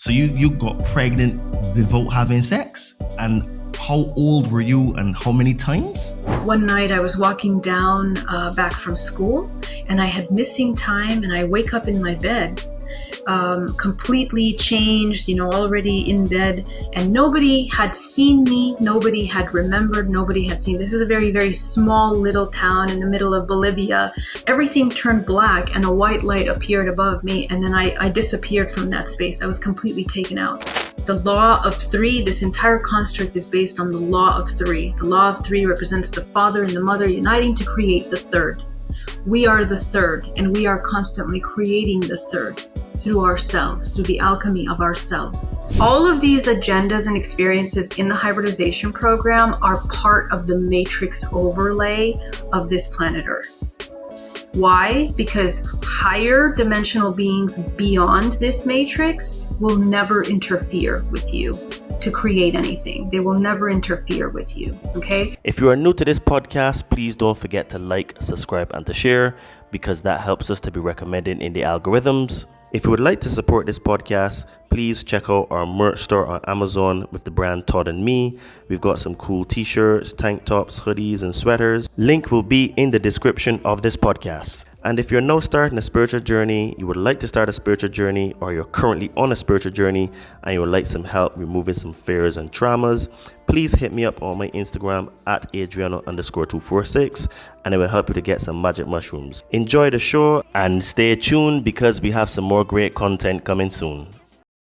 So you got pregnant without having sex? And how old were you and how many times? One night I was walking down back from school and I had missing time, and I wake up in my bed completely changed, already in bed, and nobody had seen me, nobody had remembered, nobody had seen. This is a very, very small little town in the middle of Bolivia. Everything turned black and a white light appeared above me, and then I disappeared from that space. I was completely taken out. The law of three, this entire construct is based on the law of three. The law of three represents the father and the mother uniting to create the third. We are the third, and we are constantly creating the third through ourselves, through the alchemy of ourselves. All of these agendas and experiences in the hybridization program are part of the matrix overlay of this planet Earth. Why? Because higher dimensional beings beyond this matrix will never interfere with you to create anything. They will never interfere with you, okay? If you are new to this podcast, please don't forget to like, subscribe, and to share, because that helps us to be recommended in the algorithms. If you would like to support this podcast, please check out our merch store on Amazon with the brand Todd and Me. We've got some cool t-shirts, tank tops, hoodies, and sweaters. Link will be in the description of this podcast. And if you're now starting a spiritual journey, you would like to start a spiritual journey, or you're currently on a spiritual journey and you would like some help removing some fears and traumas, please hit me up on my Instagram at Adriano_246, and it will help you to get some magic mushrooms. Enjoy the show and stay tuned, because we have some more great content coming soon.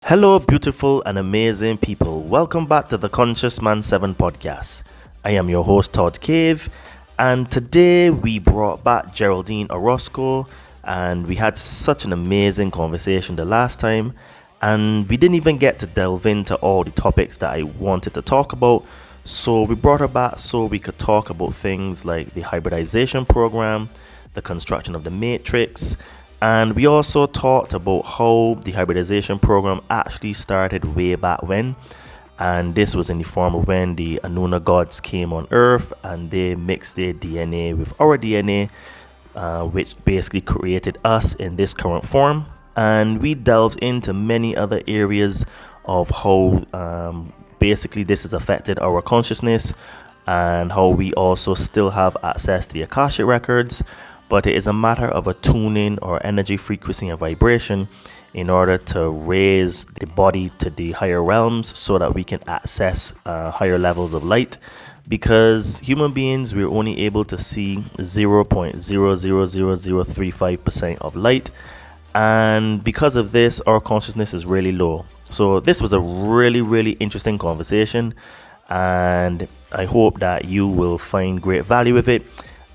Hello, beautiful and amazing people. Welcome back to the Conscious Man 7 podcast. I am your host, Todd Cave, and today we brought back Geraldine Orozco, and we had such an amazing conversation the last time, and we didn't even get to delve into all the topics that I wanted to talk about. So we brought her back so we could talk about things like the hybridization program, the construction of the matrix, and we also talked about how the hybridization program actually started way back when. And this was in the form of when the Anuna gods came on Earth and they mixed their DNA with our DNA, which basically created us in this current form. And we delved into many other areas of how basically this has affected our consciousness, and how we also still have access to the Akashic records, but it is a matter of attuning our energy frequency and vibration in order to raise the body to the higher realms so that we can access higher levels of light. Because human beings, we're only able to see 0.000035% of light, and because of this, our consciousness is really low. So this was a really, really interesting conversation, and I hope that you will find great value with it.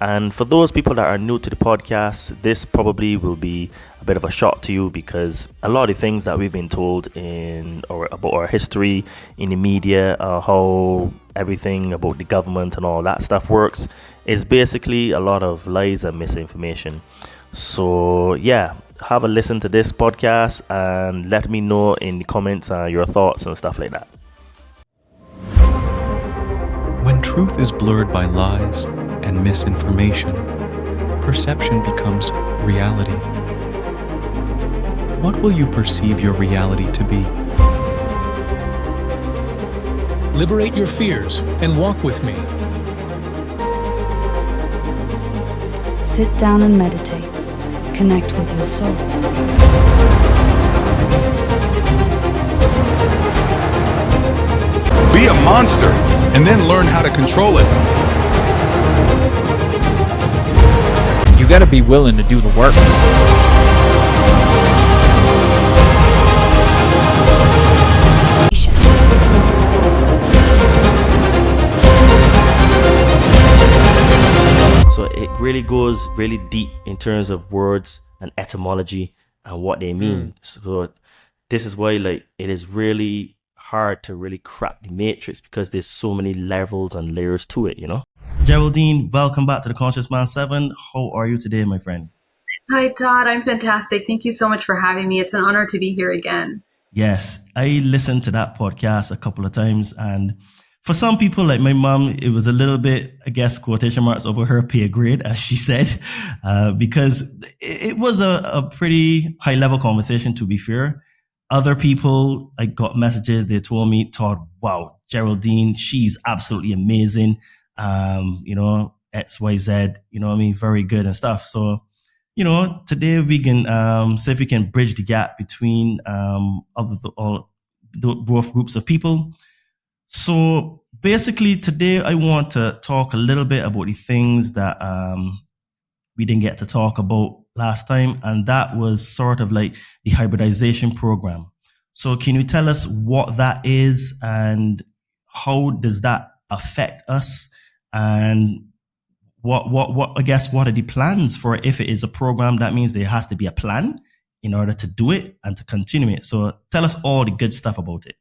And for those people that are new to the podcast, this probably will be a bit of a shock to you, because a lot of the things that we've been told about our history in the media, how everything about the government and all that stuff works, is basically a lot of lies and misinformation. So yeah, have a listen to this podcast and let me know in the comments your thoughts and stuff like that. When truth is blurred by lies and misinformation, perception becomes reality. What will you perceive your reality to be? Liberate your fears and walk with me. Sit down and meditate. Connect with your soul. Be a monster and then learn how to control it. You gotta be willing to do the work. So it really goes really deep in terms of words and etymology and what they mean. So this is why it is really hard to really crack the matrix, because there's so many levels and layers to it, Geraldine, welcome back to the Conscious Man 7. How are you today, my friend? Hi, Todd. I'm fantastic. Thank you so much for having me. It's an honor to be here again. Yes, I listened to that podcast a couple of times, and for some people, like my mom, it was a little bit, I guess, quotation marks over her pay grade, as she said, because it was a pretty high level conversation, to be fair. Other people, I got messages, they told me, Todd, wow, Geraldine, she's absolutely amazing. XYZ, very good and stuff. So, today we can see if we can bridge the gap between both groups of people. So basically today I want to talk a little bit about the things that we didn't get to talk about last time, and that was sort of like the hybridization program. So can you tell us what that is and how does that affect us, and what I guess what are the plans for it? If it is a program, that means there has to be a plan in order to do it and to continue it. So tell us all the good stuff about it.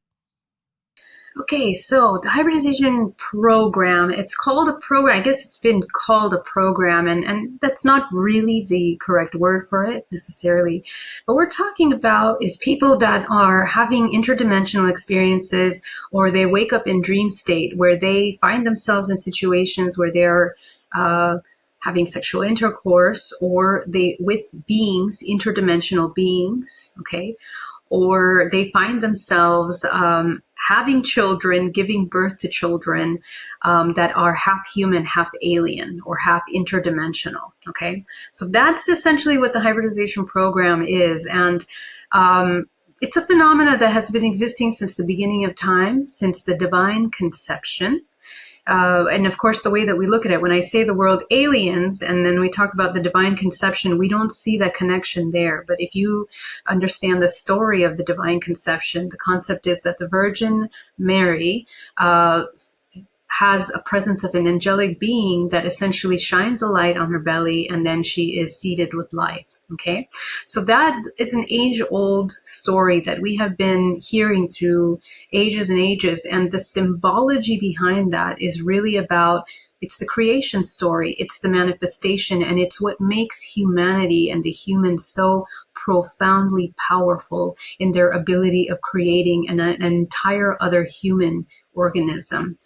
Okay, so the hybridization program, it's called a program. I guess it's been called a program, and that's not really the correct word for it necessarily. What we're talking about is people that are having interdimensional experiences, or they wake up in dream state where they find themselves in situations where they're having sexual intercourse, or with beings, interdimensional beings, okay? Or they find themselves having children, giving birth to children that are half human, half alien, or half interdimensional, okay? So that's essentially what the hybridization program is. And it's a phenomena that has been existing since the beginning of time, since the divine conception. And of course, the way that we look at it, when I say the word aliens, and then we talk about the divine conception, we don't see that connection there. But if you understand the story of the divine conception, the concept is that the Virgin Mary has a presence of an angelic being that essentially shines a light on her belly, and then she is seeded with life. Okay, so that is an age-old story that we have been hearing through ages and ages, and the symbology behind that is really about, it's the creation story, it's the manifestation, and it's what makes humanity and the humans so profoundly powerful in their ability of creating an entire other human organism.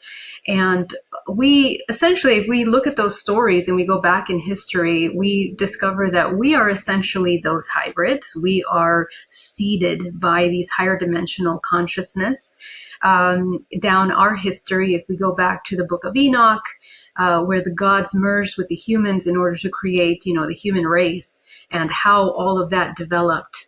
And we essentially, if we look at those stories and we go back in history, we discover that we are essentially those hybrids. We are seeded by these higher dimensional consciousness down our history. If we go back to the Book of Enoch, where the gods merged with the humans in order to create, the human race, and how all of that developed.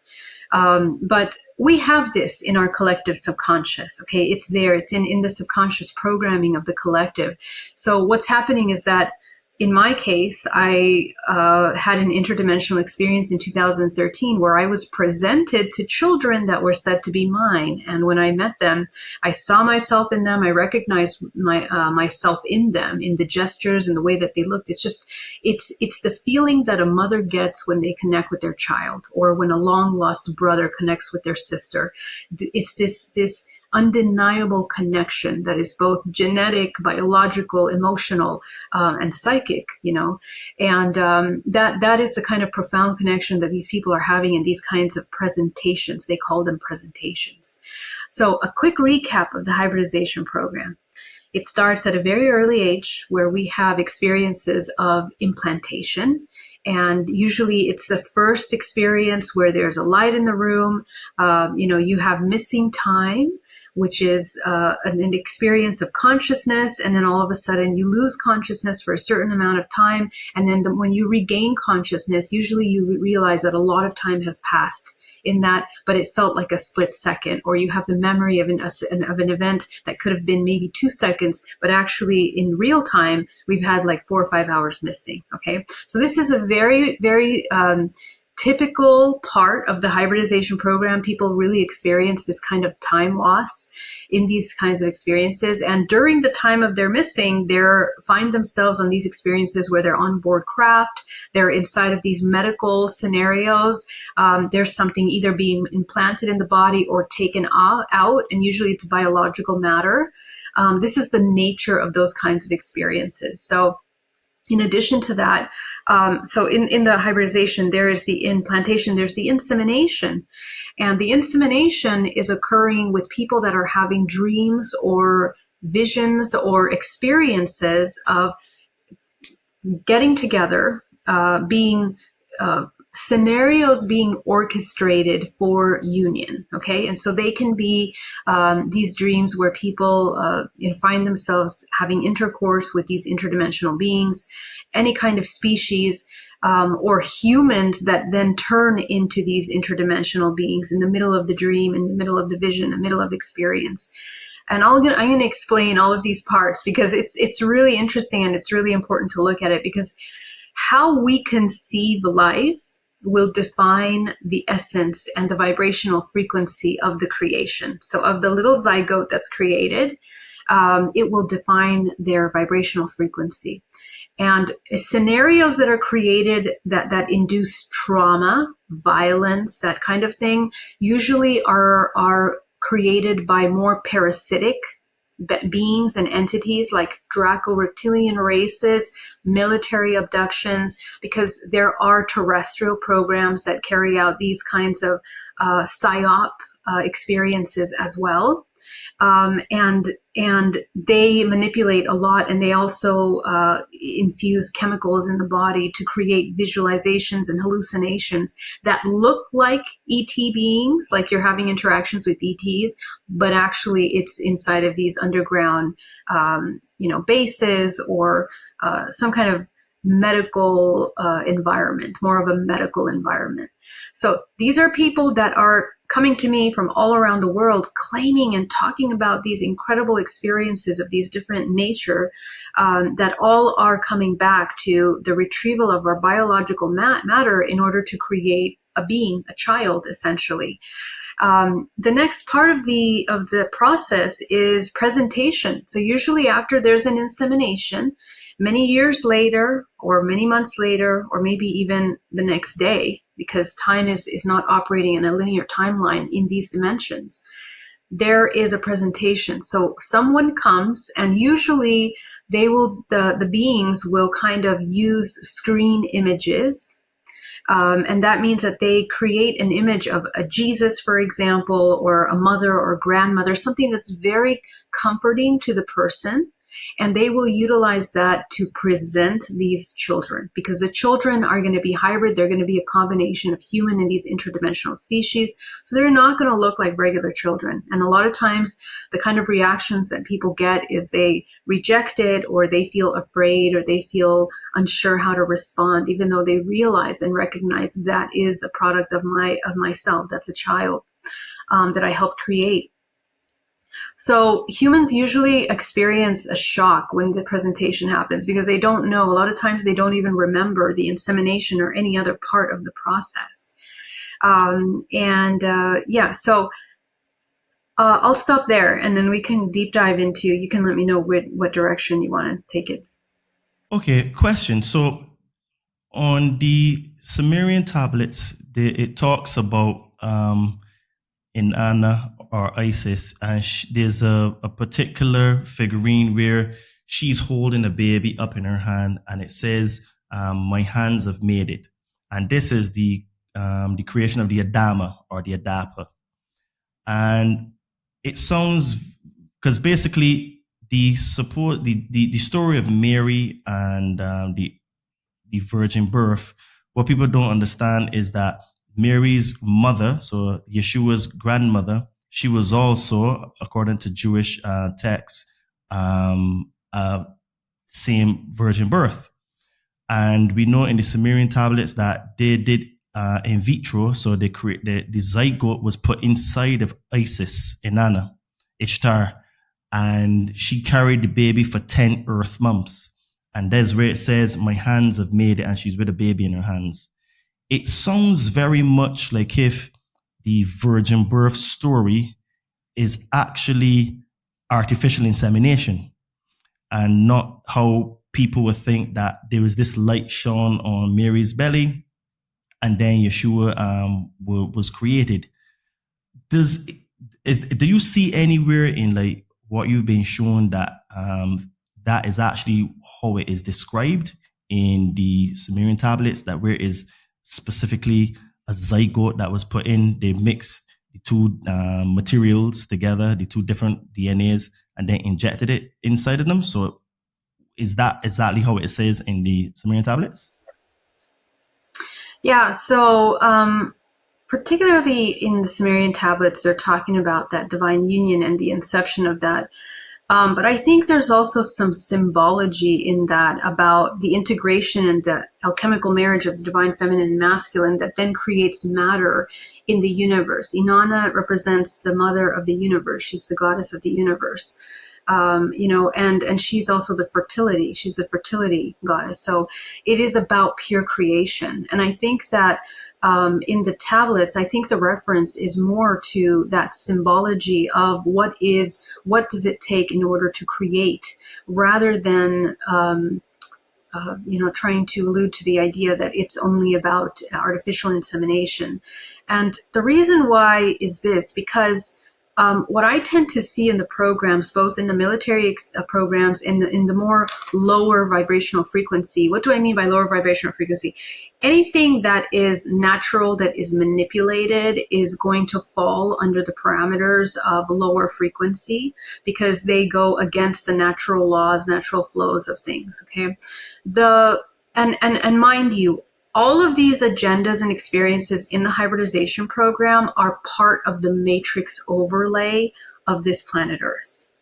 But we have this in our collective subconscious, okay? It's there, it's in the subconscious programming of the collective. So what's happening is that, in my case, I had an interdimensional experience in 2013 where I was presented to children that were said to be mine. And when I met them, I saw myself in them. I recognized myself in them, in the gestures and the way that they looked. It's the feeling that a mother gets when they connect with their child, or when a long lost brother connects with their sister. It's this undeniable connection that is both genetic, biological, emotional, and psychic, and that is the kind of profound connection that these people are having in these kinds of presentations. They call them presentations. So a quick recap of the hybridization program. It starts at a very early age where we have experiences of implantation. And usually it's the first experience where there's a light in the room. You have missing time, which is an experience of consciousness. And then all of a sudden you lose consciousness for a certain amount of time. And then when you regain consciousness, usually you realize that a lot of time has passed in that, but it felt like a split second, or you have the memory of an event that could have been maybe 2 seconds, but actually in real time, we've had like 4 or 5 hours missing. Okay. So this is a very, very, typical part of the hybridization program. People really experience this kind of time loss in these kinds of experiences. And during the time of their missing, they find themselves on these experiences where they're on board craft, they're inside of these medical scenarios. There's something either being implanted in the body or taken out, and usually it's biological matter. This is the nature of those kinds of experiences. So in addition to that, so in the hybridization, there is the implantation, there's the insemination. And the insemination is occurring with people that are having dreams or visions or experiences of getting together, being scenarios being orchestrated for union. Okay, and so they can be these dreams where people find themselves having intercourse with these interdimensional beings, any kind of species. Or humans that then turn into these interdimensional beings in the middle of the dream, in the middle of the vision, in the middle of experience. And I'm going to explain all of these parts because it's really interesting and it's really important to look at it, because how we conceive life will define the essence and the vibrational frequency of the creation. So of the little zygote that's created, it will define their vibrational frequency. And scenarios that are created that induce trauma, violence, that kind of thing, usually are created by more parasitic beings and entities like Draco-reptilian races, military abductions, because there are terrestrial programs that carry out these kinds of psyop experiences as well. And they manipulate a lot, and they also infuse chemicals in the body to create visualizations and hallucinations that look like ET beings, like you're having interactions with ETs, but actually it's inside of these underground, bases or some kind of medical environment, more of a medical environment. So these are people that are coming to me from all around the world, claiming and talking about these incredible experiences of these different nature that all are coming back to the retrieval of our biological matter in order to create a being, a child, essentially. The next part of the process is presentation. So usually after there's an insemination, many years later or many months later, or maybe even the next day, because time is not operating in a linear timeline in these dimensions, there is a presentation. So someone comes, and usually the beings will kind of use screen images. And that means that they create an image of a Jesus, for example, or a mother or grandmother, something that's very comforting to the person. And they will utilize that to present these children, because the children are going to be hybrid. They're going to be a combination of human and these interdimensional species. So they're not going to look like regular children. And a lot of times the kind of reactions that people get is they reject it, or they feel afraid, or they feel unsure how to respond, even though they realize and recognize that is a product of myself. That's a child that I helped create. So humans usually experience a shock when the presentation happens, because they don't know. A lot of times they don't even remember the insemination or any other part of the process. So I'll stop there, and then we can deep dive into, you can let me know what direction you want to take it. Okay, question. So on the Sumerian tablets, it talks about Inanna or Isis, and there's a particular figurine where she's holding a baby up in her hand, and it says, "My hands have made it." And this is the creation of the Adama or the Adapa. And it sounds, because basically the story of Mary and the virgin birth, what people don't understand is that Mary's mother, so Yeshua's grandmother, she was also, according to Jewish texts, same virgin birth. And we know in the Sumerian tablets that they did in vitro, so they the zygote was put inside of Isis, Inanna, Ishtar, and she carried the baby for 10 earth months. And that's where it says, "My hands have made it," and she's with a baby in her hands. It sounds very much like if the virgin birth story is actually artificial insemination, and not how people would think that there was this light shone on Mary's belly and then Yeshua was created. Do you see anywhere in like what you've been shown that that is actually how it is described in the Sumerian tablets, that where is specifically a zygote that was put in, they mixed the two materials together, the two different DNAs, and then injected it inside of them? So is that exactly how it says in the Sumerian tablets? Yeah, so particularly in the Sumerian tablets, they're talking about that divine union and the inception of that. But I think there's also some symbology in that about the integration and the alchemical marriage of the divine feminine and masculine that then creates matter in the universe. Inanna represents the mother of the universe. She's the goddess of the universe. And she's also the fertility. She's a fertility goddess. So it is about pure creation. And I think that in the tablets, I think the reference is more to that symbology of what does it take in order to create, rather than trying to allude to the idea that it's only about artificial insemination. And the reason why is this, because what I tend to see in the programs, both in the military programs and in the more lower vibrational frequency. What do I mean by lower vibrational frequency? Anything that is natural, that is manipulated, is going to fall under the parameters of lower frequency because they go against the natural laws, natural flows of things. Okay, and mind you, all of these agendas and experiences in the hybridization program are part of the matrix overlay of this planet Earth.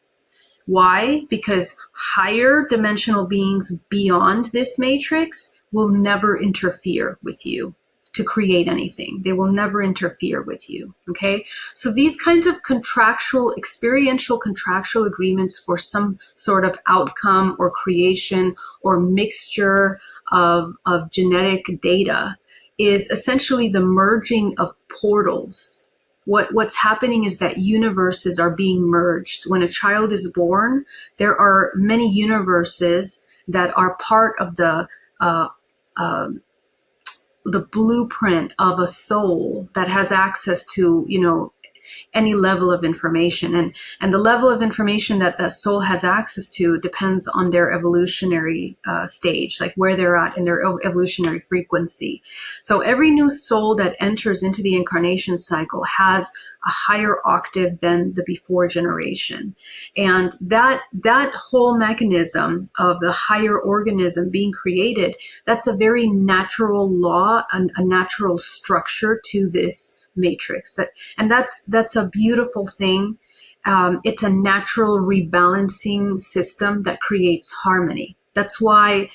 Why? Because higher dimensional beings beyond this matrix will never interfere with you to create anything. They will never interfere with you. Okay? So these kinds of experiential contractual agreements for some sort of outcome or creation or mixture of genetic data is essentially the merging of portals. What's happening is that universes are being merged. When a child is born, there are many universes that are part of the blueprint of a soul that has access to, any level of information. And the level of information that that soul has access to depends on their evolutionary stage, like where they're at in their evolutionary frequency. So every new soul that enters into the incarnation cycle has a higher octave than the before generation. And that whole mechanism of the higher organism being created, that's a very natural law and a natural structure to this matrix. That's a beautiful thing. It's a natural rebalancing system that creates harmony. That's why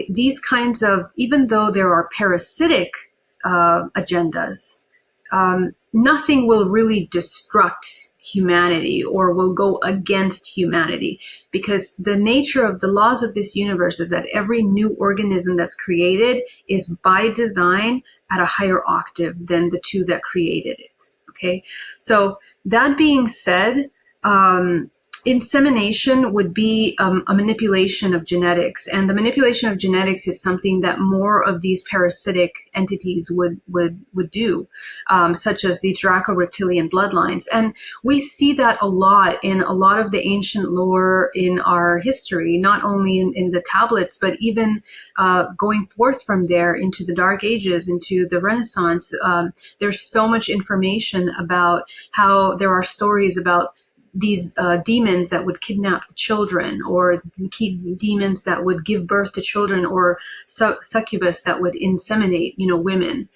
these kinds of, even though there are parasitic agendas, nothing will really destruct humanity or will go against humanity, because the nature of the laws of this universe is that every new organism that's created is by design at a higher octave than the two that created it. Okay, so that being said, insemination would be a manipulation of genetics, and the manipulation of genetics is something that more of these parasitic entities would do, such as the Draco-Reptilian bloodlines. And we see that a lot in a lot of the ancient lore in our history, not only in the tablets, but even going forth from there into the Dark Ages, into the Renaissance. There's so much information about how there are stories about these demons that would kidnap the children, or demons that would give birth to children, or succubus that would inseminate, women.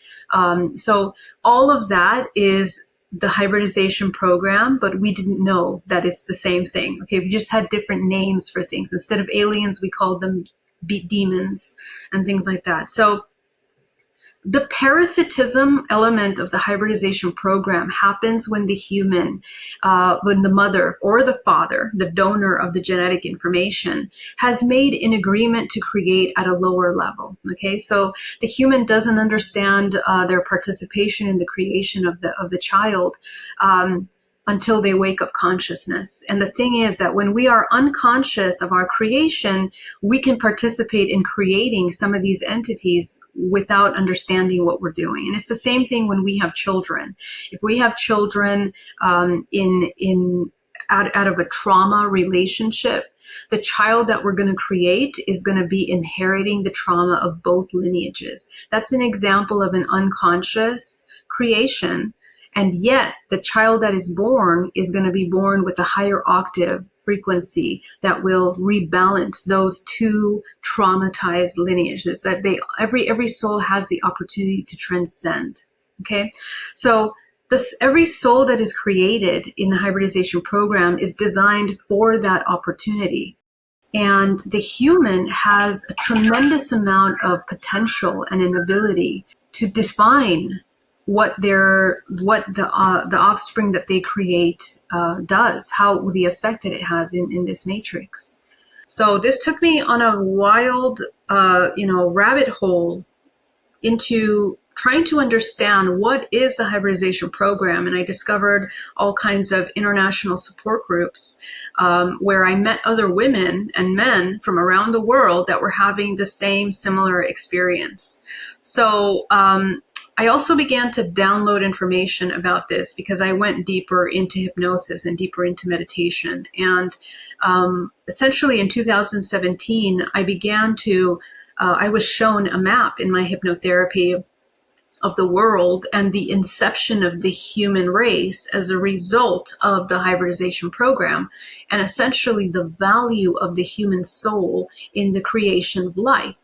So all of that is the hybridization program, but we didn't know that it's the same thing. Okay, we just had different names for things. Instead of aliens, we called them demons and things like that. So the parasitism element of the hybridization program happens when the human, when the mother or the father, the donor of the genetic information, has made an agreement to create at a lower level. Okay, so the human doesn't understand their participation in the creation of the child until they wake up consciousness. And the thing is that when we are unconscious of our creation, we can participate in creating some of these entities without understanding what we're doing. And it's the same thing when we have children. If we have children out of a trauma relationship, the child that we're going to create is going to be inheriting the trauma of both lineages. That's an example of an unconscious creation. And yet the child that is born is going to be born with a higher octave frequency that will rebalance those two traumatized lineages that every soul has the opportunity to transcend. Okay. So every soul that is created in the hybridization program is designed for that opportunity. And the human has a tremendous amount of potential and an ability to define what the offspring that they create does, how the effect that it has in this matrix. So this took me on a wild, rabbit hole into trying to understand what is the hybridization program. And I discovered all kinds of international support groups where I met other women and men from around the world that were having the same similar experience. So I also began to download information about this because I went deeper into hypnosis and deeper into meditation. And essentially in 2017, I was shown a map in my hypnotherapy of the world and the inception of the human race as a result of the hybridization program, and essentially the value of the human soul in the creation of life,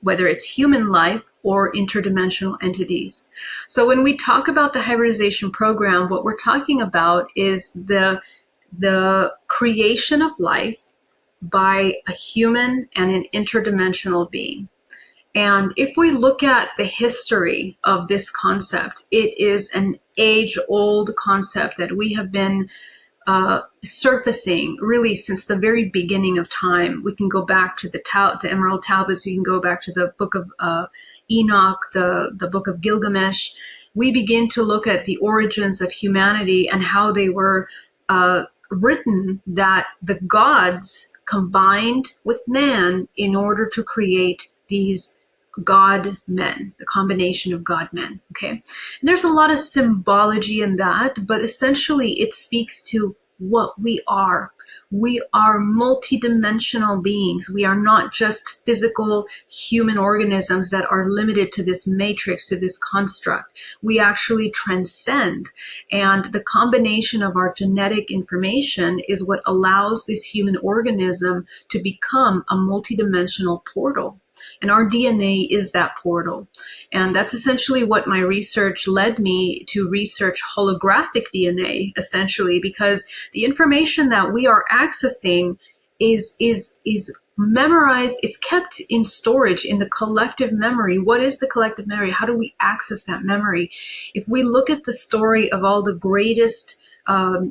whether it's human life or interdimensional entities. So when we talk about the hybridization program, what we're talking about is the creation of life by a human and an interdimensional being. And if we look at the history of this concept, it is an age-old concept that we have been surfacing really since the very beginning of time. We can go back to the Emerald Tablets. We can go back to the Book of Enoch, the Book of Gilgamesh. We begin to look at the origins of humanity and how they were written, that the gods combined with man in order to create these God men, the combination of God men. Okay. And there's a lot of symbology in that, but essentially it speaks to what we are. We are multidimensional beings. We are not just physical human organisms that are limited to this matrix, to this construct. We actually transcend. And the combination of our genetic information is what allows this human organism to become a multidimensional portal. And our DNA is that portal. And that's essentially what my research led me to research holographic DNA, essentially, because the information that we are accessing is memorized, it's kept in storage in the collective memory. What is the collective memory? How do we access that memory? If we look at the story of all the greatest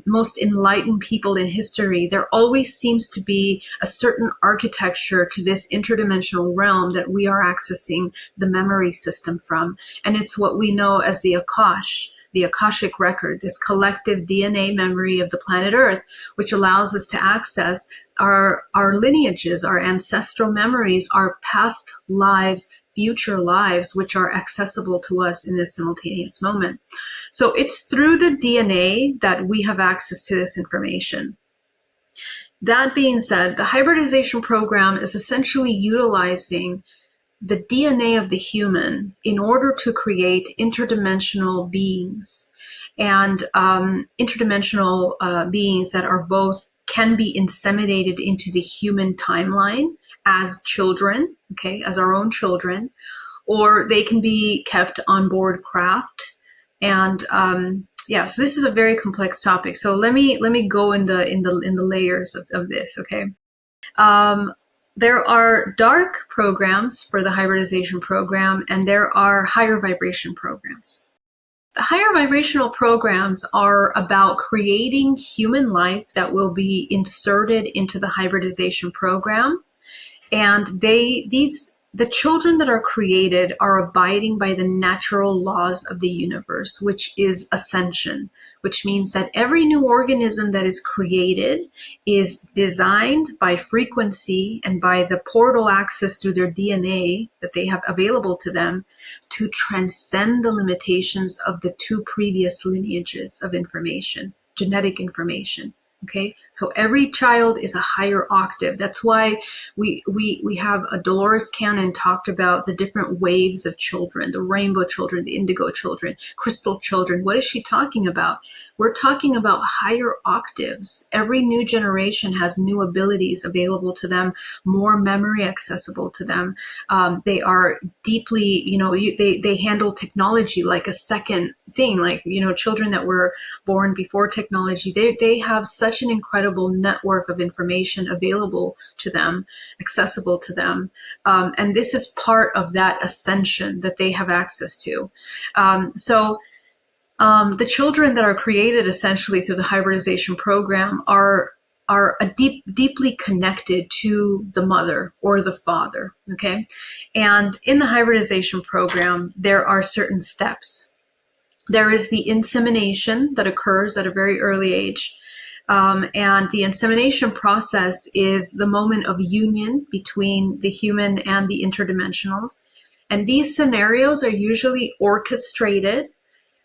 most enlightened people in history, there always seems to be a certain architecture to this interdimensional realm that we are accessing the memory system from. And it's what we know as the Akash, the Akashic record, this collective DNA memory of the planet Earth, which allows us to access our lineages, our ancestral memories, our past lives, future lives, which are accessible to us in this simultaneous moment. So it's through the DNA that we have access to this information. That being said, the hybridization program is essentially utilizing the DNA of the human in order to create interdimensional beings, and interdimensional beings that are both can be inseminated into the human timeline as children, okay, as our own children, or they can be kept on board craft. And so this is a very complex topic. So let me go in the layers of this, okay. There are dark programs for the hybridization program, and there are higher vibration programs. The higher vibrational programs are about creating human life that will be inserted into the hybridization program. And the children that are created are abiding by the natural laws of the universe, which is ascension, which means that every new organism that is created is designed by frequency and by the portal access through their DNA that they have available to them to transcend the limitations of the two previous lineages of information, genetic information. Okay, so every child is a higher octave. That's why we have Dolores Cannon talked about the different waves of children, the rainbow children, the indigo children, crystal children. What is she talking about? We're talking about higher octaves. Every new generation has new abilities available to them, more memory accessible to them. They are deeply, they handle technology like a second thing, like, children that were born before technology, they have such an incredible network of information available to them, accessible to them. And this is part of that ascension that they have access to. So the children that are created essentially through the hybridization program are deeply connected to the mother or the father, okay? And in the hybridization program, there are certain steps. There is the insemination that occurs at a very early age. And the insemination process is the moment of union between the human and the interdimensionals. And these scenarios are usually orchestrated.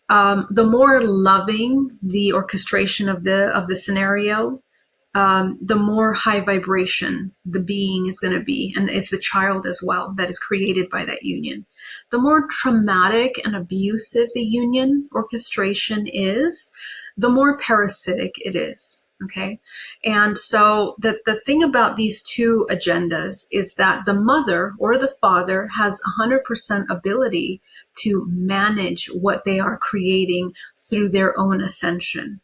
The more loving the orchestration of the scenario, the more high vibration the being is going to be, and it's the child as well that is created by that union. The more traumatic and abusive the union orchestration is, the more parasitic it is. Okay. And so the thing about these two agendas is that the mother or the father has 100% ability to manage what they are creating through their own ascension.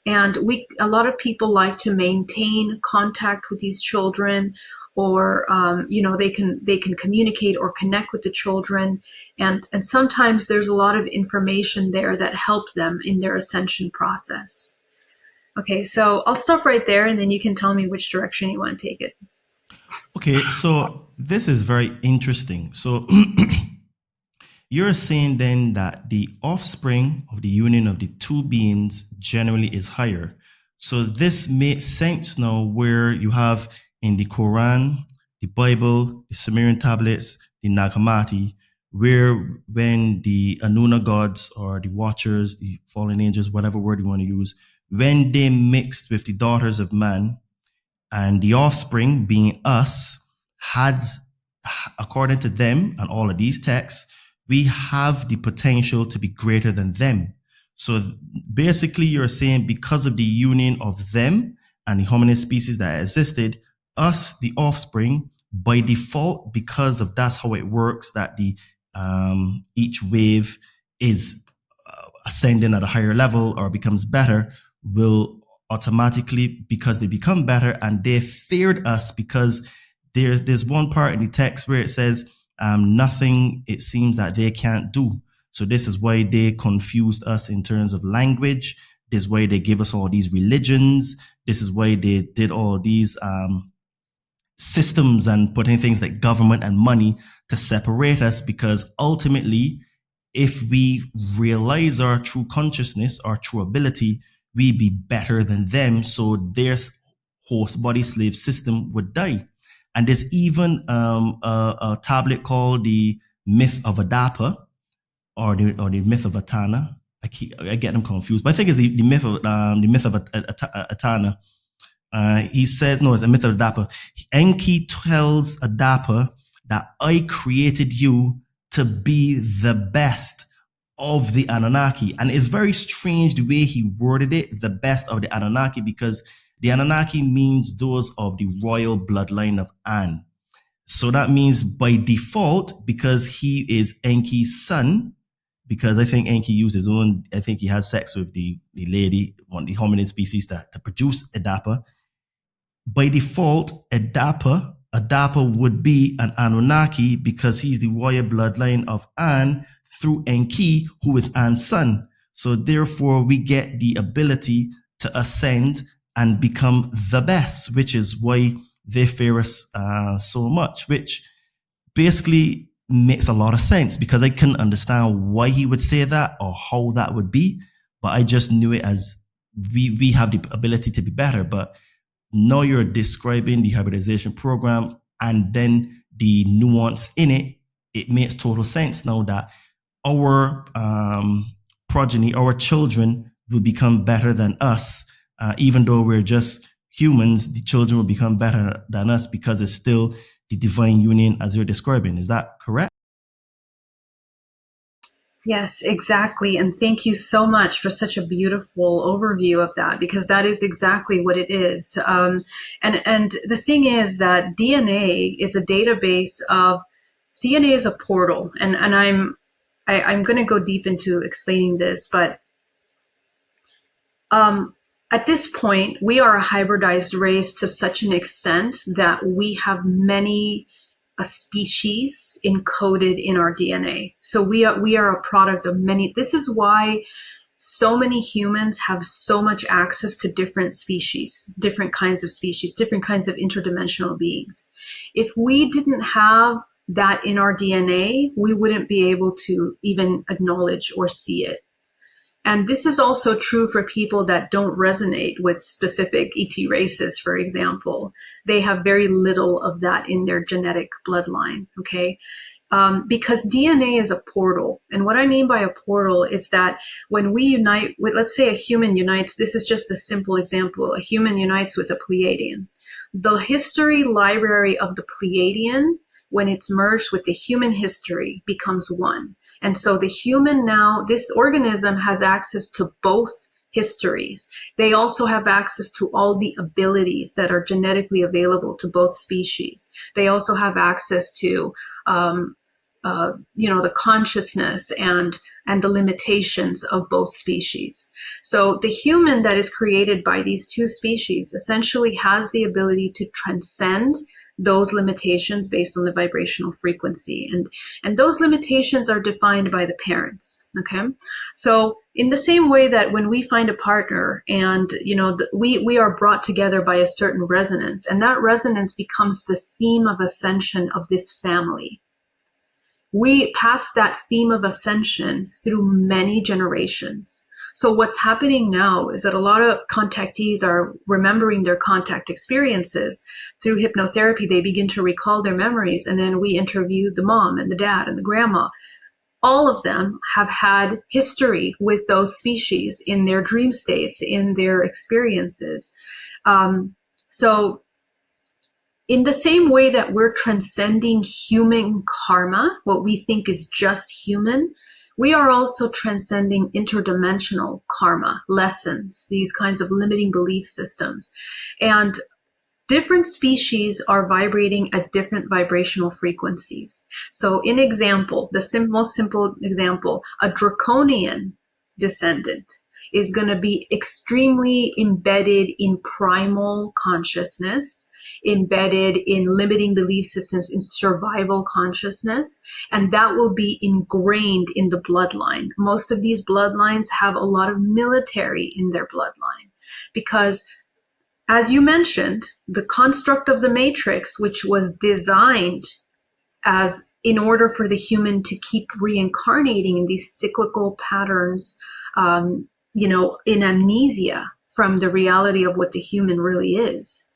And a lot of people like to maintain contact with these children, or they can communicate or connect with the children, and sometimes there's a lot of information there that help them in their ascension process. Okay, so I'll stop right there, and then you can tell me which direction you want to take it. Okay, so this is very interesting. So you're saying then that the offspring of the union of the two beings generally is higher. So this makes sense now, where you have in the Quran, the Bible, the Sumerian tablets, the Nag Hammadi, where when the Anuna gods or the Watchers, the fallen angels, whatever word you want to use, when they mixed with the daughters of man, and the offspring, being us, had, according to them and all of these texts, we have the potential to be greater than them. So basically, you're saying because of the union of them and the hominid species that existed, us, the offspring, by default, because of that's how it works, that the each wave is ascending at a higher level or becomes better, will automatically, because they become better, and they feared us because there's one part in the text where it says, nothing it seems that they can't do. So this is why they confused us in terms of language. This is why they give us all these religions. This is why they did all these systems and put in things like government and money to separate us, because ultimately, if we realize our true consciousness, our true ability, we be better than them. So their host body slave system would die. And there's even a tablet called the Myth of Adapa, or the Myth of Atana. I get them confused, but I think it's the myth of Atana. He says, no, it's a Myth of Adapa. Enki tells Adapa that I created you to be the best of the Anunnaki. And it's very strange the way he worded it, the best of the Anunnaki, because the Anunnaki means those of the royal bloodline of An. So that means by default, because he is Enki's son, because I think Enki used his own, I think he had sex with the lady, one of the hominid species to produce Adapa. By default, Adapa would be an Anunnaki because he's the royal bloodline of An through Enki, who is An's son. So therefore, we get the ability to ascend and become the best, which is why they fear us so much, which basically makes a lot of sense, because I couldn't understand why he would say that or how that would be, but I just knew it as we have the ability to be better. But now you're describing the hybridization program and then the nuance in it, it makes total sense now that our progeny, our children will become better than us, even though we're just humans, the children will become better than us because it's still the divine union as you're describing. Is that correct? Yes, exactly. And thank you so much for such a beautiful overview of that, because that is exactly what it is. And the thing is that DNA is a database of DNA is a portal, and I'm going to go deep into explaining this, but at this point, we are a hybridized race to such an extent that we have many species encoded in our DNA. So we are a product of many. This is why so many humans have so much access to different species, different kinds of species, different kinds of interdimensional beings. If we didn't have that in our DNA, we wouldn't be able to even acknowledge or see it. And this is also true for people that don't resonate with specific ET races, for example. They have very little of that in their genetic bloodline, okay? Because DNA is a portal. And what I mean by a portal is that when we unite with, let's say a human unites, this is just a simple example, a human unites with a Pleiadian. The history library of the Pleiadian, when it's merged with the human history, becomes one. And so the human now, this organism has access to both histories. They also have access to all the abilities that are genetically available to both species. They also have access to, the consciousness and the limitations of both species. So the human that is created by these two species essentially has the ability to transcend those limitations based on the vibrational frequency. And those limitations are defined by the parents, okay? So in the same way that when we find a partner and, we are brought together by a certain resonance, and that resonance becomes the theme of ascension of this family. We pass that theme of ascension through many generations. So what's happening now is that a lot of contactees are remembering their contact experiences. Through hypnotherapy, they begin to recall their memories, and then we interview the mom and the dad and the grandma. All of them have had history with those species in their dream states, in their experiences. So in the same way that we're transcending human karma, what we think is just human, we are also transcending interdimensional karma, lessons, these kinds of limiting belief systems. And different species are vibrating at different vibrational frequencies. So in example, the most simple example, a draconian descendant is going to be extremely embedded in primal consciousness, embedded in limiting belief systems, in survival consciousness, and that will be ingrained in the bloodline. Most of these bloodlines have a lot of military in their bloodline because, as you mentioned, the construct of the matrix, which was designed as in order for the human to keep reincarnating in these cyclical patterns, in amnesia from the reality of what the human really is.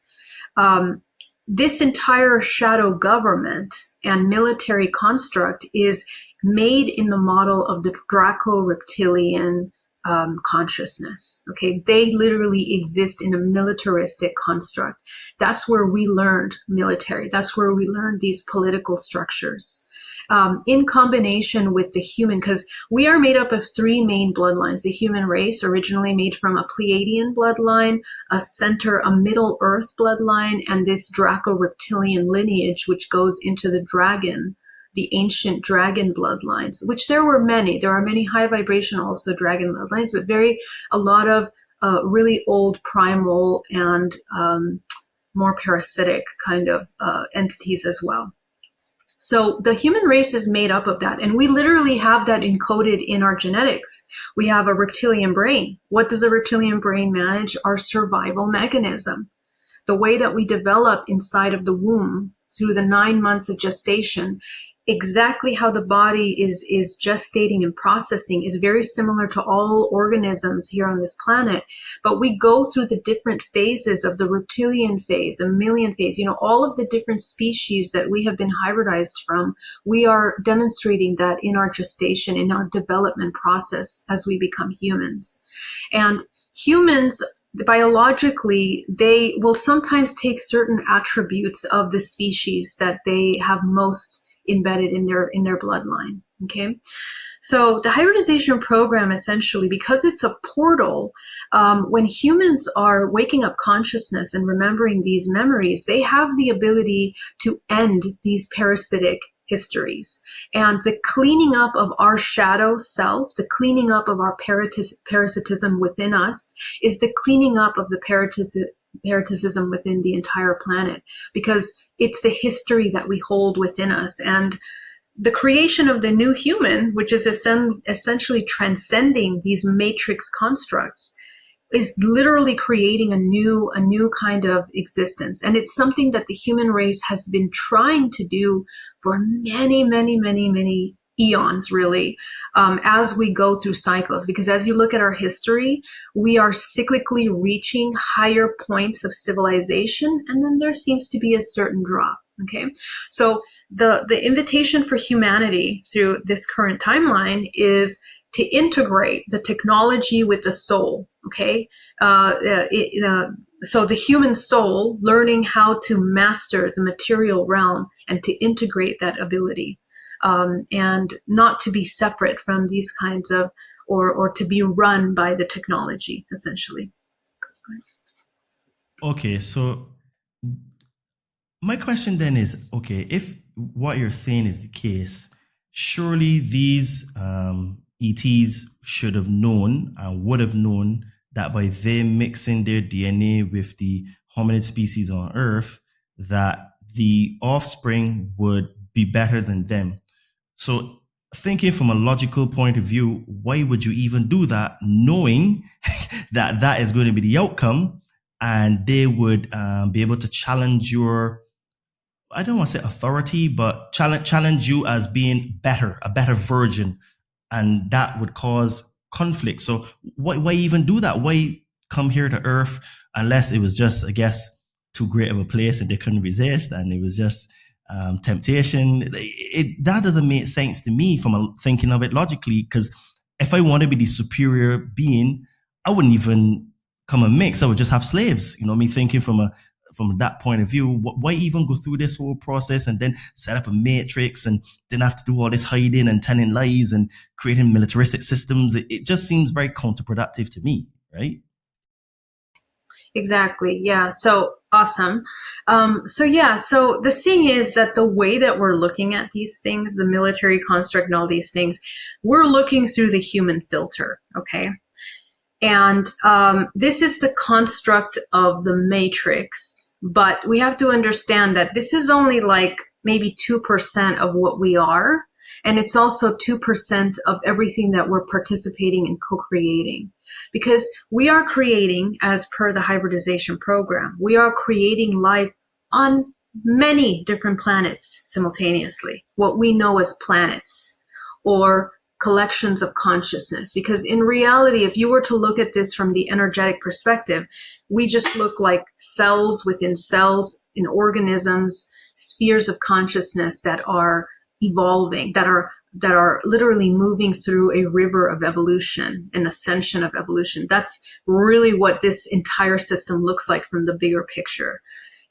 This entire shadow government and military construct is made in the model of the Draco-reptilian consciousness. Okay, they literally exist in a militaristic construct. That's where we learned military. That's where we learned these political structures. In combination with the human, because we are made up of three main bloodlines. The human race, originally made from a Pleiadian bloodline, a Middle Earth bloodline, and this Draco-reptilian lineage, which goes into the dragon, the ancient dragon bloodlines, which there were many. There are many high vibration also dragon bloodlines, but a lot of really old primal and more parasitic kind of entities as well. So the human race is made up of that, and we literally have that encoded in our genetics. We have a reptilian brain. What does a reptilian brain manage? Our survival mechanism. The way that we develop inside of the womb through the 9 months of gestation, exactly how the body is gestating and processing is very similar to all organisms here on this planet. But we go through the different phases of the reptilian phase, the mammalian phase, all of the different species that we have been hybridized from. We are demonstrating that in our gestation, in our development process as we become humans. And humans biologically, they will sometimes take certain attributes of the species that they have most embedded in their bloodline. Okay. So the hybridization program, essentially, because it's a portal, when humans are waking up consciousness and remembering these memories, they have the ability to end these parasitic histories. And the cleaning up of our shadow self, the cleaning up of our parasitism within us, is the cleaning up of the parasitism within the entire planet, because it's the history that we hold within us. And the creation of the new human, which is essentially transcending these matrix constructs, is literally creating a new kind of existence. And it's something that the human race has been trying to do for many eons, really, as we go through cycles. Because as you look at our history, we are cyclically reaching higher points of civilization, and then there seems to be a certain drop. Okay, so the invitation for humanity through this current timeline is to integrate the technology with the soul. Okay, so the human soul learning how to master the material realm and to integrate that ability, and not to be separate from these kinds of, or to be run by the technology, essentially. Okay, so my question then is, okay, if what you're saying is the case, surely these ETs should have known and would have known that by them mixing their DNA with the hominid species on Earth, that the offspring would be better than them. So thinking from a logical point of view, why would you even do that, knowing that that is going to be the outcome, and they would be able to challenge your, I don't want to say authority, but challenge you as being better, a better version, and that would cause conflict. So why even do that? Why come here to Earth unless it was just, I guess, too great of a place and they couldn't resist, and it was just temptation? That doesn't make sense to me from thinking of it logically, because if I want to be the superior being, I wouldn't even come and mix. I would just have slaves. You know, me thinking from that point of view, why even go through this whole process and then set up a matrix and then have to do all this hiding and telling lies and creating militaristic systems? It just seems very counterproductive to me, right? Exactly. Yeah. So awesome. So the thing is that the way that we're looking at these things, the military construct and all these things, we're looking through the human filter. Okay. And this is the construct of the matrix, but we have to understand that this is only like maybe 2% of what we are. And it's also 2% of everything that we're participating in co-creating. Because we are creating, as per the hybridization program, we are creating life on many different planets simultaneously, what we know as planets, or collections of consciousness. Because in reality, if you were to look at this from the energetic perspective, we just look like cells within cells in organisms, spheres of consciousness that are evolving, that are literally moving through a river of evolution, an ascension of evolution. That's really what this entire system looks like from the bigger picture.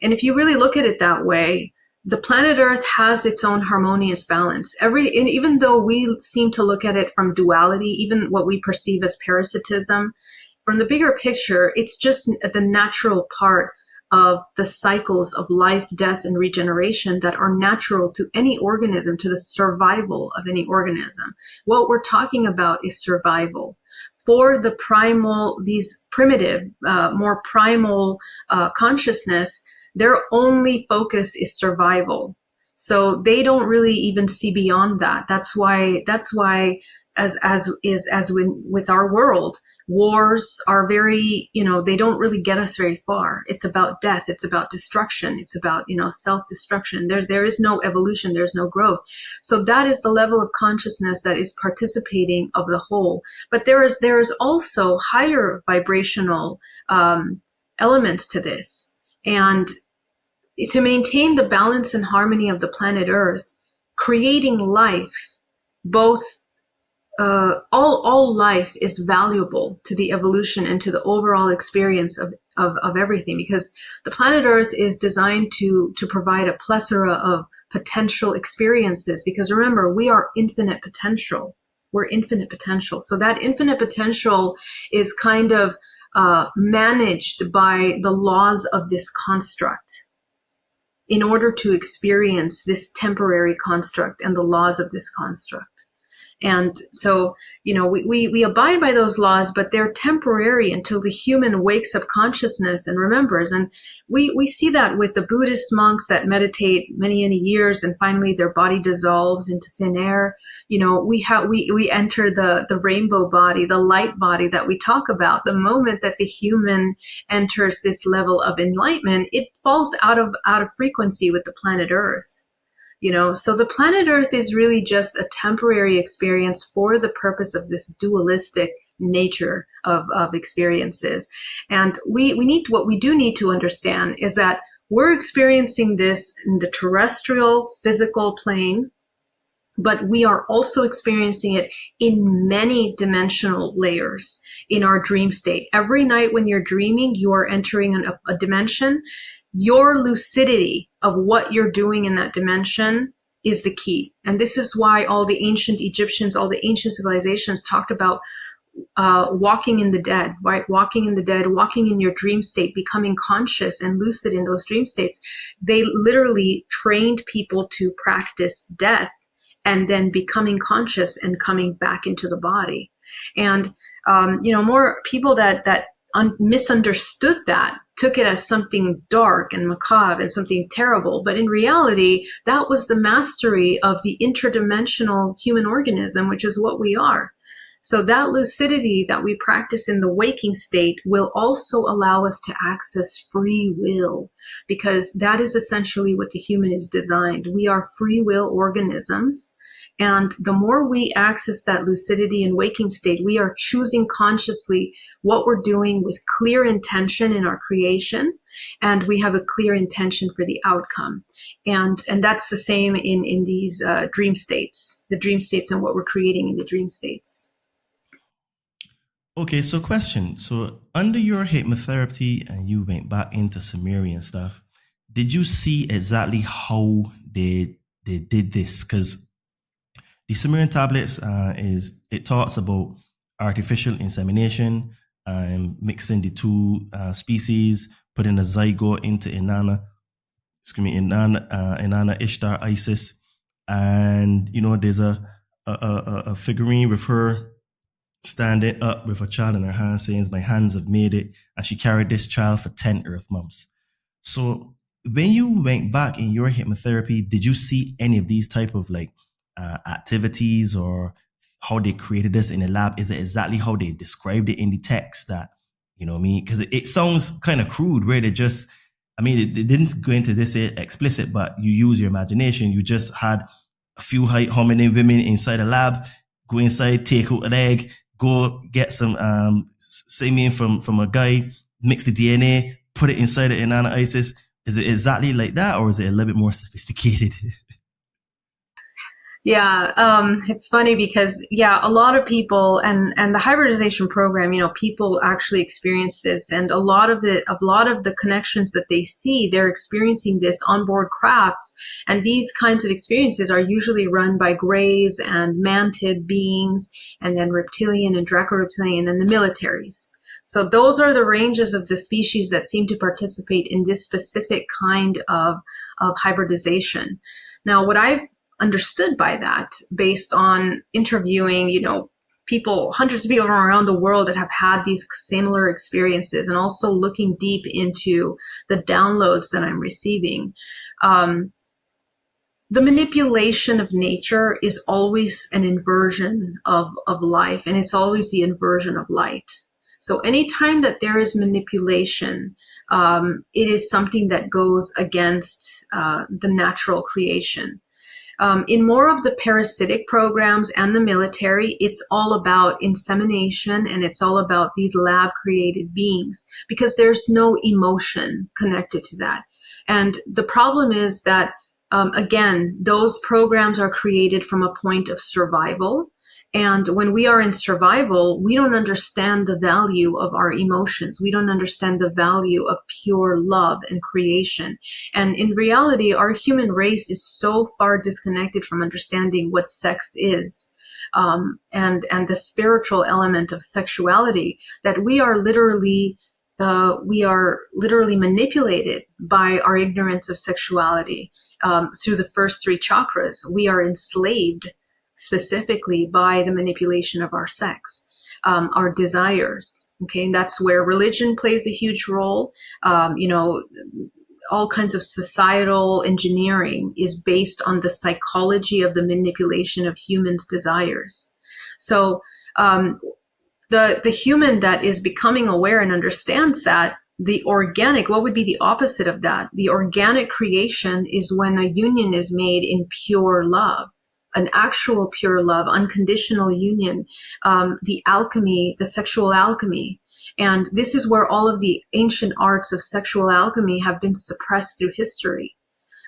And if you really look at it that way, the planet Earth has its own harmonious balance. And even though we seem to look at it from duality, even what we perceive as parasitism, from the bigger picture, it's just the natural part of the cycles of life, death, and regeneration that are natural to any organism, to the survival of any organism. What we're talking about is survival. For the primal, these primitive, more primal consciousness, their only focus is survival. So they don't really even see beyond that. That's why as with our world, wars are very, they don't really get us very far. It's about death. It's about destruction. It's about, self-destruction. There is no evolution. There's no growth. So that is the level of consciousness that is participating of the whole. But there is also higher vibrational elements to this. And to maintain the balance and harmony of the planet Earth, creating life, both all life is valuable to the evolution and to the overall experience of everything, because the planet Earth is designed to provide a plethora of potential experiences. Because remember, we are infinite potential. We're infinite potential. So that infinite potential is kind of managed by the laws of this construct in order to experience this temporary construct and the laws of this construct. And so, we abide by those laws, but they're temporary until the human wakes up consciousness and remembers. And we see that with the Buddhist monks that meditate many, many years, and finally their body dissolves into thin air. We enter the rainbow body, the light body that we talk about. The moment that the human enters this level of enlightenment, it falls out of frequency with the planet Earth. So the planet Earth is really just a temporary experience for the purpose of this dualistic nature of experiences. And what we do need to understand is that we're experiencing this in the terrestrial physical plane, but we are also experiencing it in many dimensional layers in our dream state. Every night when you're dreaming, you are entering a dimension. Your lucidity of what you're doing in that dimension is the key. And this is why all the ancient Egyptians, all the ancient civilizations talked about walking in the dead, right? Walking in the dead, walking in your dream state, becoming conscious and lucid in those dream states. They literally trained people to practice death and then becoming conscious and coming back into the body. And, more people that misunderstood that, took it as something dark and macabre and something terrible. But in reality, that was the mastery of the interdimensional human organism, which is what we are. So that lucidity that we practice in the waking state will also allow us to access free will, because that is essentially what the human is designed. We are free will organisms. And the more we access that lucidity and waking state, we are choosing consciously what we're doing with clear intention in our creation, and we have a clear intention for the outcome. And that's the same in these dream states, the dream states and what we're creating in the dream states. Okay, so question. So under your hypnotherapy and you went back into Sumerian stuff, did you see exactly how they did this? Because the Sumerian tablets it talks about artificial insemination, mixing the two species, putting a zygote into Inanna, Ishtar, Isis, and there's a figurine with her standing up with a child in her hand, saying, "My hands have made it," and she carried this child for 10 Earth months. So when you went back in your hypnotherapy, did you see any of these type of activities, or how they created this in the lab? Is it exactly how they described it in the text? That, because it sounds kind of crude, where they just, it didn't go into this explicit, but you use your imagination. You just had a few hominin women inside a lab, go inside, take out an egg, go get some semen from a guy, mix the DNA, put it inside of Inanna Isis. Is it exactly like that, or is it a little bit more sophisticated? Yeah, it's funny because, a lot of people and the hybridization program, people actually experience this, and a lot of the connections that they see, they're experiencing this on board crafts. And these kinds of experiences are usually run by greys and mantid beings, and then reptilian and draco-reptilian, and the militaries. So those are the ranges of the species that seem to participate in this specific kind of hybridization. Now, what I've understood by that, based on interviewing, people, hundreds of people from around the world that have had these similar experiences, and also looking deep into the downloads that I'm receiving, the manipulation of nature is always an inversion of life, and it's always the inversion of light. So anytime that there is manipulation, it is something that goes against the natural creation. In more of the parasitic programs and the military, it's all about insemination, and it's all about these lab-created beings, because there's no emotion connected to that. And the problem is that, again, those programs are created from a point of survival, And when we are in survival, we don't understand the value of our emotions. We don't understand the value of pure love and creation. And in reality, our human race is so far disconnected from understanding what sex is. And the spiritual element of sexuality, that we are literally manipulated by our ignorance of sexuality through the first three chakras. We are enslaved specifically by the manipulation of our sex, our desires. Okay, and that's where religion plays a huge role. All kinds of societal engineering is based on the psychology of the manipulation of humans' desires. So the human that is becoming aware and understands that, what would be the opposite of that? The organic creation is when a union is made in pure love, an actual pure love, unconditional union, the alchemy, the sexual alchemy. And this is where all of the ancient arts of sexual alchemy have been suppressed through history.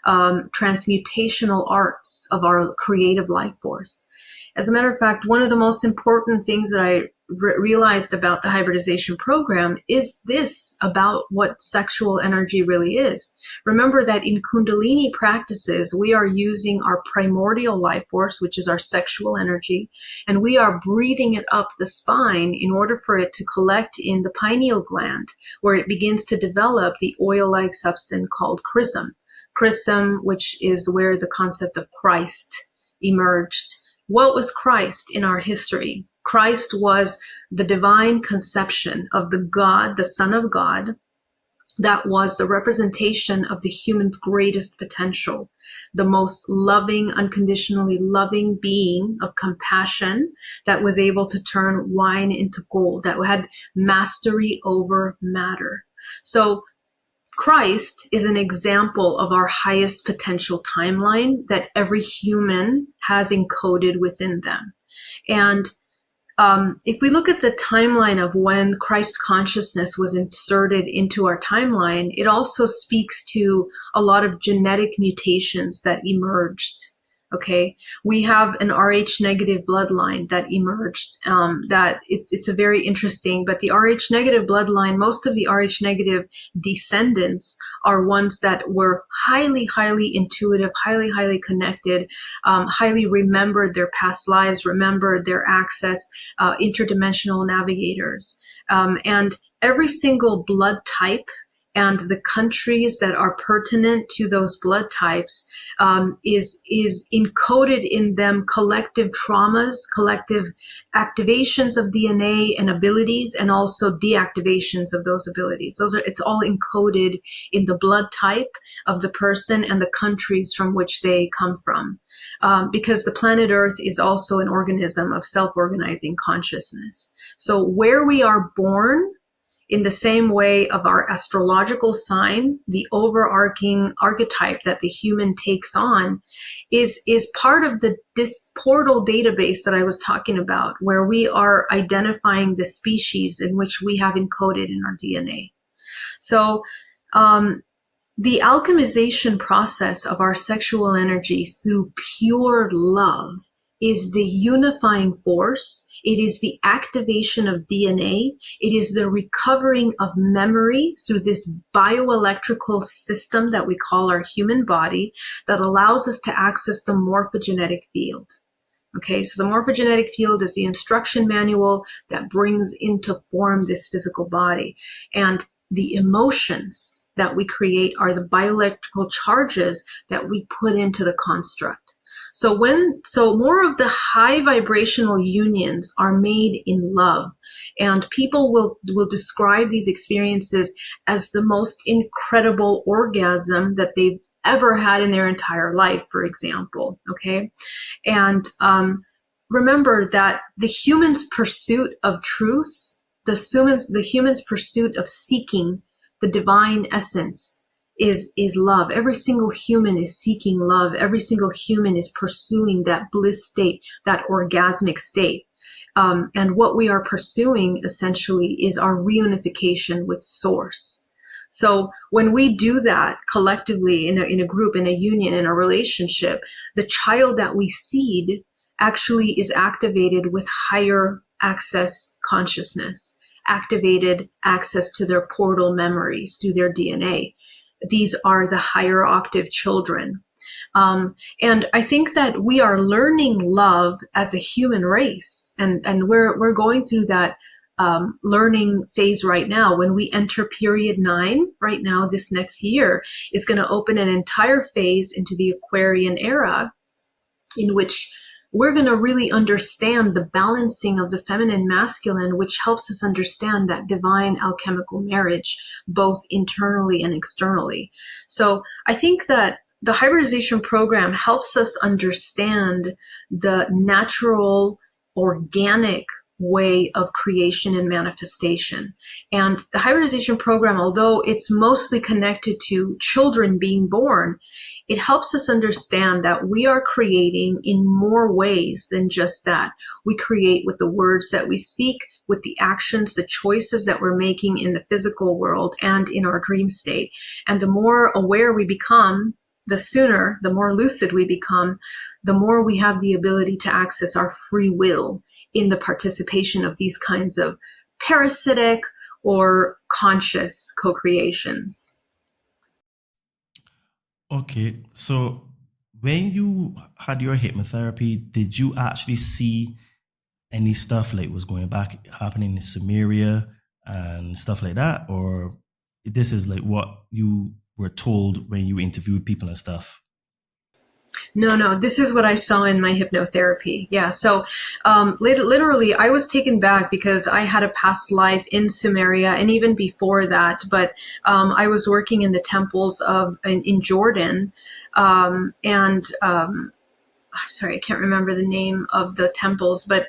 Transmutational arts of our creative life force. As a matter of fact, one of the most important things that I realized about the hybridization program is this about what sexual energy really is. Remember that in Kundalini practices, we are using our primordial life force, which is our sexual energy, and we are breathing it up the spine in order for it to collect in the pineal gland, where it begins to develop the oil-like substance called chrism. Chrism, which is where the concept of Christ emerged. What was Christ in our history? Christ was the divine conception of the God, the Son of God, that was the representation of the human's greatest potential, the most loving, unconditionally loving being of compassion that was able to turn wine into gold, that had mastery over matter. So Christ is an example of our highest potential timeline that every human has encoded within them. And if we look at the timeline of when Christ consciousness was inserted into our timeline, it also speaks to a lot of genetic mutations that emerged. Okay, we have an Rh negative bloodline that emerged. That it's a very interesting, but the Rh negative bloodline, most of the Rh negative descendants are ones that were highly, highly intuitive, highly, highly connected, highly remembered their past lives, remembered their access, interdimensional navigators, and every single blood type and the countries that are pertinent to those blood types is encoded in them collective traumas, collective activations of DNA and abilities, and also deactivations of those abilities. It's all encoded in the blood type of the person and the countries from which they come from. Because the planet Earth is also an organism of self-organizing consciousness. So where we are born, in the same way of our astrological sign, the overarching archetype that the human takes on is part of this portal database that I was talking about, where we are identifying the species in which we have encoded in our DNA. So the alchemization process of our sexual energy through pure love is the unifying force. It is the activation of DNA. It is the recovering of memory through this bioelectrical system that we call our human body that allows us to access the morphogenetic field. Okay, so the morphogenetic field is the instruction manual that brings into form this physical body. And the emotions that we create are the bioelectrical charges that we put into the construct. So more of the high vibrational unions are made in love, and people will describe these experiences as the most incredible orgasm that they've ever had in their entire life, for example. Okay. And, remember that the human's pursuit of truth, the human's pursuit of seeking the divine essence is love. Every single human is seeking love. Every single human is pursuing that bliss state, that orgasmic state. And what we are pursuing essentially is our reunification with source. So when we do that collectively in a group, in a union, in a relationship, the child that we seed actually is activated with higher access consciousness, activated access to their portal memories through their DNA. These are the higher octave children. And I think that we are learning love as a human race, and we're going through that learning phase right now. When we enter period 9 right now, this next year is going to open an entire phase into the Aquarian era, in which we're going to really understand the balancing of the feminine masculine, which helps us understand that divine alchemical marriage, both internally and externally. So I think that the hybridization program helps us understand the natural, organic way of creation and manifestation. And the hybridization program, although it's mostly connected to children being born, it helps us understand that we are creating in more ways than just that. We create with the words that we speak, with the actions, the choices that we're making in the physical world and in our dream state. And the more aware we become, the sooner, the more lucid we become, the more we have the ability to access our free will in the participation of these kinds of parasitic or conscious co-creations. Okay, so when you had your hypnotherapy, did you actually see any stuff like was going back happening in Sumeria and stuff like that, or this is like what you were told when you interviewed people and stuff? No, this is what I saw in my hypnotherapy. Yeah, so literally I was taken back because I had a past life in Sumeria and even before that, but I was working in the temples in Jordan, I'm sorry, I can't remember the name of the temples, but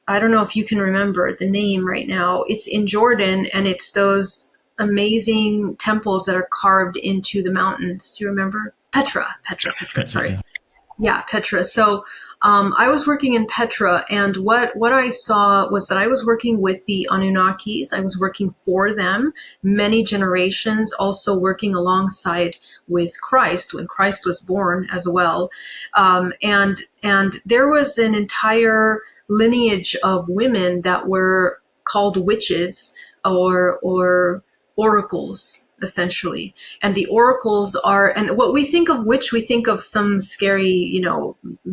I don't know if you can remember the name right now. It's in Jordan, and it's those amazing temples that are carved into the mountains. Do you remember? Petra, sorry. Yeah, Petra. So I was working in Petra, and what I saw was that I was working with the Anunnakis. I was working for them, many generations, also working alongside with Christ when Christ was born as well. And there was an entire lineage of women that were called witches or oracles, essentially. And the oracles are, and what we think of witch, we think of some scary,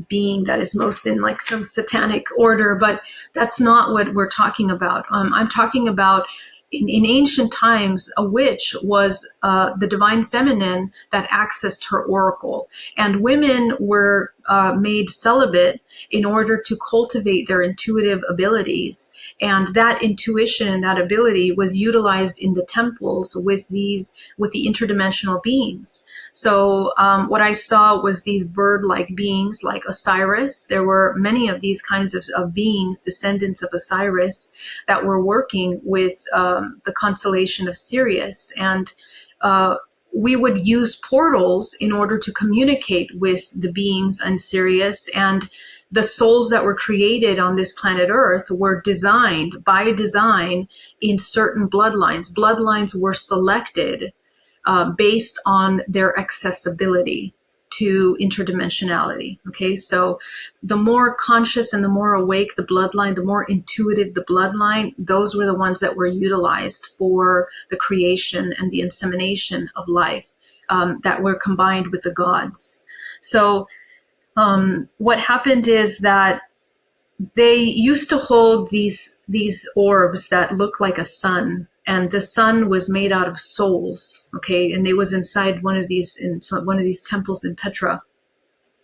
being that is most in like some satanic order, but that's not what we're talking about. I'm talking about in ancient times, a witch was the divine feminine that accessed her oracle. And women were made celibate in order to cultivate their intuitive abilities. And that intuition and that ability was utilized in the temples with the interdimensional beings. So what I saw was these bird-like beings like Osiris. There were many of these kinds of beings, descendants of Osiris, that were working with the constellation of Sirius. And we would use portals in order to communicate with the beings on Sirius, and the souls that were created on this planet Earth were designed by design in certain bloodlines. Bloodlines were selected based on their accessibility to interdimensionality. Okay, so the more conscious and the more awake the bloodline, the more intuitive the bloodline, those were the ones that were utilized for the creation and the insemination of life that were combined with the gods. So what happened is that they used to hold these orbs that look like a sun, and the sun was made out of souls. Okay, and they was inside one of these temples in Petra.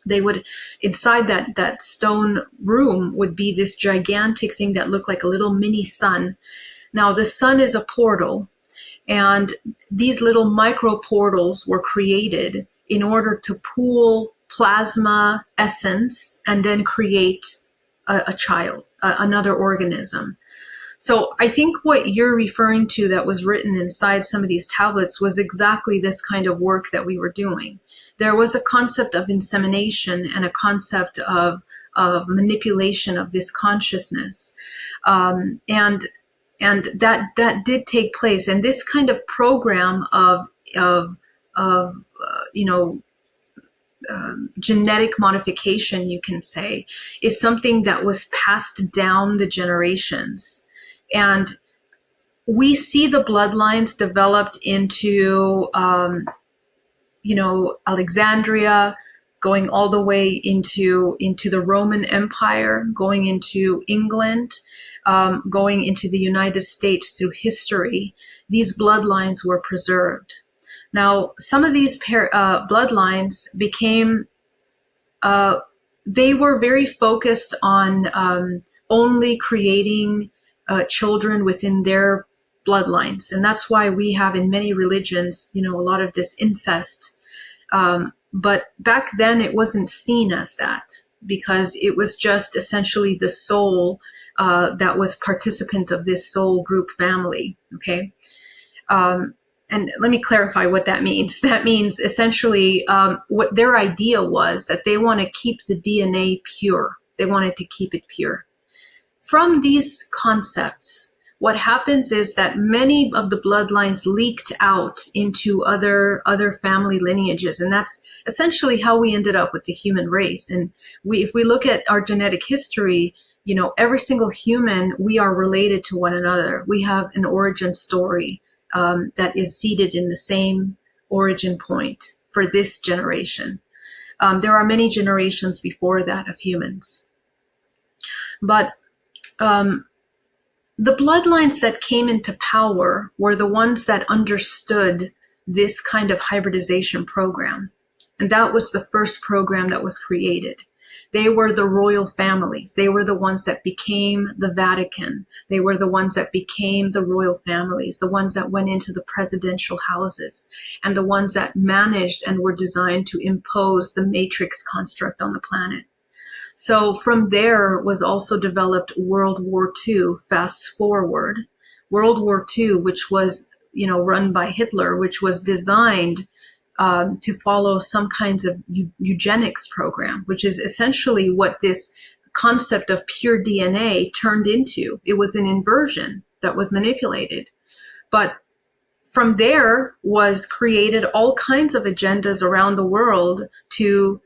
They would, inside that stone room would be this gigantic thing that looked like a little mini sun. Now the sun is a portal, and these little micro portals were created in order to pool plasma essence and then create a child, another organism. So I think what you're referring to that was written inside some of these tablets was exactly this kind of work that we were doing. There was a concept of insemination and a concept of manipulation of this consciousness. And that did take place. And this kind of program of genetic modification, you can say, is something that was passed down the generations. And we see the bloodlines developed into, Alexandria, going all the way into the Roman Empire, going into England, going into the United States through history. These bloodlines were preserved. Now, some of these bloodlines became, they were very focused on only creating children within their bloodlines. And that's why we have in many religions, a lot of this incest. But back then it wasn't seen as that, because it was just essentially the soul that was participant of this soul group family. Okay. And let me clarify what that means. That means essentially what their idea was, that they want to keep the DNA pure. They wanted to keep it pure. From these concepts, what happens is that many of the bloodlines leaked out into other family lineages. And that's essentially how we ended up with the human race. And if we look at our genetic history, every single human, we are related to one another. We have an origin story that is seated in the same origin point for this generation. There are many generations before that of humans. But the bloodlines that came into power were the ones that understood this kind of hybridization program. And that was the first program that was created. They were the royal families. They were the ones that became the Vatican. They were the ones that became the royal families, the ones that went into the presidential houses, and the ones that managed and were designed to impose the matrix construct on the planet. So from there was also developed World War II. Fast forward, World War II, which was, run by Hitler, which was designed to follow some kinds of eugenics program, which is essentially what this concept of pure DNA turned into. It was an inversion that was manipulated. But from there was created all kinds of agendas around the world to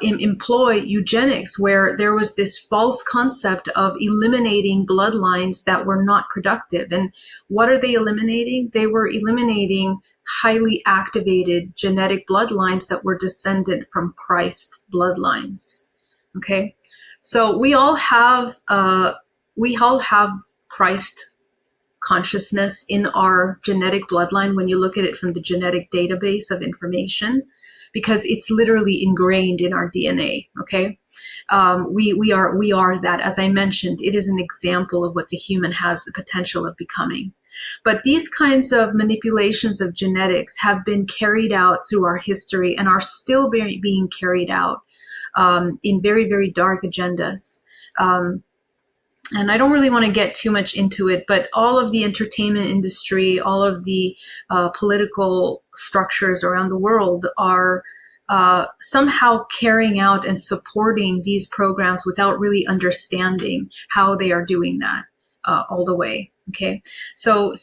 employ eugenics, where there was this false concept of eliminating bloodlines that were not productive. And what are they eliminating? They were eliminating highly activated genetic bloodlines that were descendant from Christ bloodlines. Okay, so we all have Christ consciousness in our genetic bloodline when you look at it from the genetic database of information, because it's literally ingrained in our DNA. Okay, we are that. As I mentioned, it is an example of what the human has the potential of becoming. But these kinds of manipulations of genetics have been carried out through our history and are still being carried out in very, very dark agendas. And I don't really want to get too much into it, but all of the entertainment industry, all of the political structures around the world are somehow carrying out and supporting these programs without really understanding how they are doing that all the way. Okay, so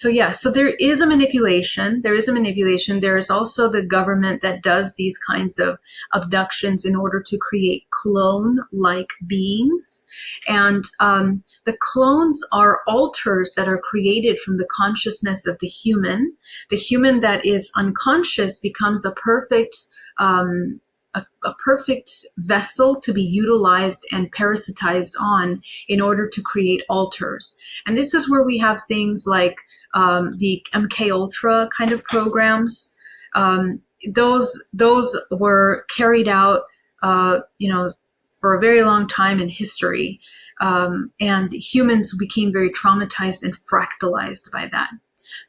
there is a manipulation. There is also the government that does these kinds of abductions in order to create clone-like beings. And the clones are alters that are created from the consciousness of the human. The human that is unconscious becomes a perfect vessel to be utilized and parasitized on in order to create alters. And this is where we have things like the MK Ultra kind of programs. Those were carried out, for a very long time in history. And humans became very traumatized and fractalized by that.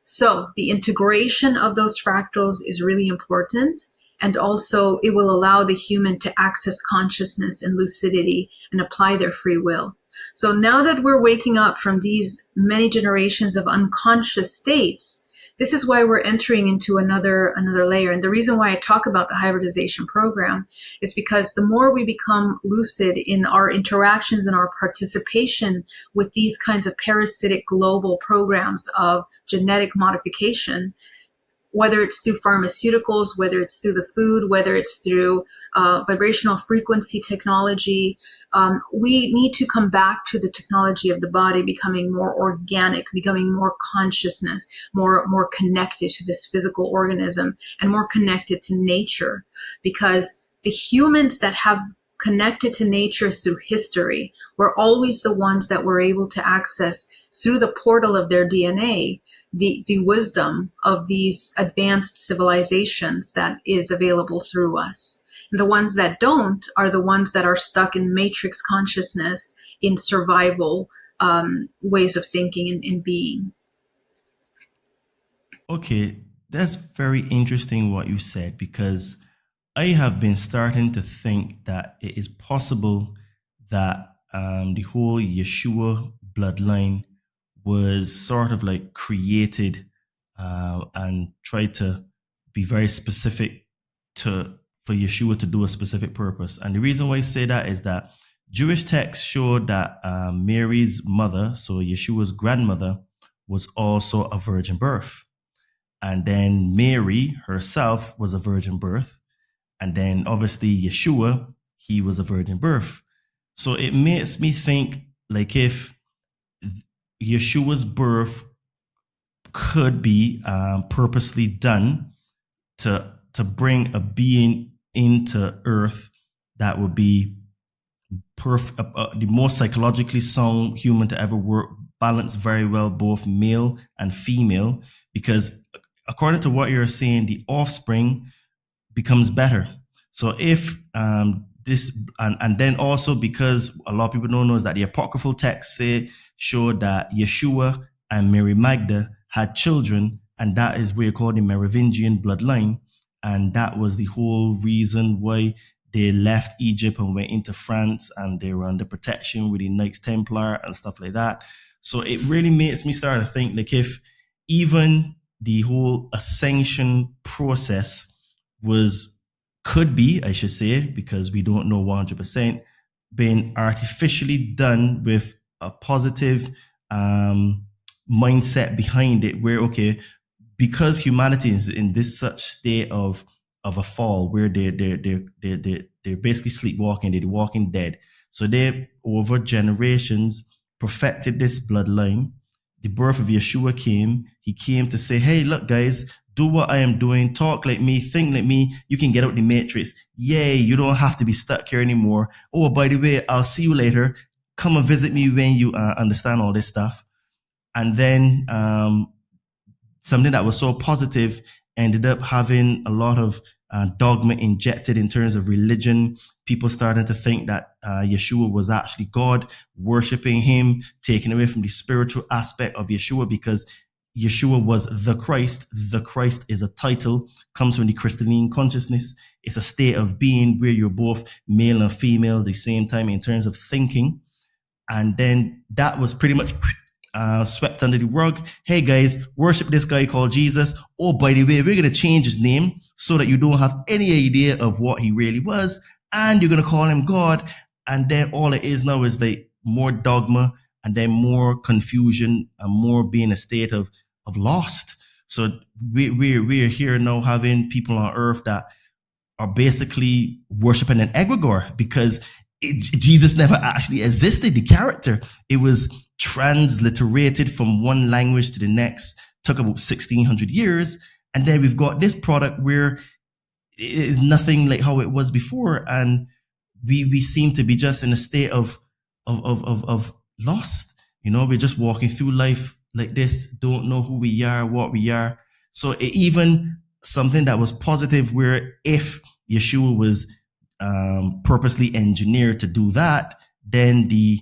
So the integration of those fractals is really important. And also it will allow the human to access consciousness and lucidity and apply their free will. So now that we're waking up from these many generations of unconscious states, this is why we're entering into another layer. And the reason why I talk about the hybridization program is because the more we become lucid in our interactions and our participation with these kinds of parasitic global programs of genetic modification, whether it's through pharmaceuticals, whether it's through the food, whether it's through vibrational frequency technology. We need to come back to the technology of the body becoming more organic, becoming more consciousness, more connected to this physical organism, and more connected to nature. Because the humans that have connected to nature through history were always the ones that were able to access through the portal of their DNA the wisdom of these advanced civilizations that is available through us. The ones that don't are the ones that are stuck in matrix consciousness, in survival ways of thinking and in being. Okay, that's very interesting what you said, because I have been starting to think that it is possible that the whole Yeshua bloodline was sort of like created and tried to be very specific for Yeshua to do a specific purpose. And the reason why I say that is that Jewish texts show that Mary's mother, so Yeshua's grandmother, was also a virgin birth. And then Mary herself was a virgin birth. And then obviously Yeshua, he was a virgin birth. So it makes me think like if Yeshua's birth could be purposely done to bring a being into earth that would be the most psychologically sound human to ever work, balance very well both male and female, because according to what you're saying, the offspring becomes better. So if this, and then also because a lot of people don't know is that the apocryphal texts show that Yeshua and Mary Magda had children, and that is where you call the Merovingian bloodline. And that was the whole reason why they left Egypt and went into France, and they were under protection with the Knights Templar and stuff like that. So it really makes me start to think like if even the whole ascension process could be, I should say, because we don't know 100%, been artificially done with a positive mindset behind it, where, okay, because humanity is in this such state of a fall, where they're basically sleepwalking, they're walking dead. So they, over generations, perfected this bloodline. The birth of Yeshua came. He came to say, hey, look, guys, do what I am doing, talk like me, think like me, you can get out the matrix. Yay, you don't have to be stuck here anymore. Oh, by the way, I'll see you later. Come and visit me when you understand all this stuff. And then something that was so positive ended up having a lot of dogma injected in terms of religion. People started to think that Yeshua was actually God, worshiping him, taken away from the spiritual aspect of Yeshua, because Yeshua was the Christ. The Christ is a title, comes from the crystalline consciousness. It's a state of being where you're both male and female at the same time in terms of thinking. And then that was pretty much swept under the rug. Hey guys, worship this guy called Jesus. Oh, by the way, we're going to change his name so that you don't have any idea of what he really was. And you're going to call him God. And then all it is now is like more dogma, and then more confusion, and more being a state of lost. So we're here now having people on earth that are basically worshiping an egregore, because Jesus never actually existed, the character. It was transliterated from one language to the next, took about 1600 years. And then we've got this product where it is nothing like how it was before. And we seem to be just in a state of lost. You know, we're just walking through life like this, don't know who we are, what we are. So even something that was positive, where if Yeshua was purposely engineered to do that, then the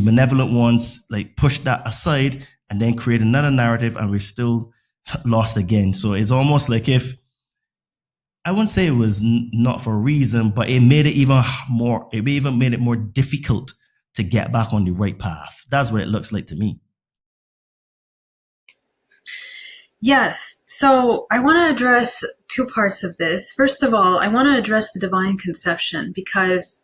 benevolent ones like push that aside and then create another narrative, and we're still lost again. So it's almost like if, I wouldn't say it was not for a reason, but it made it even made it more difficult to get back on the right path. That's what it looks like to me. Yes. So I want to address two parts of this. First of all, I want to address the divine conception, because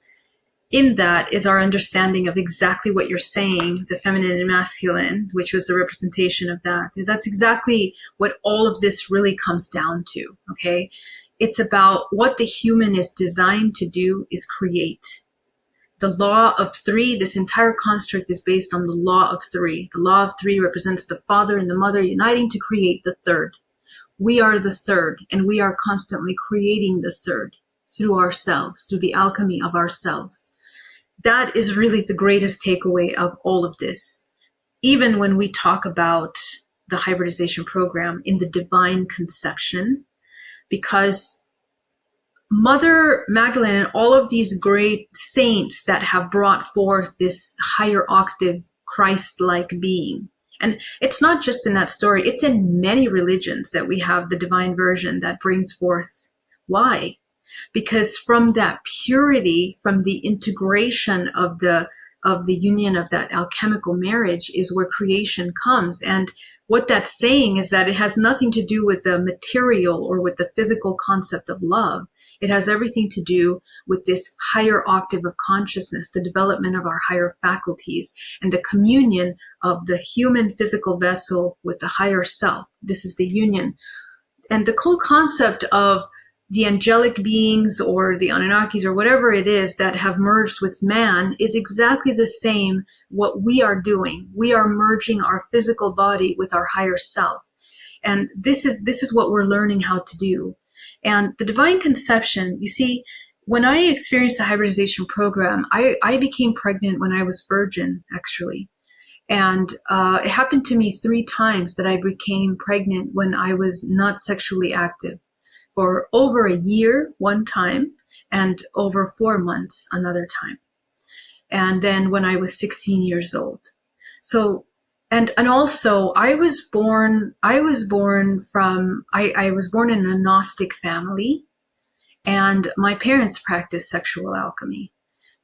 in that is our understanding of exactly what you're saying, the feminine and masculine, which was the representation of that. That's exactly what all of this really comes down to, okay? It's about what the human is designed to do is create. The law of three, this entire construct is based on the law of three. The law of three represents the father and the mother uniting to create the third. We are the third, and we are constantly creating the third through ourselves, through the alchemy of ourselves. That is really the greatest takeaway of all of this. Even when we talk about the hybridization program in the divine conception, because Mother Magdalene and all of these great saints that have brought forth this higher octave Christ-like being, and it's not just in that story, it's in many religions that we have the divine version that brings forth. Why? Because from that purity, from the integration of the union of that alchemical marriage is where creation comes. And what that's saying is that it has nothing to do with the material or with the physical concept of love. It has everything to do with this higher octave of consciousness, the development of our higher faculties, and the communion of the human physical vessel with the higher self. This is the union. And the whole concept of the angelic beings or the Anunnakis or whatever it is that have merged with man is exactly the same what we are doing. We are merging our physical body with our higher self. And this is what we're learning how to do. And the divine conception, you see, when I experienced the hybridization program, I became pregnant when I was virgin, actually. And it happened to me 3 times that I became pregnant when I was not sexually active. For over a year, one time, and over 4 months, another time. And then when I was 16 years old. So, and also I was born in a Gnostic family, and my parents practiced sexual alchemy.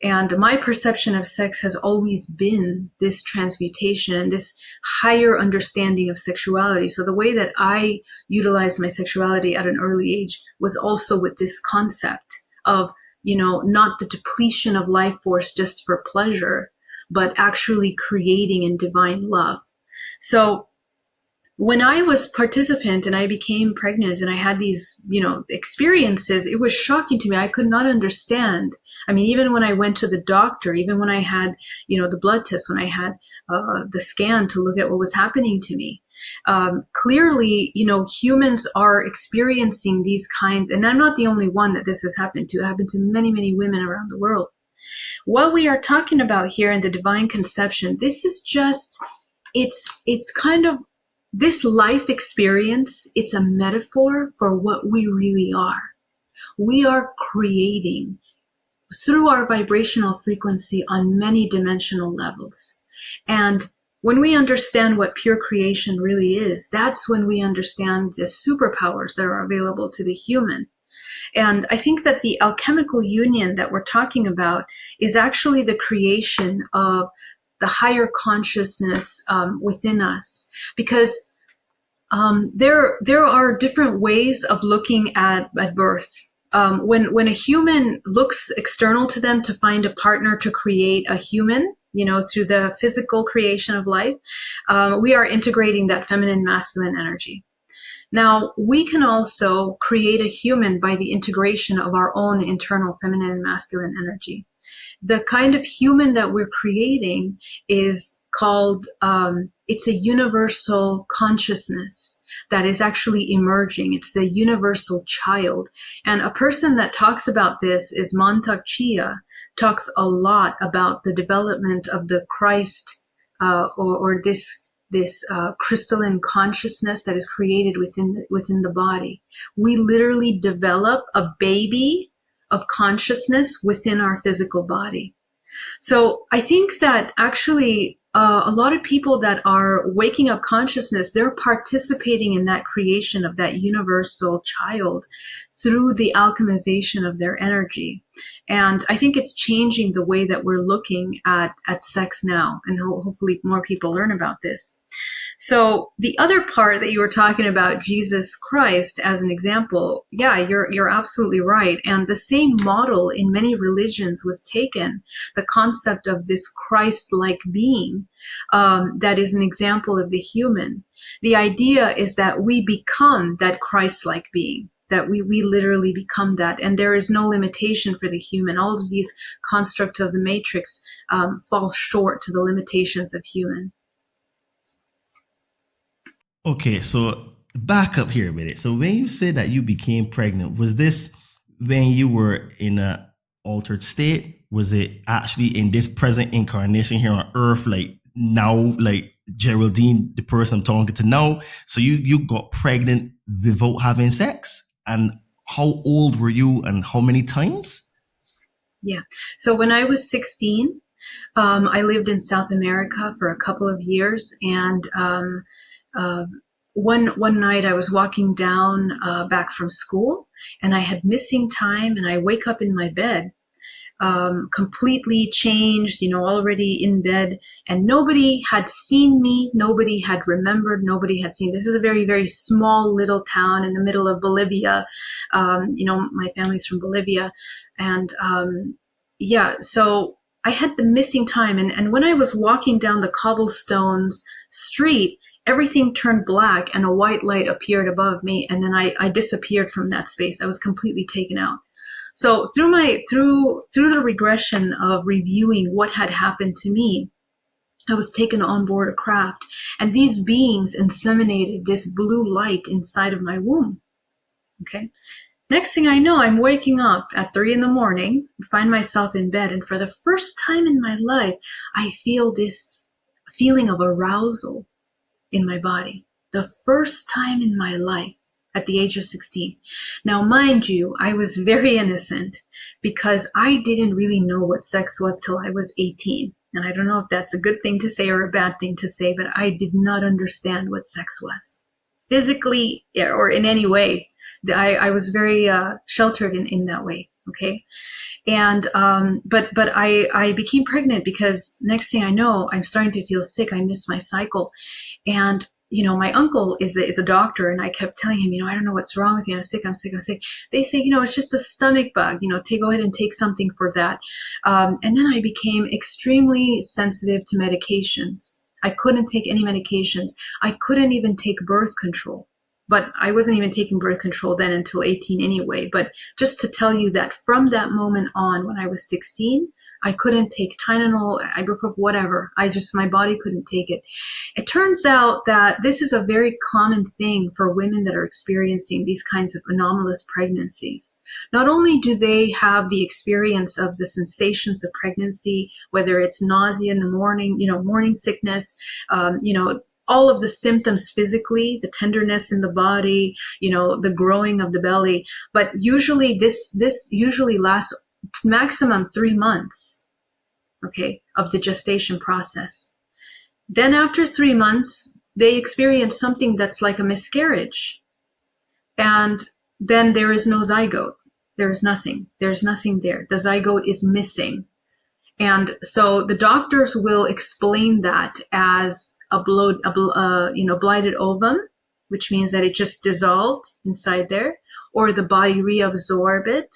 And my perception of sex has always been this transmutation and this higher understanding of sexuality. So the way that I utilized my sexuality at an early age was also with this concept of, not the depletion of life force just for pleasure, but actually creating in divine love. So when I was participant and I became pregnant and I had these, experiences, it was shocking to me. I could not understand. I mean, even when I went to the doctor, even when I had, the blood test, when I had the scan to look at what was happening to me, clearly, humans are experiencing these kinds, and I'm not the only one that this has happened to. It happened to many, many women around the world. What we are talking about here in the divine conception, this is just, it's kind of, this life experience, it's a metaphor for what we really are. We are creating through our vibrational frequency on many dimensional levels. And when we understand what pure creation really is, that's when we understand the superpowers that are available to the human. And I think that the alchemical union that we're talking about is actually the creation of the higher consciousness within us, because there are different ways of looking at birth. When a human looks external to them to find a partner to create a human, through the physical creation of life, we are integrating that feminine masculine energy. Now, we can also create a human by the integration of our own internal feminine and masculine energy. The kind of human that we're creating is called, it's a universal consciousness that is actually emerging. It's the universal child. And a person that talks about this is Mantak Chia, talks a lot about the development of the Christ, or this crystalline consciousness that is created within the body. We literally develop a baby of consciousness within our physical body. So I think that actually a lot of people that are waking up consciousness, they're participating in that creation of that universal child through the alchemization of their energy. And I think it's changing the way that we're looking at sex now, and hopefully more people learn about this. So the other part that you were talking about, Jesus Christ as an example, yeah, you're absolutely right. And the same model in many religions was taken, the concept of this Christ-like being that is an example of the human. The idea is that we become that Christ-like being, that we literally become that, and there is no limitation for the human. All of these constructs of the matrix fall short to the limitations of human. Okay, so back up here a minute. So when you said that you became pregnant, was this when you were in a altered state? Was it actually in this present incarnation here on Earth, like now, like Geraldine, the person I'm talking to now? So you got pregnant without having sex? And how old were you and how many times? Yeah. So when I was 16, I lived in South America for a couple of years, and one night I was walking down back from school, and I had missing time, and I wake up in my bed, completely changed, already in bed, and nobody had seen me, nobody had remembered, nobody had seen. This is a very, very small little town in the middle of Bolivia. My family's from Bolivia, and so I had the missing time, and when I was walking down the cobblestones street, everything turned black and a white light appeared above me, and then I disappeared from that space. I was completely taken out. So through the regression of reviewing what had happened to me, I was taken on board a craft, and these beings inseminated this blue light inside of my womb. Okay. Next thing I know, I'm waking up at 3 a.m, find myself in bed, and for the first time in my life, I feel this feeling of arousal in my body. The first time in my life at the age of 16. Now, mind you, I was very innocent because I didn't really know what sex was till I was 18. And I don't know if that's a good thing to say or a bad thing to say, but I did not understand what sex was. Physically or in any way. I was very sheltered in that way. Okay. And, but I became pregnant because next thing I know, I'm starting to feel sick. I miss my cycle. And, my uncle is a doctor, and I kept telling him, I don't know what's wrong with me. I'm sick. They say, it's just a stomach bug, go ahead and take something for that. And then I became extremely sensitive to medications. I couldn't take any medications. I couldn't even take birth control. But I wasn't even taking birth control then until 18 anyway. But just to tell you that from that moment on, when I was 16, I couldn't take Tylenol, ibuprofen, whatever. My body couldn't take it. It turns out that this is a very common thing for women that are experiencing these kinds of anomalous pregnancies. Not only do they have the experience of the sensations of pregnancy, whether it's nausea in the morning, morning sickness, all of the symptoms physically, the tenderness in the body, the growing of the belly. But usually this usually lasts maximum 3 months, okay, of the gestation process. Then after 3 months, they experience something that's like a miscarriage. And then there is no zygote. There is nothing. There's nothing there. The zygote is missing. And so the doctors will explain that as a blighted ovum, which means that it just dissolved inside there, or the body reabsorb it,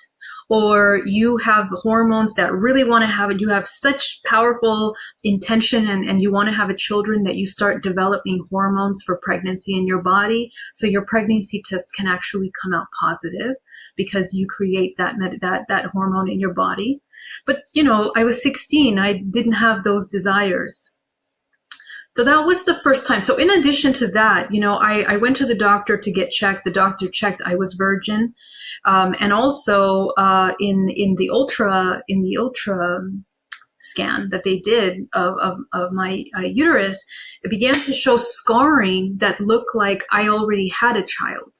or you have hormones that really want to have it. You have such powerful intention and you want to have a children that you start developing hormones for pregnancy in your body. So your pregnancy test can actually come out positive because you create that hormone in your body. But, I was 16. I didn't have those desires. So that was the first time. So in addition to that, I went to the doctor to get checked. The doctor checked I was virgin. And also in the ultra scan that they did of my uterus, it began to show scarring that looked like I already had a child.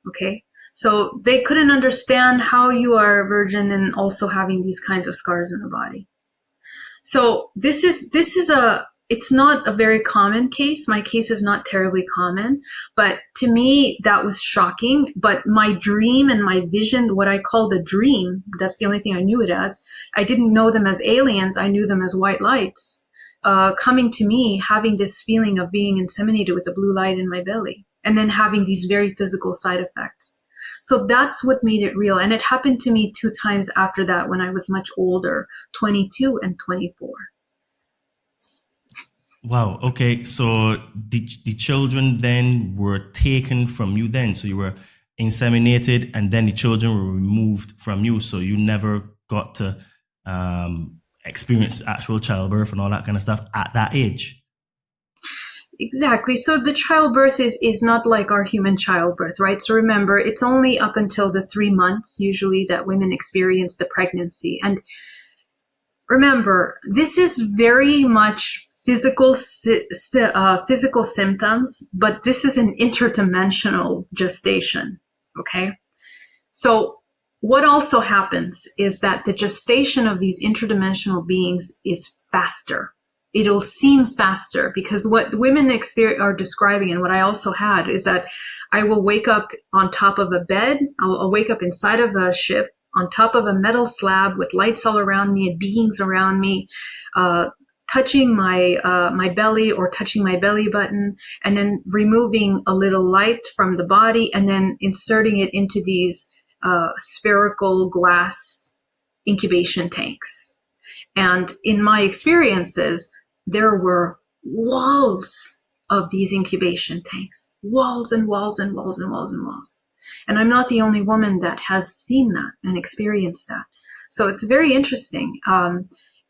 Okay. So they couldn't understand how you are a virgin and also having these kinds of scars in the body. So it's not a very common case. My case is not terribly common, but to me, that was shocking. But my dream and my vision, what I call the dream, that's the only thing I knew it as. I didn't know them as aliens. I knew them as white lights. coming to me, having this feeling of being inseminated with a blue light in my belly, and then having these very physical side effects. So that's what made it real. And it happened to me 2 times after that when I was much older, 22 and 24. Wow. Okay. So the children then were taken from you then. So you were inseminated and then the children were removed from you. So you never got to experience actual childbirth and all that kind of stuff at that age. Exactly. So the childbirth is not like our human childbirth, right? So remember, it's only up until the 3 months usually that women experience the pregnancy. And remember, this is very much physical symptoms, but this is an interdimensional gestation. Okay. So what also happens is that the gestation of these interdimensional beings is faster. It'll seem faster because what women are describing, and what I also had, is that I will wake up on top of a bed. I'll wake up inside of a ship on top of a metal slab with lights all around me and beings around me, touching my belly or touching my belly button, and then removing a little light from the body and then inserting it into these spherical glass incubation tanks. And in my experiences, there were walls of these incubation tanks, walls and walls and walls and walls and walls. And I'm not the only woman that has seen that and experienced that. So it's very interesting.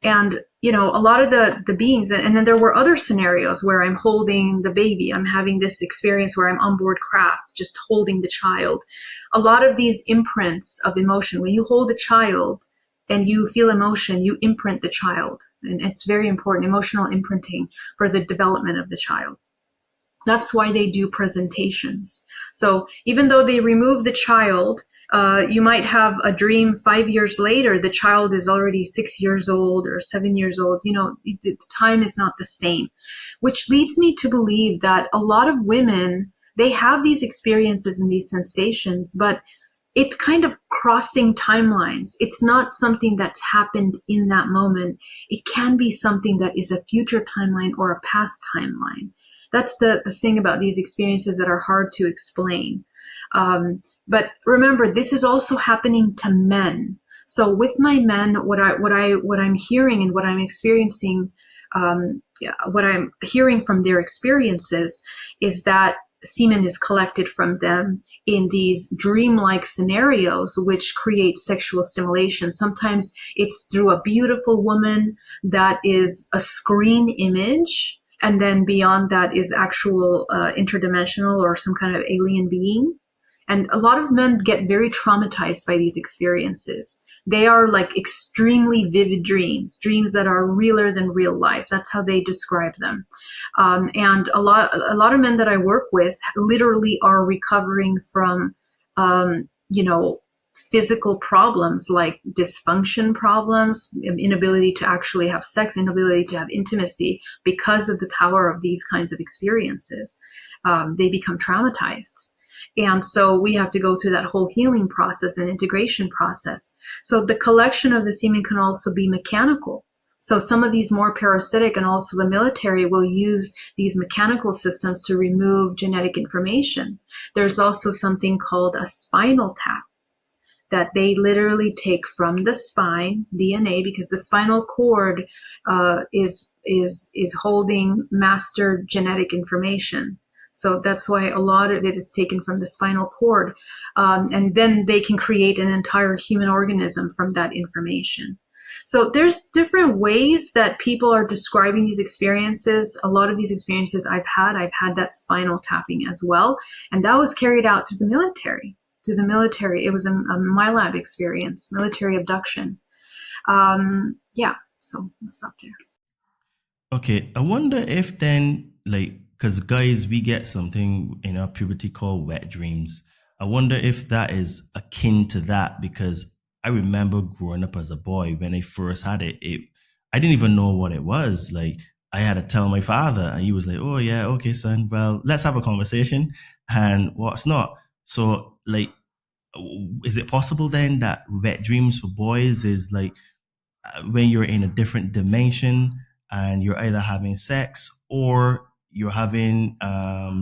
And, you know, a lot of the beings, and then there were other scenarios where I'm holding the baby. I'm having this experience where I'm on board craft, just holding the child. A lot of these imprints of emotion, when you hold a child and you feel emotion, you imprint the child. And it's very important, emotional imprinting for the development of the child. That's why they do presentations. So even though they remove the child, you might have a dream 5 years later, the child is already 6 years old or 7 years old. You know, the time is not the same, which leads me to believe that a lot of women, they have these experiences and these sensations, but it's kind of crossing timelines. It's not something that's happened in that moment. It can be something that is a future timeline or a past timeline. That's the thing about these experiences that are hard to explain. But remember, this is also happening to men. So with my men, what I'm hearing and what I'm experiencing, what I'm hearing from their experiences is that semen is collected from them in these dreamlike scenarios, which create sexual stimulation. Sometimes it's through a beautiful woman that is a screen image. And then beyond that is actual interdimensional or some kind of alien being. And a lot of men get very traumatized by these experiences. They are like extremely vivid dreams that are realer than real life. That's how they describe them. And a lot of men that I work with literally are recovering from, physical problems like dysfunction problems, inability to actually have sex, inability to have intimacy because of the power of these kinds of experiences. They become traumatized. And so we have to go through that whole healing process and integration process. So the collection of the semen can also be mechanical. So some of these more parasitic and also the military will use these mechanical systems to remove genetic information. There's also something called a spinal tap that they literally take from the spine DNA, because the spinal cord is holding master genetic information. So that's why a lot of it is taken from the spinal cord. And then they can create an entire human organism from that information. So there's different ways that people are describing these experiences. A lot of these experiences I've had that spinal tapping as well. And that was carried out through the military. It was a MILAB experience, military abduction. So I'll stop there. Okay. I wonder if then, because guys, we get something in our puberty called wet dreams. I wonder if that is akin to that, because I remember growing up as a boy when I first had it, I didn't even know what it was. Like, I had to tell my father, and he was like, "Oh yeah, okay, son. Well, let's have a conversation." And what's not? So, is it possible then that wet dreams for boys is like when you're in a different dimension and you're either having sex or you're having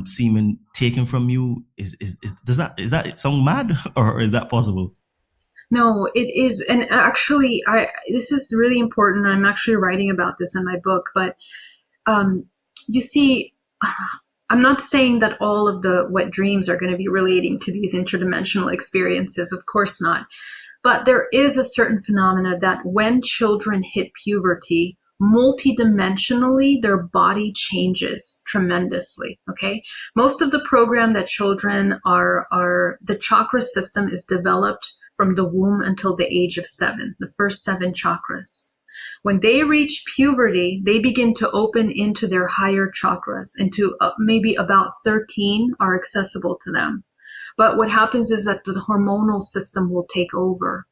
semen taken from you. Is that sound mad, or is that possible? No, it is. And actually, this is really important. I'm actually writing about this in my book, but you see, I'm not saying that all of the wet dreams are going to be relating to these interdimensional experiences. Of course not. But there is a certain phenomena that when children hit puberty, multidimensionally, their body changes tremendously. Okay. Most of the program that children are the chakra system is developed from the womb until the age of 7, the first 7 chakras. When they reach puberty, they begin to open into their higher chakras, into maybe about 13 are accessible to them. But what happens is that the hormonal system will take over.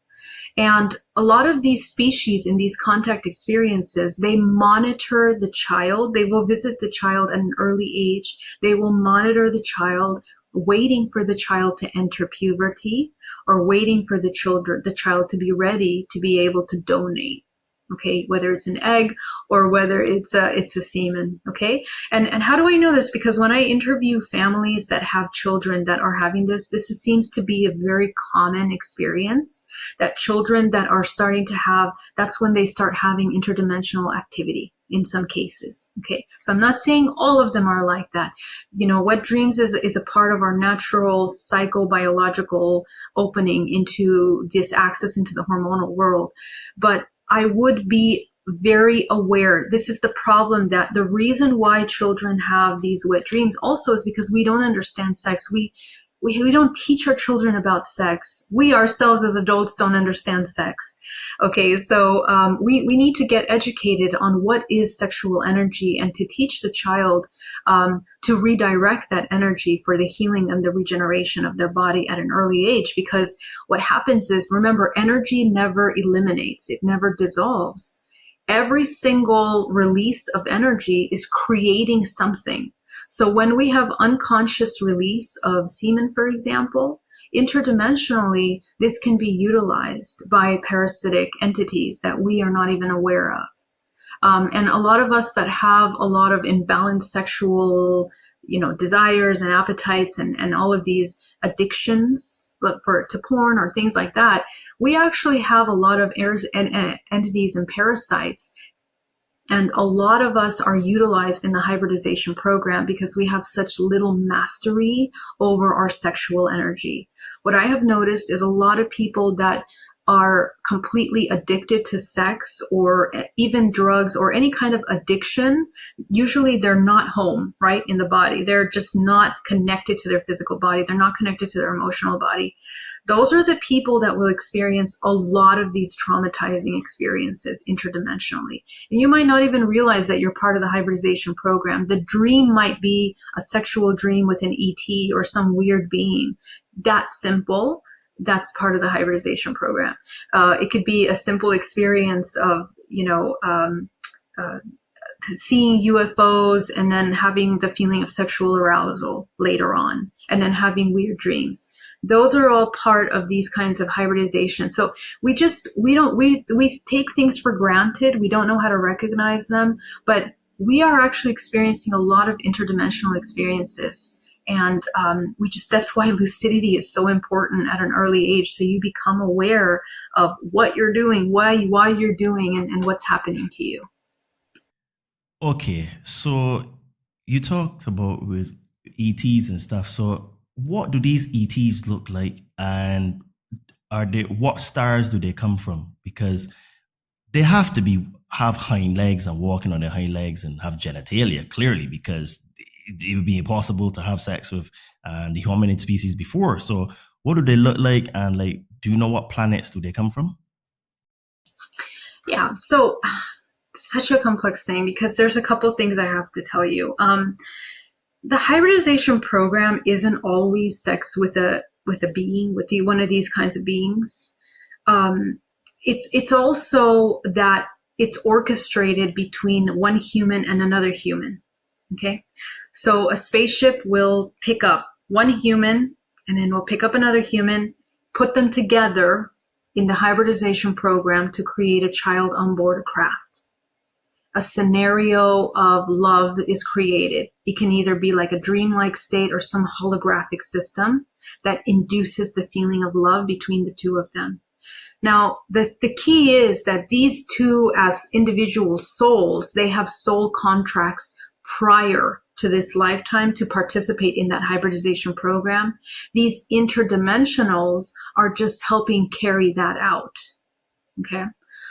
And a lot of these species in these contact experiences, they monitor the child. They will visit the child at an early age. They will monitor the child, waiting for the child to enter puberty or waiting for the child to be ready to be able to donate. Okay, whether it's an egg or whether it's a semen. Okay, and how do I know this? Because when I interview families that have children that are having this seems to be a very common experience. That children that are starting to have, that's when they start having interdimensional activity in some cases. Okay, so I'm not saying all of them are like that. You know, wet dreams is a part of our natural psychobiological opening into this access into the hormonal world, but I would be very aware. This is the problem, that the reason why children have these wet dreams also is because we don't understand sex. We don't teach our children about sex. We ourselves as adults don't understand sex. Okay, so we need to get educated on what is sexual energy and to teach the child to redirect that energy for the healing and the regeneration of their body at an early age. Because what happens is, remember, energy never eliminates. It never dissolves. Every single release of energy is creating something. So when we have unconscious release of semen, for example, interdimensionally, this can be utilized by parasitic entities that we are not even aware of. And a lot of us that have a lot of imbalanced sexual, desires and appetites and all of these addictions to porn or things like that, we actually have a lot of entities and parasites. And a lot of us are utilized in the hybridization program because we have such little mastery over our sexual energy. What I have noticed is a lot of people that are completely addicted to sex or even drugs or any kind of addiction, usually they're not home, right, in the body. They're just not connected to their physical body. They're not connected to their emotional body. Those are the people that will experience a lot of these traumatizing experiences interdimensionally. And you might not even realize that you're part of the hybridization program. The dream might be a sexual dream with an ET or some weird being. That's simple. That's part of the hybridization program. It could be a simple experience of, seeing UFOs and then having the feeling of sexual arousal later on, and then having weird dreams. Those are all part of these kinds of hybridization. So we take things for granted. We don't know how to recognize them, but we are actually experiencing a lot of interdimensional experiences. And that's why lucidity is so important at an early age. So you become aware of what you're doing, why you're doing, and what's happening to you. Okay, so you talked about with ETs and stuff. So what do these ETs look like, and what stars do they come from? Because they have to have hind legs and walking on their hind legs and have genitalia, clearly, because it would be impossible to have sex with the hominid species before. So what do they look like, and do you know what planets do they come from? Yeah, so such a complex thing, because there's a couple things I have to tell you. The hybridization program isn't always sex with a being, with one of these kinds of beings. It's also that it's orchestrated between one human and another human. Okay, so a spaceship will pick up one human and then will pick up another human, put them together in the hybridization program to create a child on board a craft. a scenario of love is created. It can either be like a dreamlike state or some holographic system that induces the feeling of love between the two of them. Now, the key is that these two, as individual souls, they have soul contracts prior to this lifetime to participate in that hybridization program. These interdimensionals are just helping carry that out. Okay,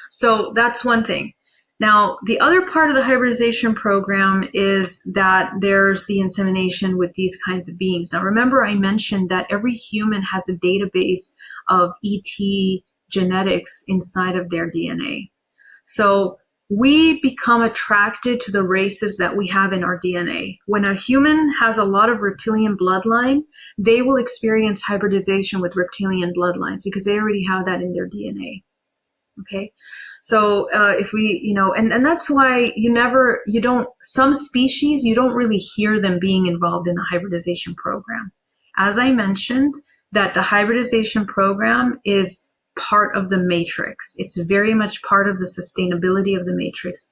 so that's one thing. Now, the other part of the hybridization program is that there's the insemination with these kinds of beings. Now, remember I mentioned that every human has a database of ET genetics inside of their DNA. So we become attracted to the races that we have in our DNA. When a human has a lot of reptilian bloodline, they will experience hybridization with reptilian bloodlines because they already have that in their DNA. Okay. So, if we, and that's why some species, you don't really hear them being involved in the hybridization program. As I mentioned, that the hybridization program is part of the matrix. It's very much part of the sustainability of the matrix.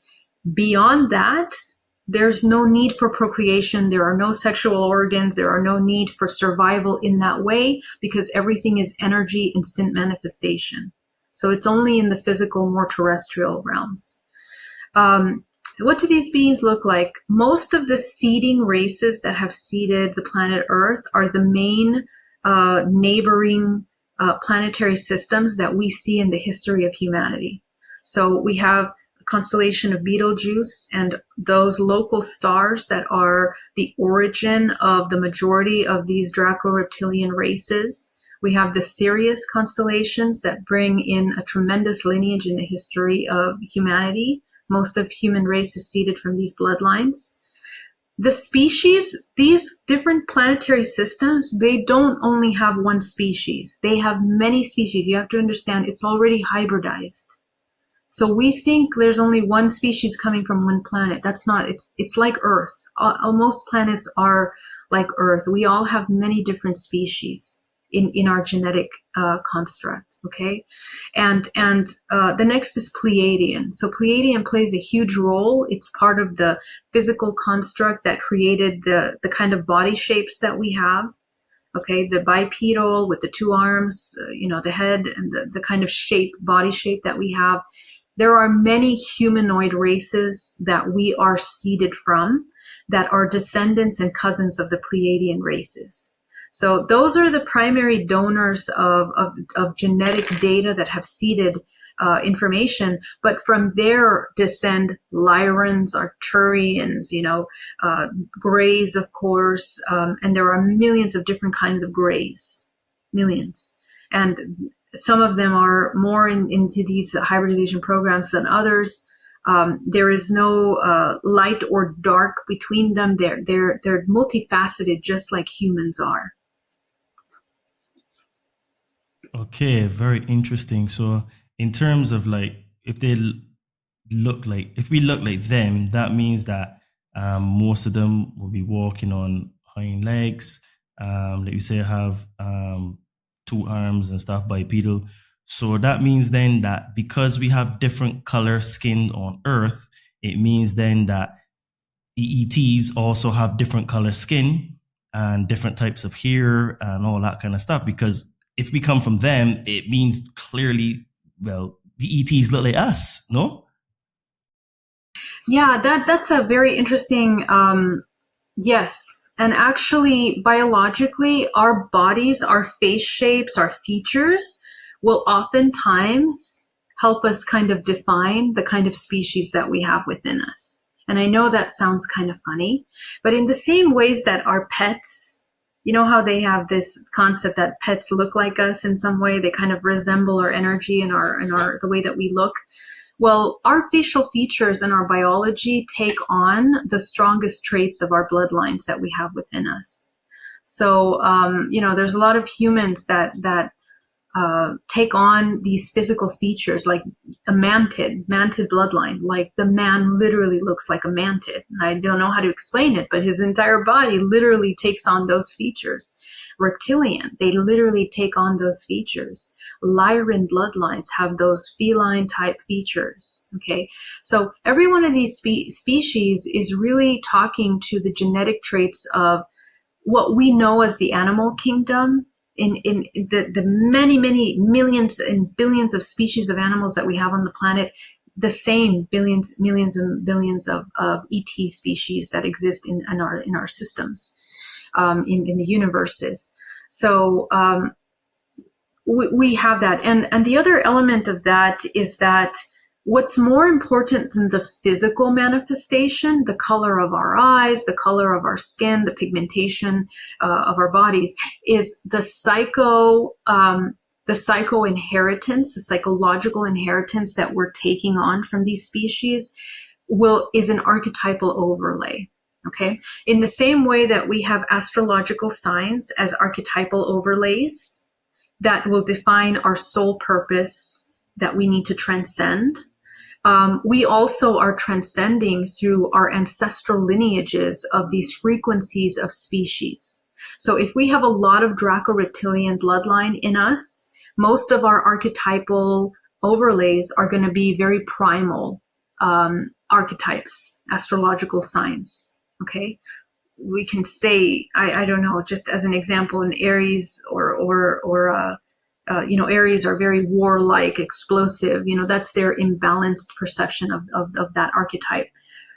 Beyond that, there's no need for procreation. There are no sexual organs. There are no need for survival in that way because everything is energy, instant manifestation. So it's only in the physical, more terrestrial realms. What do these beings look like? Most of the seeding races that have seeded the planet Earth are the main neighboring planetary systems that we see in the history of humanity. So we have the constellation of Betelgeuse and those local stars that are the origin of the majority of these Draco-reptilian races. We have the Sirius constellations that bring in a tremendous lineage in the history of humanity. Most of human race is seeded from these bloodlines. The species, these different planetary systems, they don't only have one species. They have many species. You have to understand it's already hybridized. So we think there's only one species coming from one planet. That's not, it's like Earth. Most planets are like Earth. We all have many different species in our genetic construct, okay? And the next is Pleiadian. So Pleiadian plays a huge role. It's part of the physical construct that created the kind of body shapes that we have, okay? The bipedal with the two arms, the head and the kind of body shape that we have. There are many humanoid races that we are seeded from that are descendants and cousins of the Pleiadian races. So those are the primary donors of genetic data that have seeded information, but from there descend Lyrans, Arcturians, Greys, of course, and there are millions of different kinds of Greys, millions. And some of them are more into these hybridization programs than others. There is no light or dark between them. They're multifaceted, just like humans are. Okay, very interesting. So in terms of if we look like them, that means that most of them will be walking on hind legs. Like you say, have two arms and stuff, bipedal. So that means then that because we have different color skin on Earth, it means then that the ETs also have different color skin and different types of hair and all that kind of stuff. Because if we come from them, it means clearly, the ETs look like us, no? Yeah, that's a very interesting, yes. And actually, biologically, our bodies, our face shapes, our features will oftentimes help us kind of define the kind of species that we have within us. And I know that sounds kind of funny, but in the same ways that our pets, you know how they have this concept that pets look like us in some way, they kind of resemble our energy and the way that we look. Well, our facial features and our biology take on the strongest traits of our bloodlines that we have within us. So, there's a lot of humans that take on these physical features, like a mantid bloodline. Like the man literally looks like a mantid. I don't know how to explain it, but his entire body literally takes on those features. Reptilian, they literally take on those features. Lyran bloodlines have those feline type features. Okay, so every one of these species is really talking to the genetic traits of what we know as the animal kingdom. In the many millions and billions of species of animals that we have on the planet, the same millions and billions of ET species that exist in our systems, in the universes. So we have that, and the other element of that is that what's more important than the physical manifestation, the color of our eyes, the color of our skin, the pigmentation of our bodies, is the psycho inheritance, the psychological inheritance that we're taking on from these species is an archetypal overlay. Okay. In the same way that we have astrological signs as archetypal overlays that will define our soul purpose that we need to transcend, we also are transcending through our ancestral lineages of these frequencies of species. So if we have a lot of Draco-Reptilian bloodline in us, most of our archetypal overlays are going to be very primal archetypes, astrological signs. Okay, we can say, I don't know, just as an example, in Aries Aries are very warlike, explosive. That's their imbalanced perception of that archetype.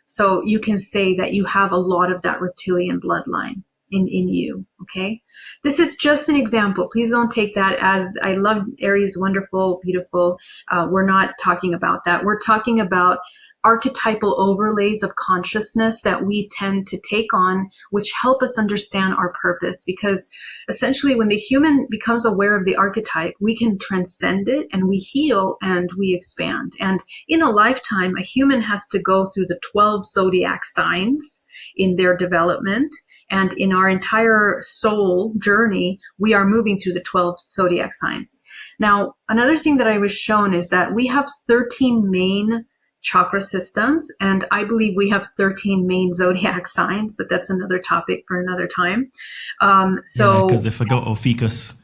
So you can say that you have a lot of that reptilian bloodline in you. Okay, this is just an example. Please don't take that as I love Aries, wonderful, beautiful. We're not talking about that. We're talking about archetypal overlays of consciousness that we tend to take on, which help us understand our purpose. Because essentially, when the human becomes aware of the archetype, we can transcend it and we heal and we expand. And in a lifetime, a human has to go through the 12 zodiac signs in their development. And in our entire soul journey, we are moving through the 12 zodiac signs. Now, another thing that I was shown is that we have 13 main chakra systems, and I believe we have 13 main zodiac signs, but that's another topic for another time. Because they forgot Ophiuchus.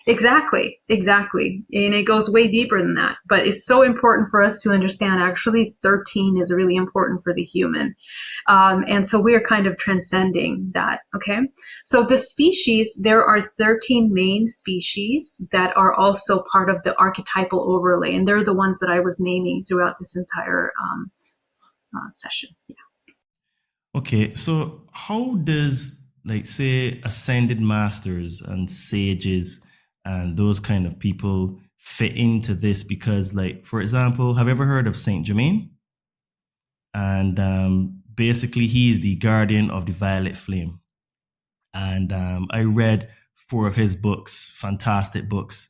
Exactly. And it goes way deeper than that. But it's so important for us to understand actually 13 is really important for the human. And so we are kind of transcending that. Okay. So the species, there are 13 main species that are also part of the archetypal overlay. And they're the ones that I was naming throughout this entire session. Yeah. Okay. So how does, like, say, ascended masters and sages and those kind of people fit into this? Because, like, for example, have you ever heard of Saint Germain? And basically, he is the guardian of the violet flame. And I read 4 of his books, fantastic books.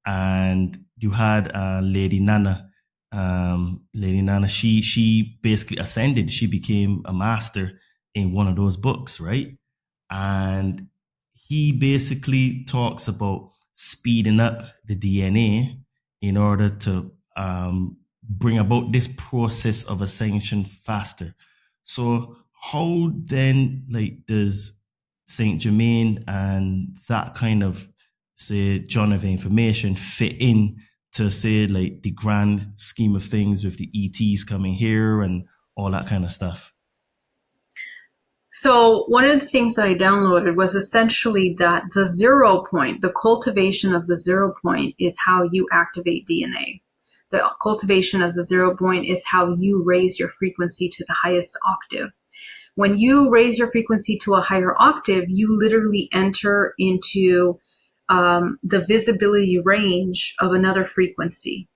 And you had Lady Nana. Lady Nana, she basically ascended. She became a master in one of those books, right? And he basically talks about speeding up the DNA in order to bring about this process of ascension faster. So how then, like, does Saint Germain and that kind of, say, John of information fit in to, say, like, the grand scheme of things with the ETs coming here and all that kind of stuff? So one of the things that I downloaded was essentially that the 0 point, the cultivation of the 0 point, is how you activate DNA. The cultivation of the 0 point is how you raise your frequency to the highest octave. When you raise your frequency to a higher octave, you literally enter into the visibility range of another frequency.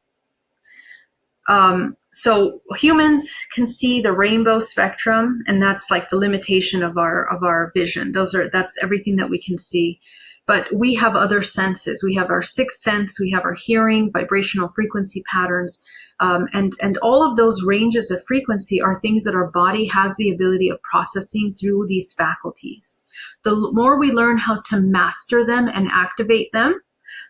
So humans can see the rainbow spectrum, and that's like the limitation of our vision. That's everything that we can see. But we have other senses. We have our sixth sense, we have our hearing, vibrational frequency patterns, and all of those ranges of frequency are things that our body has the ability of processing through these faculties. The more we learn how to master them and activate them,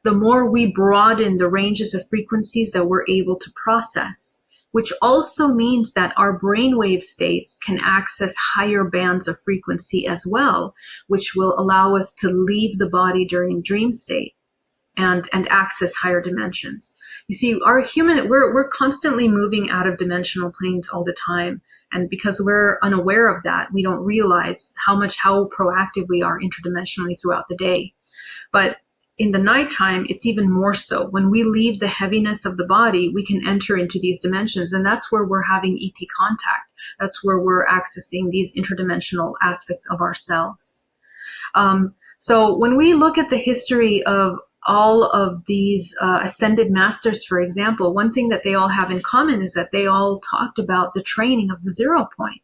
the more we broaden the ranges of frequencies that we're able to process, which also means that our brainwave states can access higher bands of frequency as well, which will allow us to leave the body during dream state and access higher dimensions. You see, we're constantly moving out of dimensional planes all the time. And because we're unaware of that, we don't realize how proactive we are interdimensionally throughout the day. But in the nighttime, it's even more so. When we leave the heaviness of the body, we can enter into these dimensions. And that's where we're having ET contact. That's where we're accessing these interdimensional aspects of ourselves. So when we look at the history of all of these ascended masters, for example, one thing that they all have in common is that they all talked about the training of the 0 point.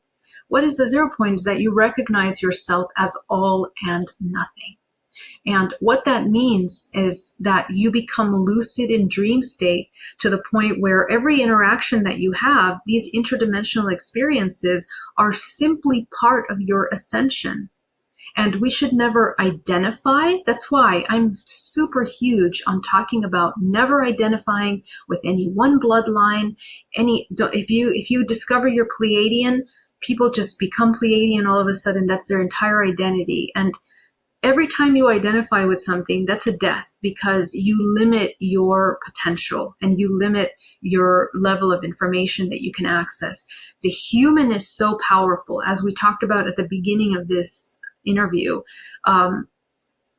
What is the 0 point? Is that you recognize yourself as all and nothing. And what that means is that you become lucid in dream state to the point where every interaction that you have, these interdimensional experiences are simply part of your ascension. And we should never identify. That's why I'm super huge on talking about never identifying with any one bloodline. If you discover you're Pleiadian, people just become Pleiadian all of a sudden. That's their entire identity. And every time you identify with something, that's a death, because you limit your potential and you limit your level of information that you can access. The human is so powerful, as we talked about at the beginning of this interview.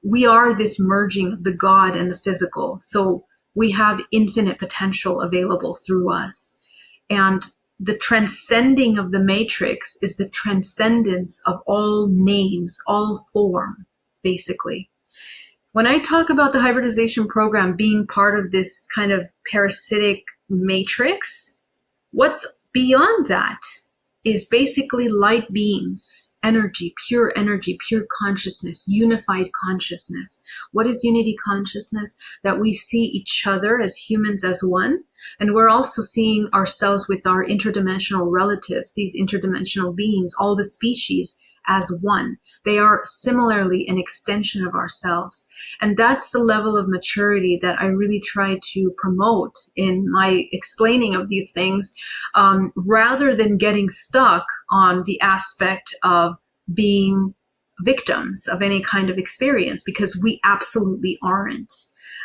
We are this merging of the God and the physical. So we have infinite potential available through us. And the transcending of the matrix is the transcendence of all names, all form, basically. When I talk about the hybridization program being part of this kind of parasitic matrix, what's beyond that is basically light beings, energy, pure consciousness, unified consciousness. What is unity consciousness? That we see each other as humans as one, and we're also seeing ourselves with our interdimensional relatives, these interdimensional beings, all the species, as one. They are similarly an extension of ourselves. And that's the level of maturity that I really try to promote in my explaining of these things, rather than getting stuck on the aspect of being victims of any kind of experience, because we absolutely aren't.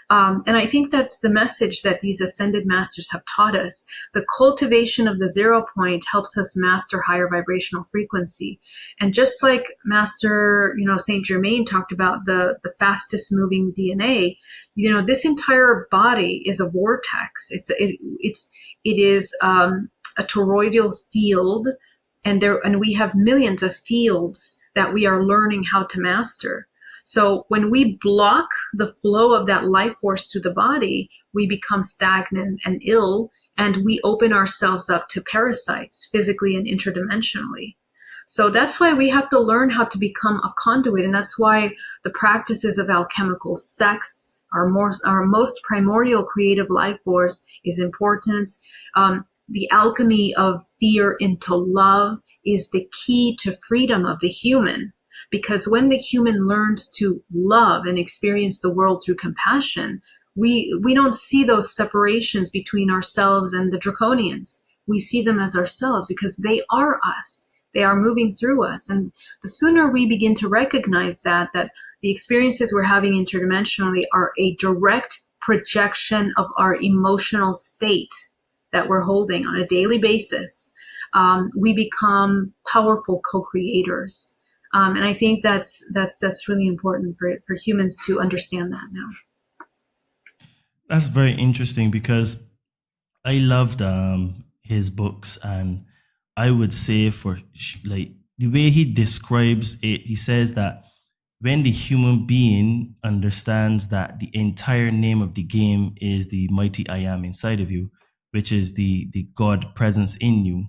And I think that's the message that these ascended masters have taught us. The cultivation of the 0 point helps us master higher vibrational frequency. And just like Master, Saint Germain talked about the fastest moving DNA, this entire body is a vortex. It is a toroidal field, and we have millions of fields that we are learning how to master. So when we block the flow of that life force through the body, we become stagnant and ill, and we open ourselves up to parasites physically and interdimensionally. So that's why we have to learn how to become a conduit. And that's why the practices of alchemical sex, our most primordial creative life force, is important. The alchemy of fear into love is the key to freedom of the human. Because when the human learns to love and experience the world through compassion, we don't see those separations between ourselves and the draconians. We see them as ourselves because they are us. They are moving through us. And the sooner we begin to recognize that the experiences we're having interdimensionally are a direct projection of our emotional state that we're holding on a daily basis, we become powerful co-creators. And I think that's really important for humans to understand that now. That's very interesting, because I loved his books, and I would say the way he describes it, he says that when the human being understands that the entire name of the game is the mighty I am inside of you, which is the God presence in you,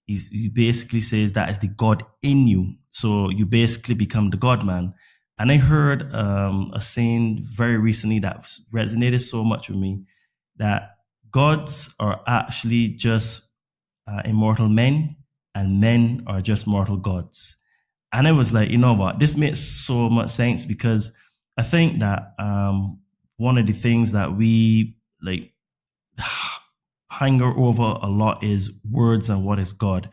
he basically says that is the God in you. So you basically become the God man. And I heard a saying very recently that resonated so much with me, that gods are actually just immortal men, and men are just mortal gods. And I was like, you know what? This makes so much sense, because I think that one of the things that we like hanger over a lot is words and what is God,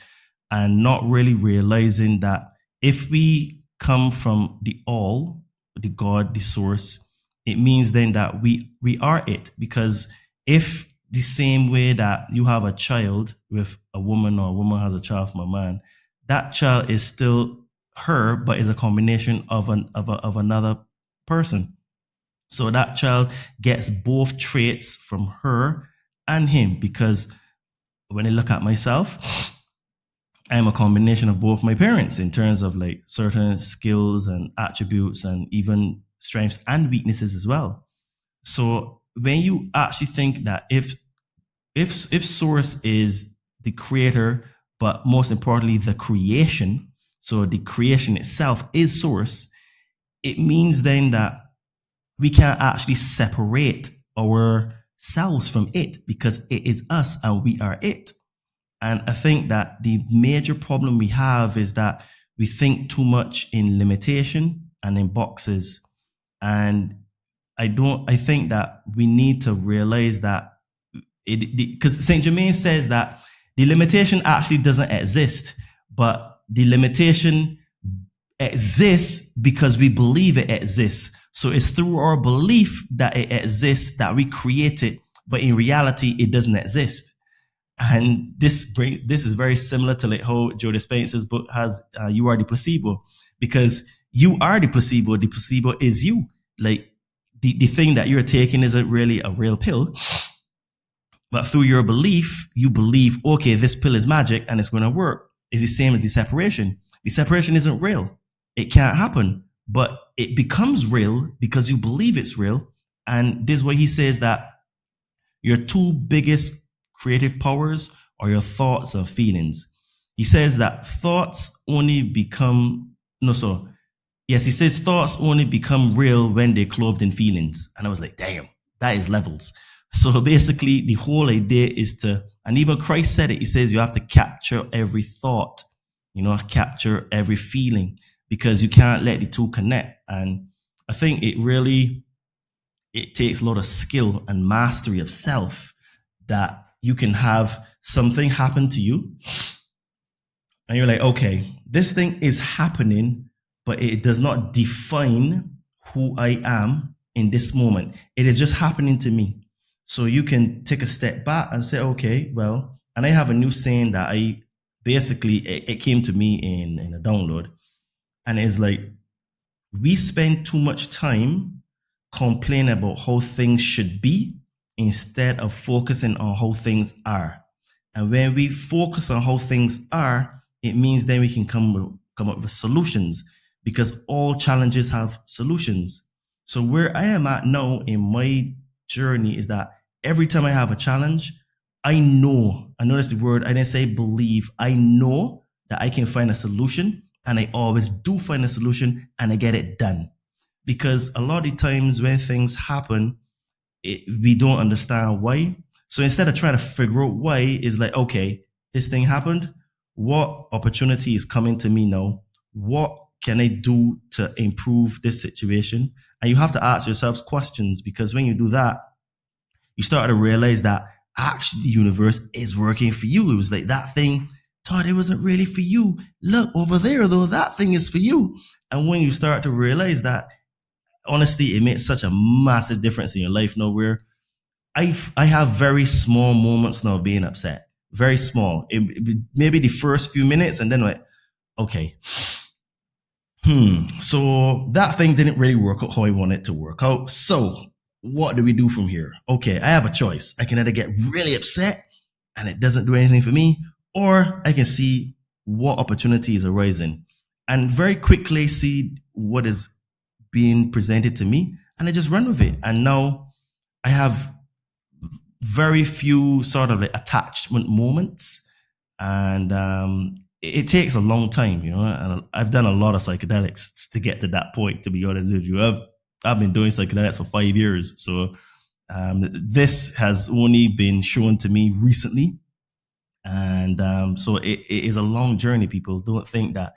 and not really realizing that if we come from the all, the God, the source, it means then that we are it. Because if the same way that you have a child with a woman, or a woman has a child from a man, that child is still her, but is a combination of another person. So that child gets both traits from her and him, because when I look at myself, I'm a combination of both my parents in terms of like certain skills and attributes and even strengths and weaknesses as well. So when you actually think that if source is the creator, but most importantly the creation, so the creation itself is source, it means then that we can't actually separate ourselves from it, because it is us and we are it. And I think that the major problem we have is that we think too much in limitation and in boxes. And I think that we need to realize that because Saint Germain says that the limitation actually doesn't exist, but the limitation exists because we believe it exists. So it's through our belief that it exists that we create it, but in reality, it doesn't exist. And this is very similar to like how Joe Dispenza's book has You Are the Placebo, because you are the placebo. The placebo is you. Like the thing that you're taking isn't really a real pill, but through your belief, you believe, okay, this pill is magic and it's going to work. It's the same as the separation. The separation isn't real. It can't happen, but it becomes real because you believe it's real. And this is why he says that your two biggest creative powers are your thoughts and feelings. He says that thoughts only become, he says thoughts only become real when they're clothed in feelings. And I was like, damn, that is levels. So basically the whole idea is to, and even Christ said it, he says you have to capture every thought, capture every feeling, because you can't let the two connect. And I think it takes a lot of skill and mastery of self that you can have something happen to you and you're like, okay, this thing is happening, but it does not define who I am in this moment. It is just happening to me. So you can take a step back and say, okay, well, and I have a new saying that it came to me in a download. And it's like, we spend too much time complaining about how things should be instead of focusing on how things are. And when we focus on how things are, it means then we can come up with solutions, because all challenges have solutions. So where I am at now in my journey is that every time I have a challenge, I know that's the word, I didn't say believe, I know that I can find a solution, and I always do find a solution and I get it done. Because a lot of the times when things happen, we don't understand why. So instead of trying to figure out why, it's like, okay, this thing happened. What opportunity is coming to me now? What can I do to improve this situation? And you have to ask yourselves questions, because when you do that, you start to realize that actually the universe is working for you. It was like that thing thought it wasn't really for you. Look over there, though, that thing is for you. And when you start to realize that, honestly, it makes such a massive difference in your life now, where I have very small moments now of being upset. Very small. Maybe the first few minutes, and then like, okay. So that thing didn't really work out how I wanted it to work out. So what do we do from here? Okay, I have a choice. I can either get really upset and it doesn't do anything for me, or I can see what opportunity is arising and very quickly see what is being presented to me, and I just run with it. And now I have very few sort of like attachment moments, and it takes a long time, and I've done a lot of psychedelics to get to that point, to be honest with you. I've been doing psychedelics for 5 years, so this has only been shown to me recently, and so it is a long journey. People don't think that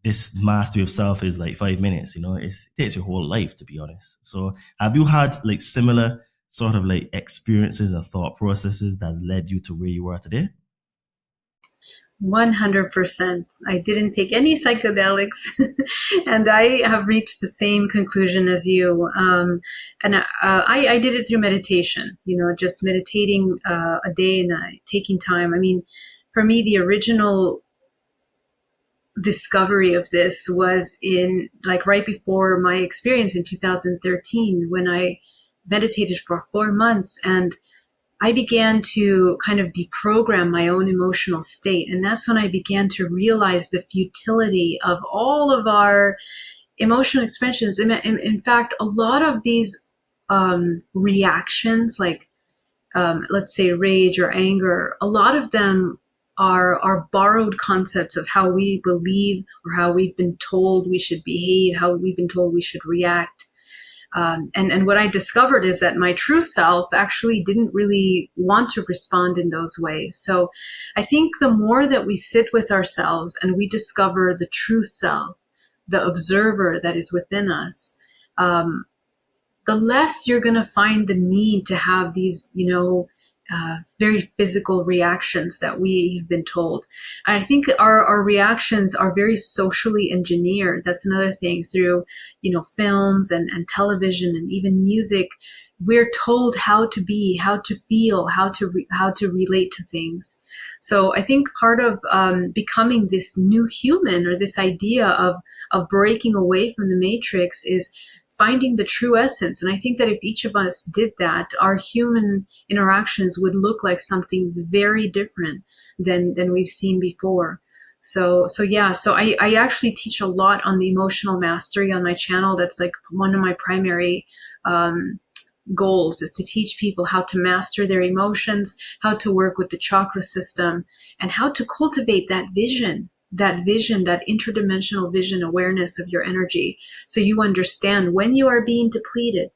this mastery of self is like 5 minutes. It takes your whole life, to be honest. So have you had like similar sort of like experiences and thought processes that led you to where you are today? 100%. I didn't take any psychedelics, and I have reached the same conclusion as you. I did it through meditation, just meditating a day and taking time. I mean, for me, the original discovery of this was in like right before my experience in 2013, when I meditated for 4 months, and I began to kind of deprogram my own emotional state. And that's when I began to realize the futility of all of our emotional expressions. In fact, a lot of these reactions, like let's say rage or anger, a lot of them are borrowed concepts of how we believe or how we've been told we should behave, how we've been told we should react. And what I discovered is that my true self actually didn't really want to respond in those ways. So I think the more that we sit with ourselves and we discover the true self, the observer that is within us, the less you're going to find the need to have these, very physical reactions that we have been told. And I think our reactions are very socially engineered. That's another thing. Through, films and television and even music, we're told how to be, how to feel, how to relate to things. So I think part of becoming this new human, or this idea of breaking away from the matrix, is finding the true essence. And I think that if each of us did that, our human interactions would look like something very different than we've seen before. So I actually teach a lot on the emotional mastery on my channel. That's like one of my primary goals, is to teach people how to master their emotions, how to work with the chakra system, and how to cultivate that vision, that interdimensional vision awareness of your energy, so you understand when you are being depleted.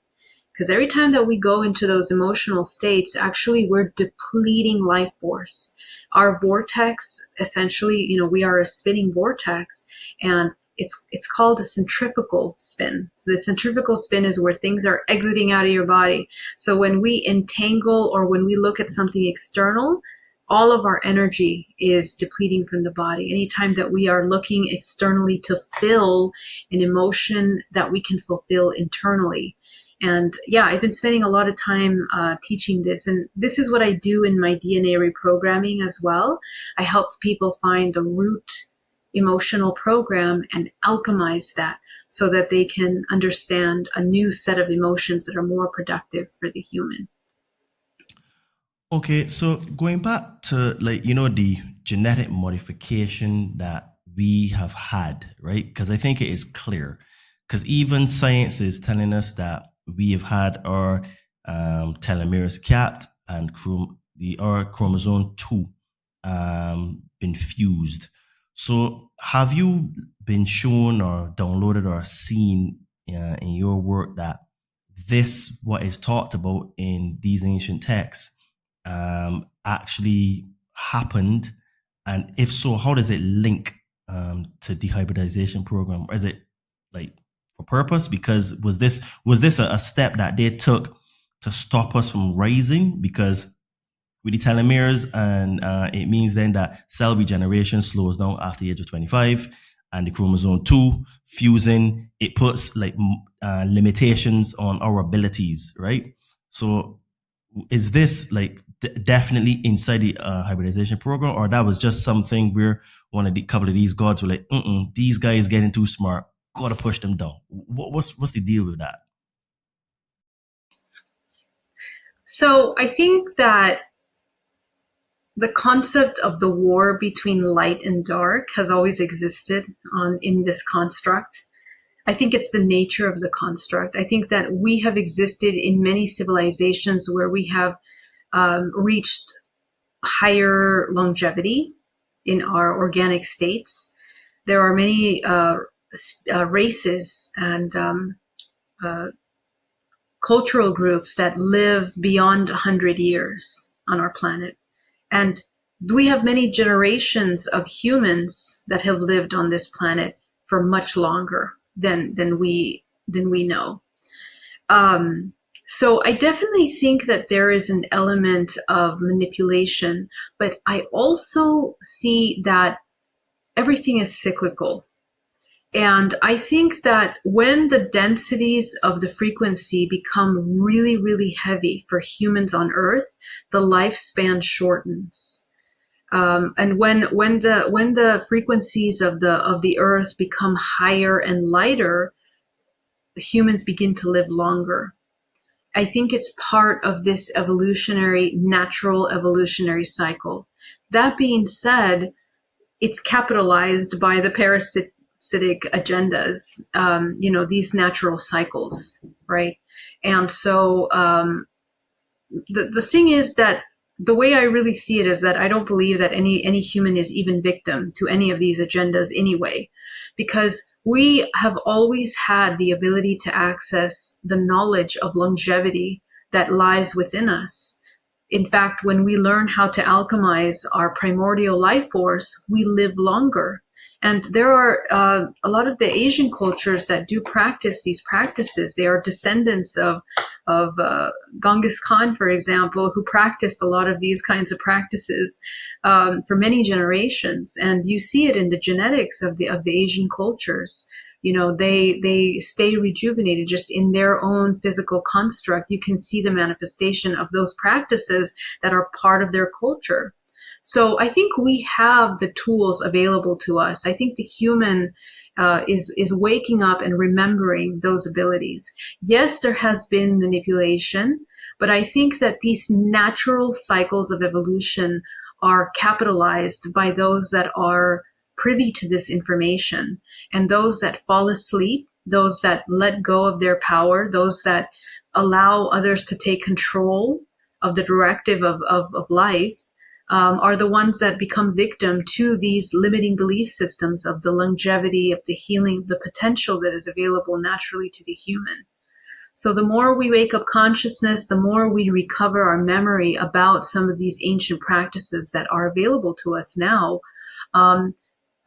Because every time that we go into those emotional states, actually we're depleting life force. Our vortex, essentially, we are a spinning vortex, and it's called a centrifugal spin. So the centrifugal spin is where things are exiting out of your body. So when we entangle, or when we look at something external, all of our energy is depleting from the body. Anytime that we are looking externally to fill an emotion that we can fulfill internally. And yeah, I've been spending a lot of time teaching this. And this is what I do in my DNA reprogramming as well. I help people find the root emotional program and alchemize that, so that they can understand a new set of emotions that are more productive for the human. Okay, so going back to the genetic modification that we have had, right? Because I think it is clear, because even science is telling us that we have had our telomeres capped and our chromosome 2 been fused. So have you been shown or downloaded or seen in your work that this, what is talked about in these ancient texts, actually happened? And if so, how does it link to dehybridization program? Or is it like for purpose? Because was this a step that they took to stop us from rising? Because with the telomeres, and it means then that cell regeneration slows down after the age of 25, and the chromosome 2 fusing, it puts limitations on our abilities, right? So is this definitely inside the hybridization program, or that was just something where one of the couple of these gods were like, these guys getting too smart, gotta push them down? What's the deal with that? So I think that the concept of the war between light and dark has always existed in this construct. I think it's the nature of the construct. I think that we have existed in many civilizations where we have reached higher longevity in our organic states. There are many races and cultural groups that live beyond 100 years on our planet. And we have many generations of humans that have lived on this planet for much longer than we know. So I definitely think that there is an element of manipulation, but I also see that everything is cyclical. And I think that when the densities of the frequency become really, really heavy for humans on Earth, the lifespan shortens. And when the frequencies of the Earth become higher and lighter, humans begin to live longer. I think it's part of this natural evolutionary cycle. That being said, it's capitalized by the parasitic agendas, these natural cycles, right? And so the thing is that the way I really see it is that I don't believe that any human is even victim to any of these agendas anyway, because we have always had the ability to access the knowledge of longevity that lies within us. In fact, when we learn how to alchemize our primordial life force, we live longer. And there are a lot of the Asian cultures that do practice these practices. They are descendants of Genghis Khan, for example, who practiced a lot of these kinds of practices for many generations. And you see it in the genetics of the Asian cultures. They stay rejuvenated just in their own physical construct. You can see the manifestation of those practices that are part of their culture. So I think we have the tools available to us. I think the human is waking up and remembering those abilities. Yes, there has been manipulation, but I think that these natural cycles of evolution are capitalized by those that are privy to this information, and those that fall asleep, those that let go of their power, those that allow others to take control of the directive of life, are the ones that become victim to these limiting belief systems of the longevity, of the healing, the potential that is available naturally to the human. So the more we wake up consciousness, the more we recover our memory about some of these ancient practices that are available to us now.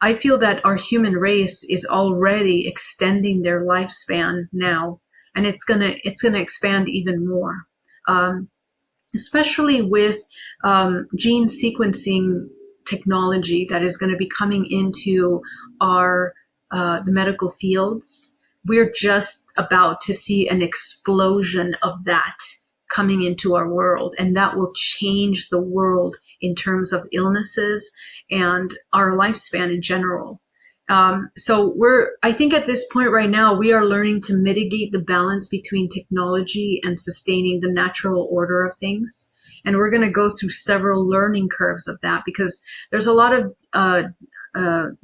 I feel that our human race is already extending their lifespan now, and it's gonna expand even more. Especially with gene sequencing technology that is going to be coming into the medical fields. We're just about to see an explosion of that coming into our world, and that will change the world in terms of illnesses and our lifespan in general. So I think at this point right now, we are learning to mitigate the balance between technology and sustaining the natural order of things. And we're going to go through several learning curves of that, because there's a lot of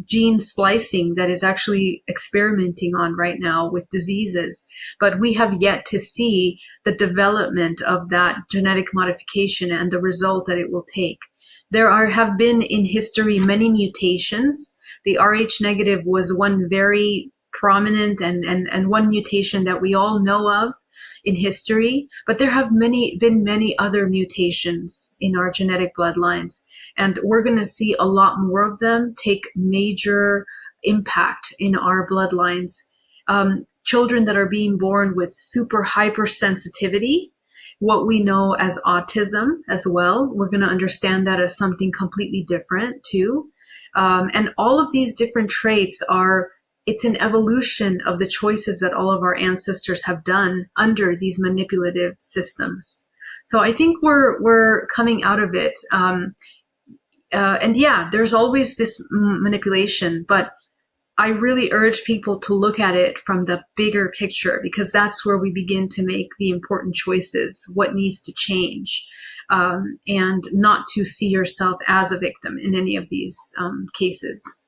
gene splicing that is actually experimenting on right now with diseases, but we have yet to see the development of that genetic modification and the result that it will take. There have been in history many mutations. The Rh negative was one very prominent and one mutation that we all know of in history, but there have been many other mutations in our genetic bloodlines. And we're going to see a lot more of them take major impact in our bloodlines. Children that are being born with super hypersensitivity, what we know as autism as well, we're going to understand that as something completely different too. And all of these different traits it's an evolution of the choices that all of our ancestors have done under these manipulative systems. So I think we're coming out of it. And yeah, there's always this manipulation, but I really urge people to look at it from the bigger picture, because that's where we begin to make the important choices, what needs to change, and not to see yourself as a victim in any of these cases.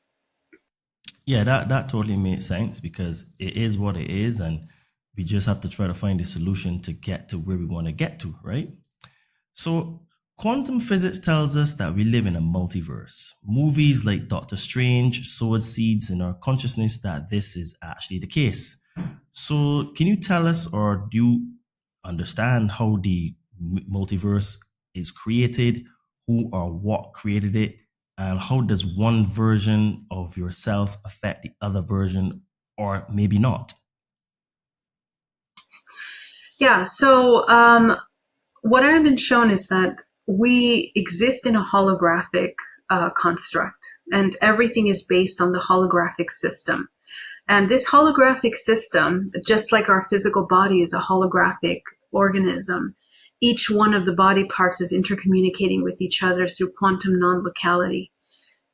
Yeah, that totally makes sense, because it is what it is, and we just have to try to find a solution to get to where we want to get to, right? So quantum physics tells us that we live in a multiverse. Movies like Doctor Strange sowed seeds in our consciousness that this is actually the case. So can you tell us, or do you understand how the multiverse is created, who or what created it, And how does one version of yourself affect the other version, or maybe not? Yeah, so what I've been shown is that we exist in a holographic construct, and everything is based on the holographic system. And this holographic system, just like our physical body is a holographic organism, each one of the body parts is intercommunicating with each other through quantum non-locality.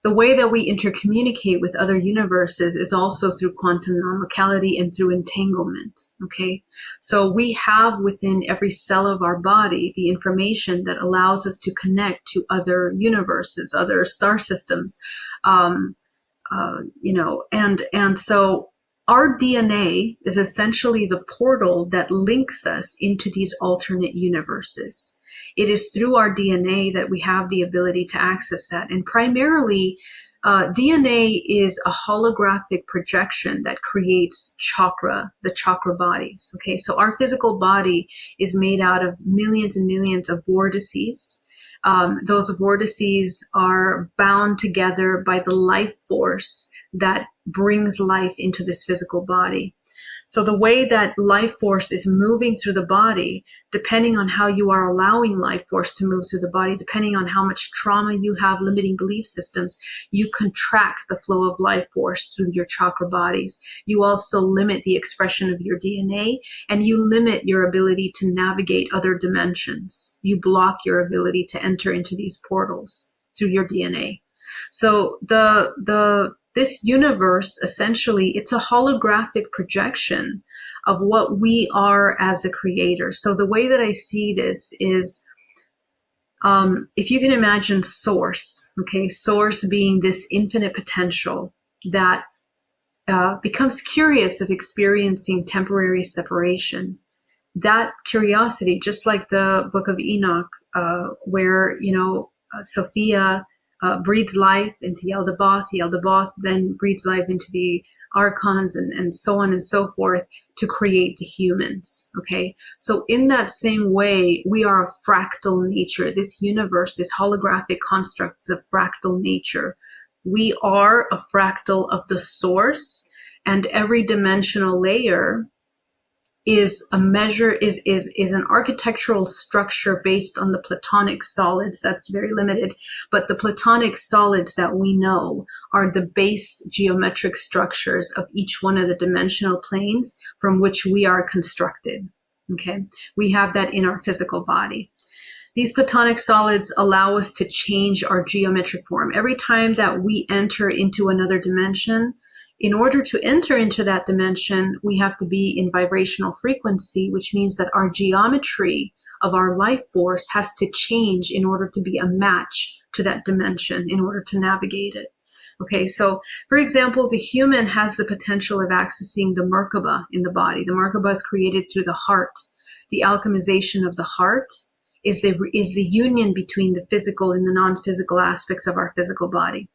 The way that we intercommunicate with other universes is also through quantum non-locality and through entanglement, okay? So we have within every cell of our body the information that allows us to connect to other universes, other star systems, and so our DNA is essentially the portal that links us into these alternate universes. It is through our DNA that we have the ability to access that. And primarily, DNA is a holographic projection that creates the chakra bodies. Okay, so our physical body is made out of millions and millions of vortices. Those vortices are bound together by the life force that brings life into this physical body. So the way that life force is moving through the body, depending on how you are allowing life force to move through the body, depending on how much trauma you have, limiting belief systems, you contract the flow of life force through your chakra bodies. You also limit the expression of your DNA, and you limit your ability to navigate other dimensions. You block your ability to enter into these portals through your DNA. So this universe, essentially, it's a holographic projection of what we are as the creator. So the way that I see this is, if you can imagine source, okay, source being this infinite potential that becomes curious of experiencing temporary separation. That curiosity, just like the Book of Enoch, where, Sophia breathes life into Yaldabaoth. Yaldabaoth then breathes life into the archons and so on and so forth to create the humans. Okay, so in that same way, we are a fractal nature. This universe, this holographic construct is a fractal nature. We are a fractal of the source, and every dimensional layer is a measure, is an architectural structure based on the Platonic solids. That's very limited, but the Platonic solids that we know are the base geometric structures of each one of the dimensional planes from which we are constructed. Okay, we have that in our physical body. These Platonic solids allow us to change our geometric form. Every time that we enter into another dimension, in order to enter into that dimension, we have to be in vibrational frequency, which means that our geometry of our life force has to change in order to be a match to that dimension, in order to navigate it. Okay, so for example, the human has the potential of accessing the Merkaba in the body. The Merkaba is created through the heart. The alchemization of the heart is the union between the physical and the non-physical aspects of our physical body.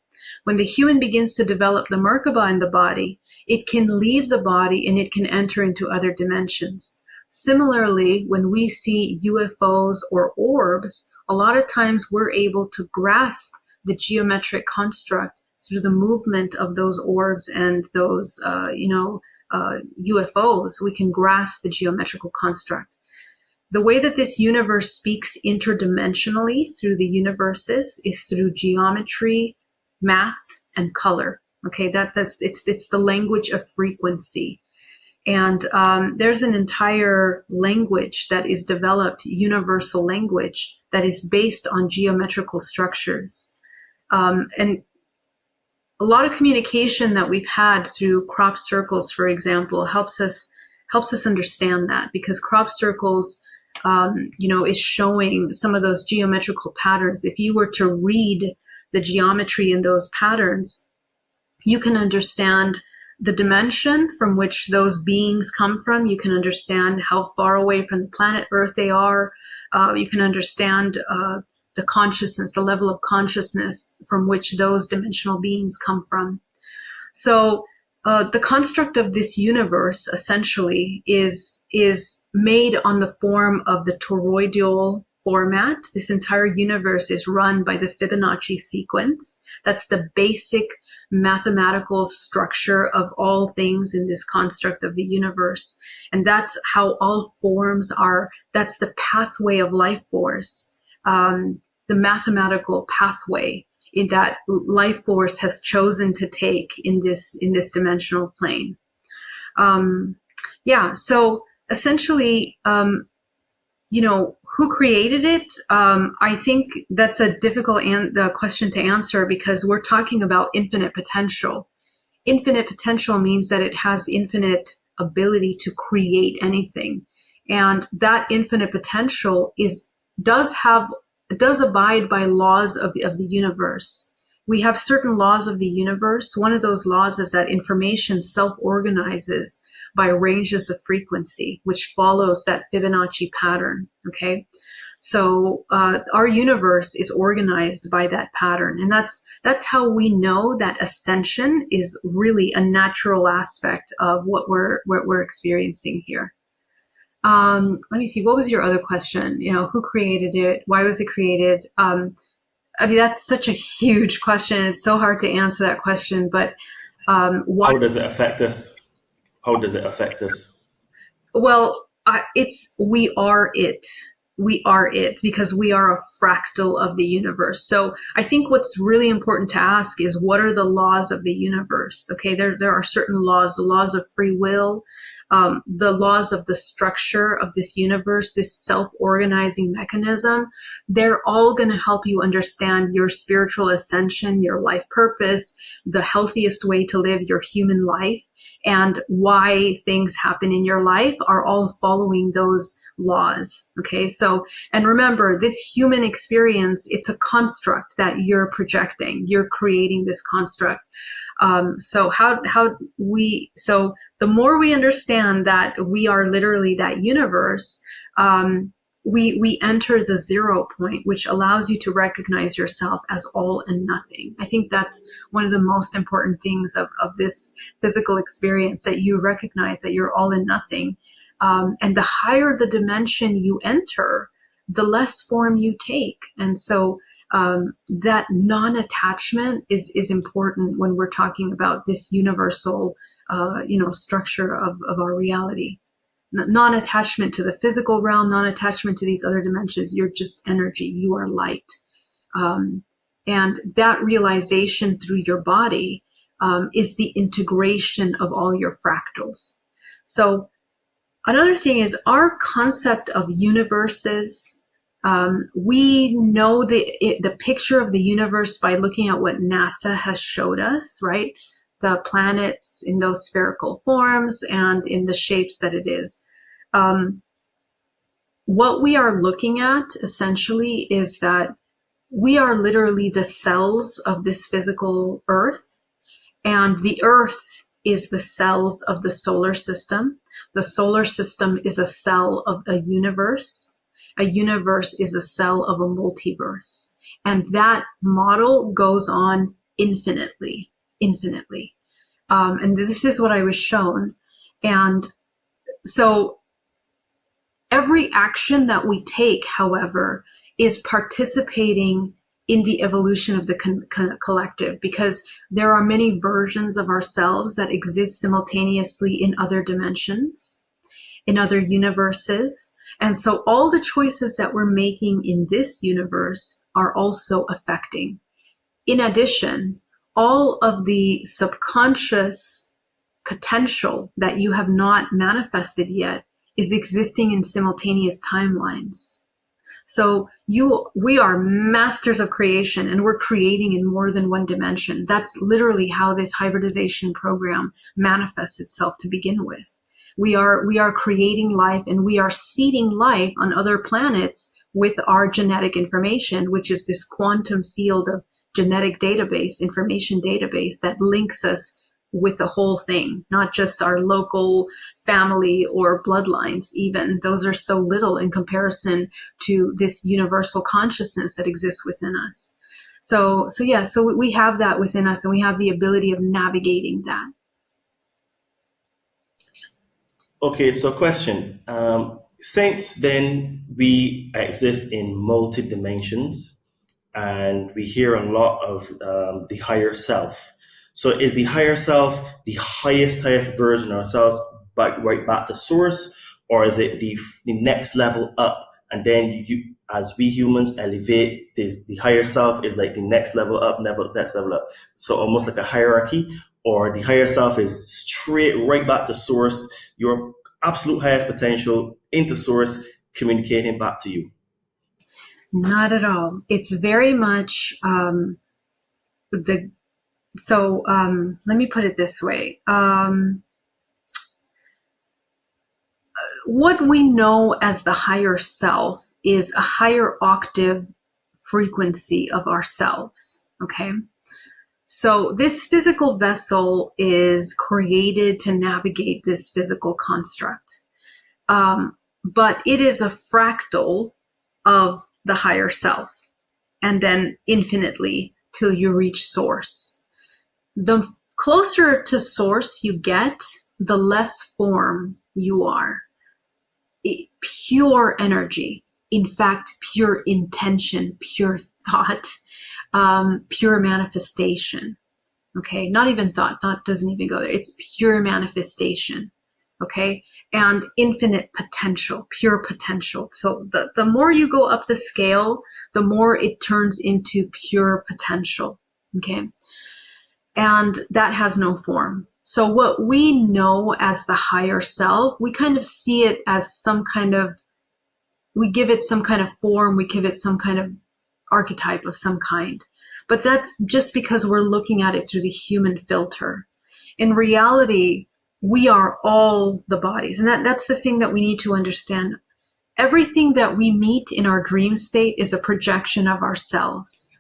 When the human begins to develop the Merkaba in the body, it can leave the body and it can enter into other dimensions. Similarly, when we see UFOs or orbs, a lot of times we're able to grasp the geometric construct through the movement of those orbs and those, UFOs. We can grasp the geometrical construct. The way that this universe speaks interdimensionally through the universes is through geometry, math, and color. Okay, it's the language of frequency. And there's an entire language that is developed, universal language, that is based on geometrical structures. And a lot of communication that we've had through crop circles, for example, helps us understand that, because crop circles, is showing some of those geometrical patterns. If you were to read the geometry in those patterns, you can understand the dimension from which those beings come from. You can understand how far away from the planet Earth they are. You can understand the consciousness, the level of consciousness from which those dimensional beings come from. So the construct of this universe essentially is made on the form of the toroidal format. This entire universe is run by the Fibonacci sequence. That's the basic mathematical structure of all things in this construct of the universe. And that's how all forms are. That's the pathway of life force, the mathematical pathway in that life force has chosen to take in this dimensional plane. So essentially, who created it? I think that's a difficult question to answer, because we're talking about infinite potential. Infinite potential means that it has infinite ability to create anything. And that infinite potential does abide by laws of the universe. We have certain laws of the universe. One of those laws is that information self-organizes by ranges of frequency, which follows that Fibonacci pattern. Okay. So, our universe is organized by that pattern. And that's how we know that ascension is really a natural aspect of what we're experiencing here. Let me see. What was your other question? Who created it? Why was it created? That's such a huge question. It's so hard to answer that question, but, how does it affect us? How does it affect us? Well, we are it. We are it because we are a fractal of the universe. So I think what's really important to ask is, what are the laws of the universe? Okay, there are certain laws, the laws of free will, the laws of the structure of this universe, this self-organizing mechanism. They're all going to help you understand your spiritual ascension, your life purpose, the healthiest way to live your human life, and why things happen in your life are all following those laws. Okay. So, and remember, this human experience, it's a construct that you're projecting. You're creating this construct. So the more we understand that we are literally that universe, we enter the 0 point, which allows you to recognize yourself as all and nothing. I think that's one of the most important things of this physical experience, that you recognize that you're all and nothing. And the higher the dimension you enter, the less form you take. And so that non-attachment is important when we're talking about this universal structure of our reality. Non-attachment to the physical realm, non-attachment to these other dimensions. You're just energy. You are light. And that realization through your body is the integration of all your fractals. So another thing is our concept of universes. We know the picture of the universe by looking at what NASA has showed us, right? The planets in those spherical forms and in the shapes that it is. What we are looking at essentially is that we are literally the cells of this physical Earth, and the Earth is the cells of the solar system. The solar system is a cell of a universe. A universe is a cell of a multiverse. And that model goes on infinitely. And this is what I was shown. And so every action that we take, however, is participating in the evolution of the collective, because there are many versions of ourselves that exist simultaneously in other dimensions, in other universes. And so all the choices that we're making in this universe are also affecting. In addition, all of the subconscious potential that you have not manifested yet is existing in simultaneous timelines. So we are masters of creation, and we're creating in more than one dimension. That's literally how this hybridization program manifests itself to begin with. We are creating life, and we are seeding life on other planets with our genetic information, which is this quantum field of genetic database, information database that links us with the whole thing, not just our local family or bloodlines even. Those are so little in comparison to this universal consciousness that exists within us. So we have that within us, and we have the ability of navigating that. Okay, so question. Since then, we exist in multi dimensions, and we hear a lot of the higher self. So, is the higher self the highest version of ourselves, right back to source, or is it the next level up? And then you, as we humans elevate, this the higher self is like the next level up, next level up. So almost like a hierarchy, or the higher self is straight right back to source, your absolute highest potential into source, communicating back to you. Not at all. It's very much let me put it this way. What we know as the higher self is a higher octave frequency of ourselves. Okay. So this physical vessel is created to navigate this physical construct. But it is a fractal of the higher self, and then infinitely till you reach source. The closer to source you get, the less form you are. Pure energy, in fact, pure intention, pure thought, pure manifestation. Okay, not even thought. Thought doesn't even go there. It's pure manifestation. Okay, and infinite potential, pure potential. So the more you go up the scale, the more it turns into pure potential. Okay, and that has no form. So what we know as the higher self, we kind of see it as some kind of, we give it some kind of form, we give it some kind of archetype of some kind. But that's just because we're looking at it through the human filter. In reality, we are all the bodies. And that's the thing that we need to understand. Everything that we meet in our dream state is a projection of ourselves.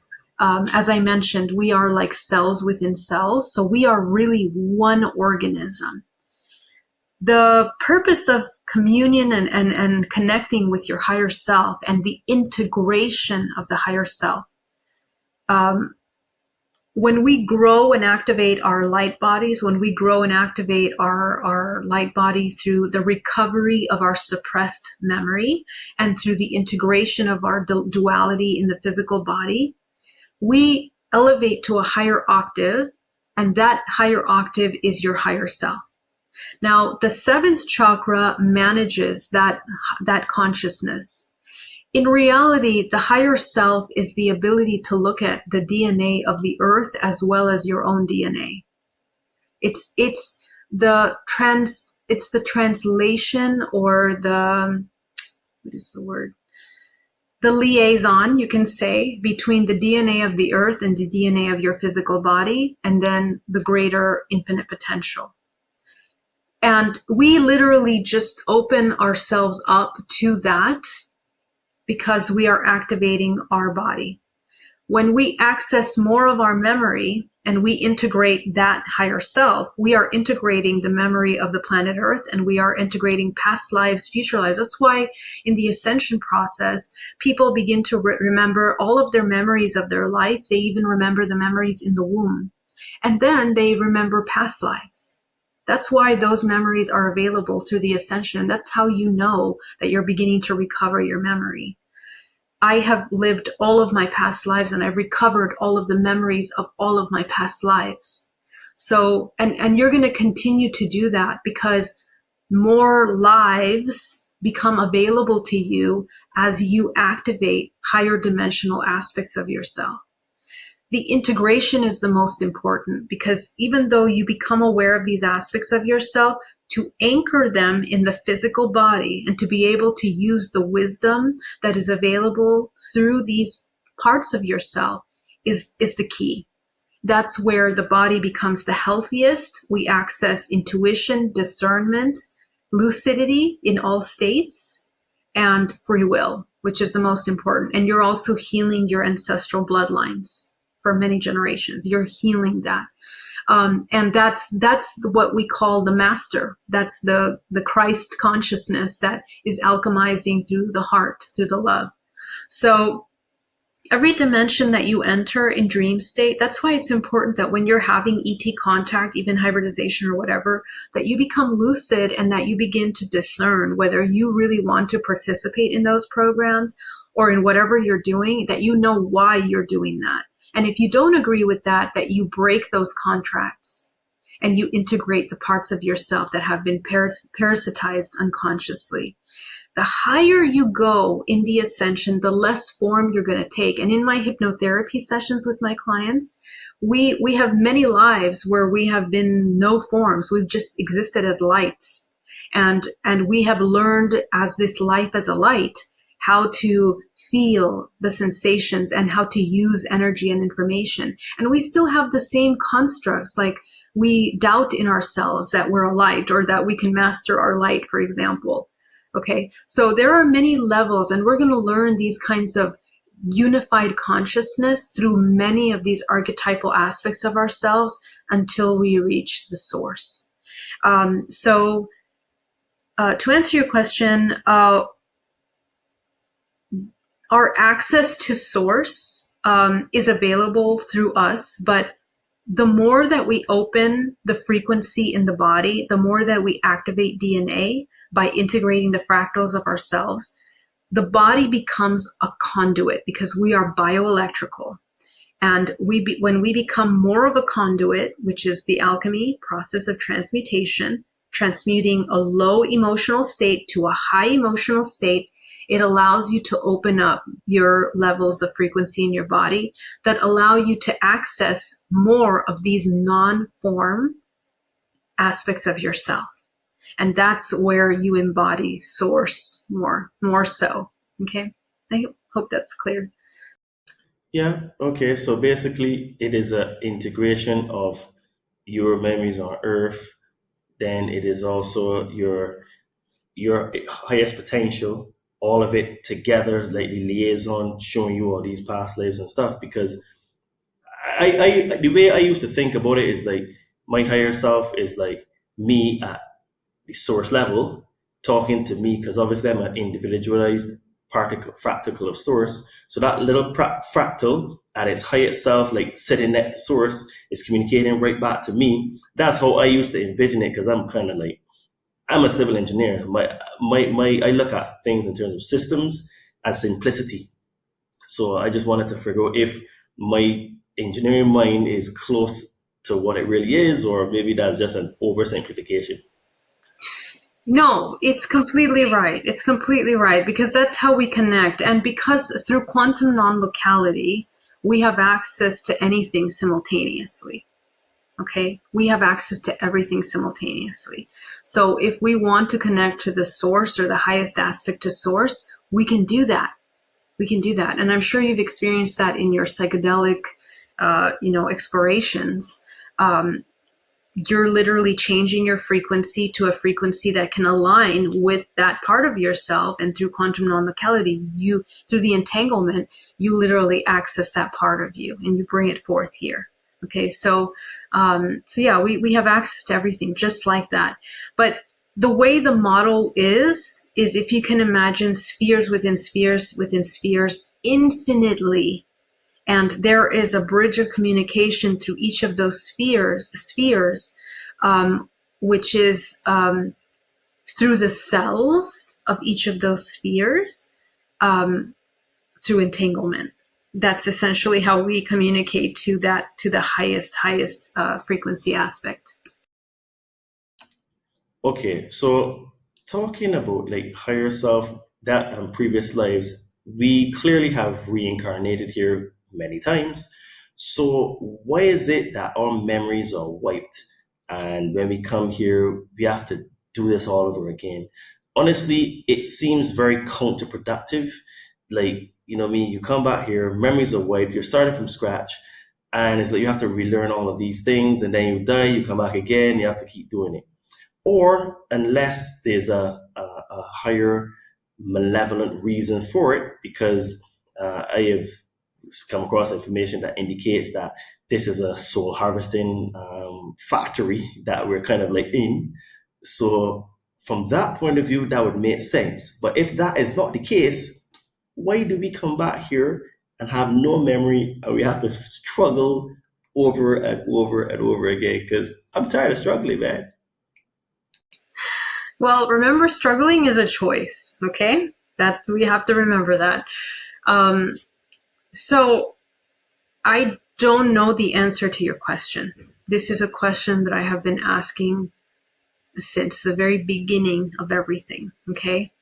As I mentioned, we are like cells within cells. So we are really one organism. The purpose of communion and connecting with your higher self and the integration of the higher self. When we grow and activate our light bodies, when we grow and activate our light body through the recovery of our suppressed memory and through the integration of our duality in the physical body, we elevate to a higher octave, and that higher octave is your higher self. Now, the seventh chakra manages that consciousness. In reality, the higher self is the ability to look at the DNA of the earth as well as your own DNA. It's the translation, or what is the word? The liaison, you can say, between the DNA of the earth and the DNA of your physical body, and then the greater infinite potential. And we literally just open ourselves up to that because we are activating our body. When we access more of our memory and we integrate that higher self, we are integrating the memory of the planet Earth, and we are integrating past lives, future lives. That's why in the ascension process, people begin to remember all of their memories of their life. They even remember the memories in the womb. And then they remember past lives. That's why those memories are available through the ascension. That's how you know that you're beginning to recover your memory. I have lived all of my past lives, and I've recovered all of the memories of all of my past lives. So, and you're going to continue to do that because more lives become available to you as you activate higher dimensional aspects of yourself. The integration is the most important, because even though you become aware of these aspects of yourself, to anchor them in the physical body and to be able to use the wisdom that is available through these parts of yourself is the key. That's where the body becomes the healthiest. We access intuition, discernment, lucidity in all states, and free will, which is the most important. And you're also healing your ancestral bloodlines for many generations. You're healing that. And that's what we call the master. That's the Christ consciousness that is alchemizing through the heart, through the love. So every dimension that you enter in dream state, that's why it's important that when you're having ET contact, even hybridization or whatever, that you become lucid and that you begin to discern whether you really want to participate in those programs or in whatever you're doing, that you know why you're doing that. And if you don't agree with that, that you break those contracts and you integrate the parts of yourself that have been parasitized unconsciously. The higher you go in the ascension, the less form you're going to take. And in my hypnotherapy sessions with my clients, we have many lives where we have been no forms. We've just existed as lights. And we have learned as this life as a light how to feel the sensations and how to use energy and information. And we still have the same constructs, like we doubt in ourselves that we're a light or that we can master our light, for example. Okay, so there are many levels, and we're going to learn these kinds of unified consciousness through many of these archetypal aspects of ourselves until we reach the source. To answer your question, our access to source is available through us, but the more that we open the frequency in the body, the more that we activate DNA, by integrating the fractals of ourselves, the body becomes a conduit because we are bioelectrical. And when we become more of a conduit, which is the alchemy process of transmutation, transmuting a low emotional state to a high emotional state, it allows you to open up your levels of frequency in your body that allow you to access more of these non-form aspects of yourself. And that's where you embody source more so. Okay. I hope that's clear. Yeah. Okay. So basically, it is an integration of your memories on Earth. Then it is also your highest potential, all of it together, like the liaison, showing you all these past lives and stuff. Because I the way I used to think about it is like my higher self is like me at the source level talking to me, because obviously I'm an individualized fractal of source. So that little fractal at its highest self, like sitting next to source, is communicating right back to me. That's how I used to envision it, because I'm kind of like, I'm a civil engineer. I look at things in terms of systems and simplicity. So I just wanted to figure out if my engineering mind is close to what it really is, or maybe that's just an oversimplification. No, it's completely right. It's completely right, because that's how we connect. And because through quantum non-locality, we have access to anything simultaneously. Okay, we have access to everything simultaneously. So if we want to connect to the source or the highest aspect to source, we can do that. We can do that. And I'm sure you've experienced that in your psychedelic, explorations. You're literally changing your frequency to a frequency that can align with that part of yourself. And through quantum non-locality, through the entanglement, you literally access that part of you and you bring it forth here. Okay, so yeah, we have access to everything just like that. But the way the model is if you can imagine spheres within spheres within spheres infinitely, and there is a bridge of communication through each of those spheres, which is through the cells of each of those spheres, through entanglement. That's essentially how we communicate to the highest frequency aspect. Okay, so talking about like higher self, that and previous lives, we clearly have reincarnated here many times. So why is it that our memories are wiped, and when we come here, we have to do this all over again? Honestly, it seems very counterproductive. Like, you come back here, memories are wiped, you're starting from scratch, and it's like you have to relearn all of these things, and then you die, you come back again, you have to keep doing it. Or unless there's a higher malevolent reason for it, because I have come across information that indicates that this is a soul harvesting factory that we're kind of like in. So from that point of view, that would make sense. But if that is not the case, why do we come back here and have no memory, and we have to struggle over and over and over again, because I'm tired of struggling, man. Well, remember, struggling is a choice, okay? That we have to remember that. So I don't know the answer to your question. This is a question that I have been asking since the very beginning of everything, okay?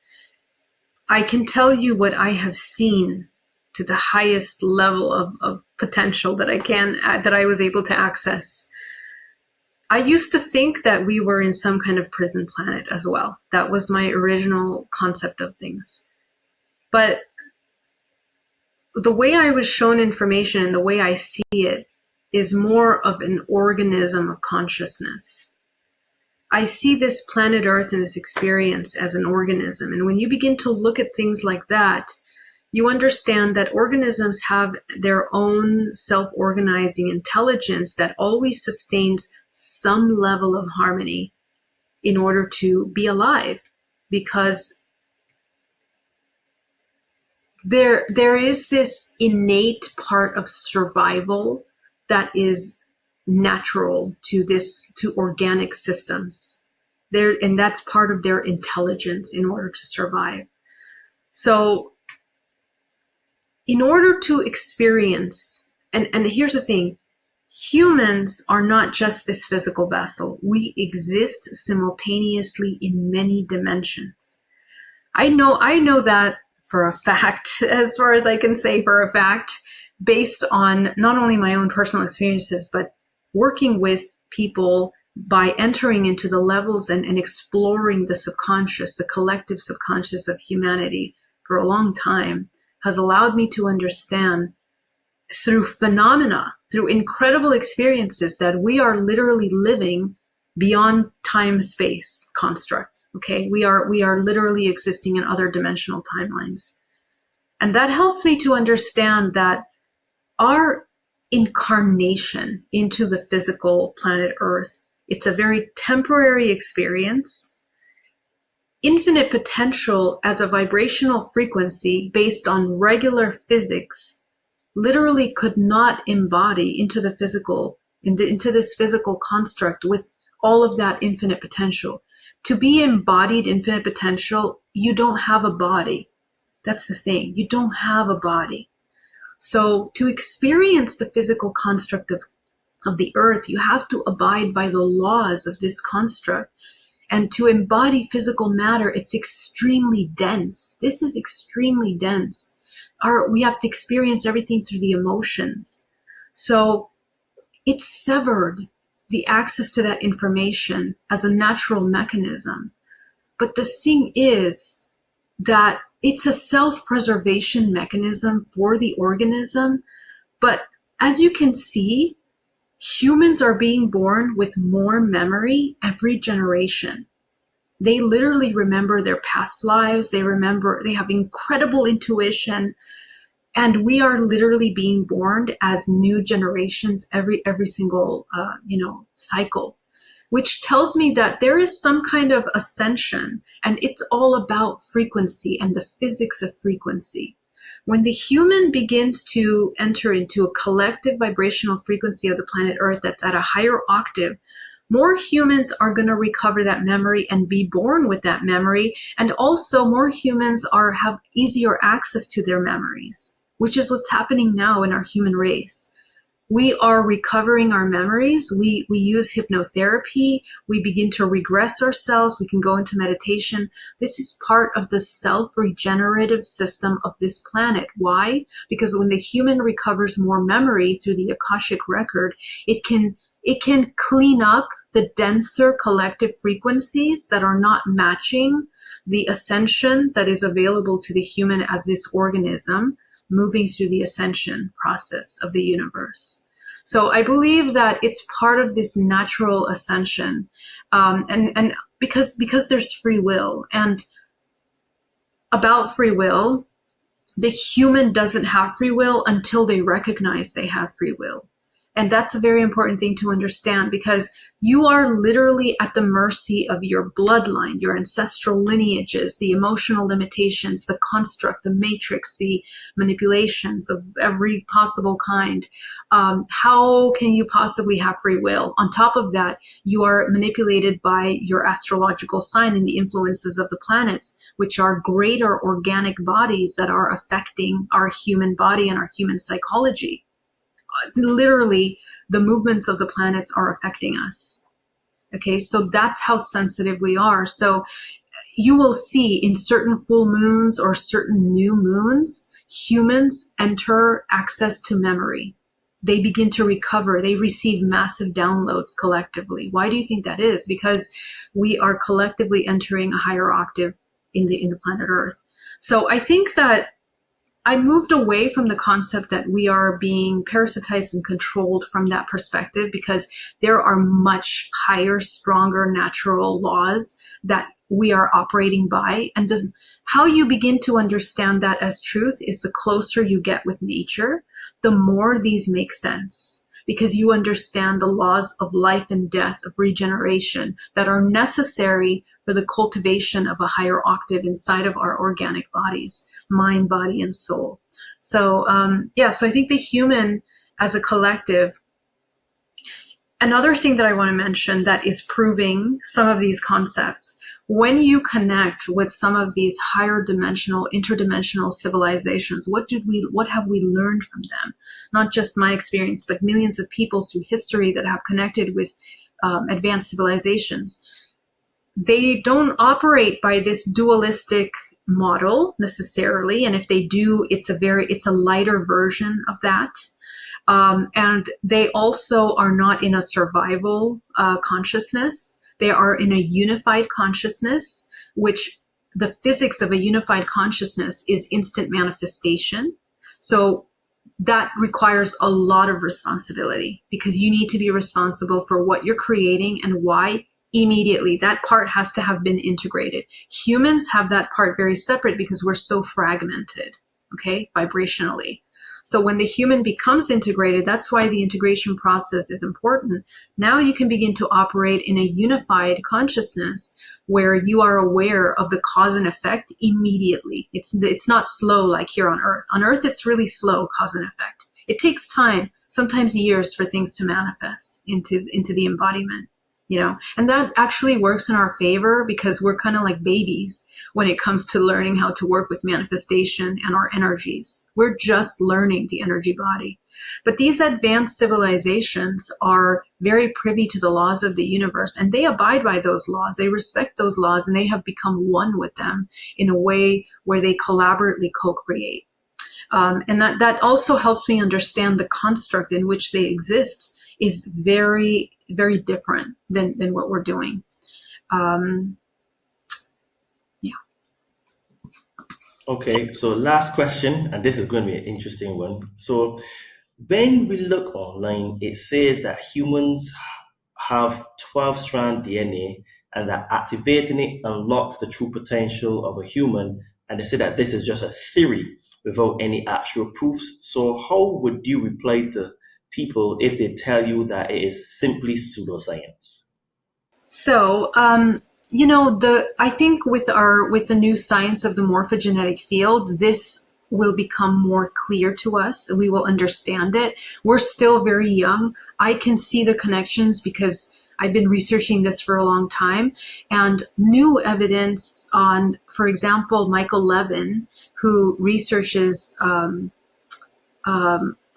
I can tell you what I have seen to the highest level of potential that I was able to access. I used to think that we were in some kind of prison planet as well. That was my original concept of things. But the way I was shown information and the way I see it is more of an organism of consciousness. I see this planet Earth and this experience as an organism. And when you begin to look at things like that, you understand that organisms have their own self-organizing intelligence that always sustains some level of harmony in order to be alive, because there is this innate part of survival that is natural to organic systems there, and that's part of their intelligence in order to survive. So in order to experience, and here's the thing, humans are not just this physical vessel. We exist simultaneously in many dimensions. I know that for a fact, as far as I can say for a fact, based on not only my own personal experiences, but working with people by entering into the levels and exploring the subconscious, the collective subconscious of humanity for a long time, has allowed me to understand through phenomena, through incredible experiences, that we are literally living beyond time-space construct. Okay, we are literally existing in other dimensional timelines. And that helps me to understand that our incarnation into the physical planet Earth, it's a very temporary experience. Infinite potential as a vibrational frequency based on regular physics literally could not embody into the physical, into this physical construct with all of that infinite potential. To be embodied infinite potential, you don't have a body. That's the thing. You don't have a body. So to experience the physical construct of the Earth, you have to abide by the laws of this construct. And to embody physical matter, it's extremely dense. This is extremely dense. We have to experience everything through the emotions. So it's severed the access to that information as a natural mechanism. But the thing is that it's a self-preservation mechanism for the organism. But as you can see, humans are being born with more memory every generation. They literally remember their past lives. They have incredible intuition. And we are literally being born as new generations every single, cycle, which tells me that there is some kind of ascension, and it's all about frequency and the physics of frequency. When the human begins to enter into a collective vibrational frequency of the planet Earth that's at a higher octave, more humans are going to recover that memory and be born with that memory. And also more humans have easier access to their memories, which is what's happening now in our human race. We are recovering our memories. We use hypnotherapy. We begin to regress ourselves. We can go into meditation. This is part of the self-regenerative system of this planet. Why? Because when the human recovers more memory through the Akashic record, it can clean up the denser collective frequencies that are not matching the ascension that is available to the human as this organism moving through the ascension process of the universe. So I believe that it's part of this natural ascension, and because there's free will, and about free will, the human doesn't have free will until they recognize they have free will. And that's a very important thing to understand, because you are literally at the mercy of your bloodline, your ancestral lineages, the emotional limitations, the construct, the matrix, the manipulations of every possible kind. How can you possibly have free will? On top of that, you are manipulated by your astrological sign and the influences of the planets, which are greater organic bodies that are affecting our human body and our human psychology. Literally, the movements of the planets are affecting us. Okay, so that's how sensitive we are. So you will see in certain full moons or certain new moons, humans enter access to memory. They begin to recover. They receive massive downloads collectively. Why do you think that is? Because we are collectively entering a higher octave in the planet Earth. So I think that I moved away from the concept that we are being parasitized and controlled from that perspective, because there are much higher, stronger natural laws that we are operating by. And how you begin to understand that as truth is the closer you get with nature, the more these make sense, because you understand the laws of life and death, of regeneration, that are necessary for the cultivation of a higher octave inside of our organic bodies, mind, body, and soul. So, so I think the human as a collective. Another thing that I want to mention that is proving some of these concepts, when you connect with some of these higher dimensional, interdimensional civilizations, what have we learned from them? Not just my experience, but millions of people through history that have connected with advanced civilizations. They don't operate by this dualistic model necessarily, and if they do, it's a lighter version of that. And they also are not in a survival consciousness. They are in a unified consciousness, which the physics of a unified consciousness is instant manifestation. So that requires a lot of responsibility, because you need to be responsible for what you're creating and why immediately. That part has to have been integrated. Humans have that part very separate because we're so fragmented, okay, vibrationally. So when the human becomes integrated, that's why the integration process is important. Now you can begin to operate in a unified consciousness where you are aware of the cause and effect immediately. It's not slow like here on Earth. On Earth, it's really slow, cause and effect. It takes time, sometimes years, for things to manifest into the embodiment. And that actually works in our favor, because we're kind of like babies when it comes to learning how to work with manifestation and our energies. We're just learning the energy body. But these advanced civilizations are very privy to the laws of the universe, and they abide by those laws. They respect those laws, and they have become one with them in a way where they collaboratively co-create. And that also helps me understand the construct in which they exist is very, very different than what we're doing. Okay, so last question, and this is going to be an interesting one. So when we look online, it says that humans have 12-strand DNA, and that activating it unlocks the true potential of a human. And they say that this is just a theory without any actual proofs. So how would you reply to people if they tell you that it is simply pseudoscience? So, I think with the new science of the morphogenetic field, this will become more clear to us. We will understand it. We're still very young. I can see the connections because I've been researching this for a long time, and new evidence on, for example, Michael Levin, who researches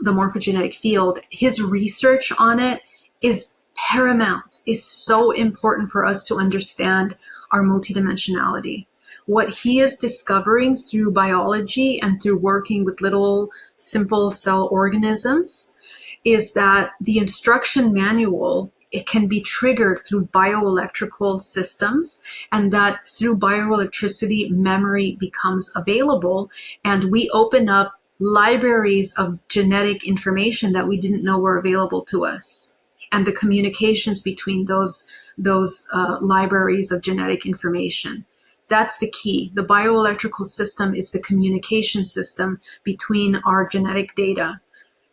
the morphogenetic field. His research on it is paramount, is so important for us to understand our multidimensionality. What he is discovering through biology and through working with little simple cell organisms is that the instruction manual, it can be triggered through bioelectrical systems, and that through bioelectricity, memory becomes available, and we open up libraries of genetic information that we didn't know were available to us, and the communications between those libraries of genetic information. That's the key. The bioelectrical system is the communication system between our genetic data.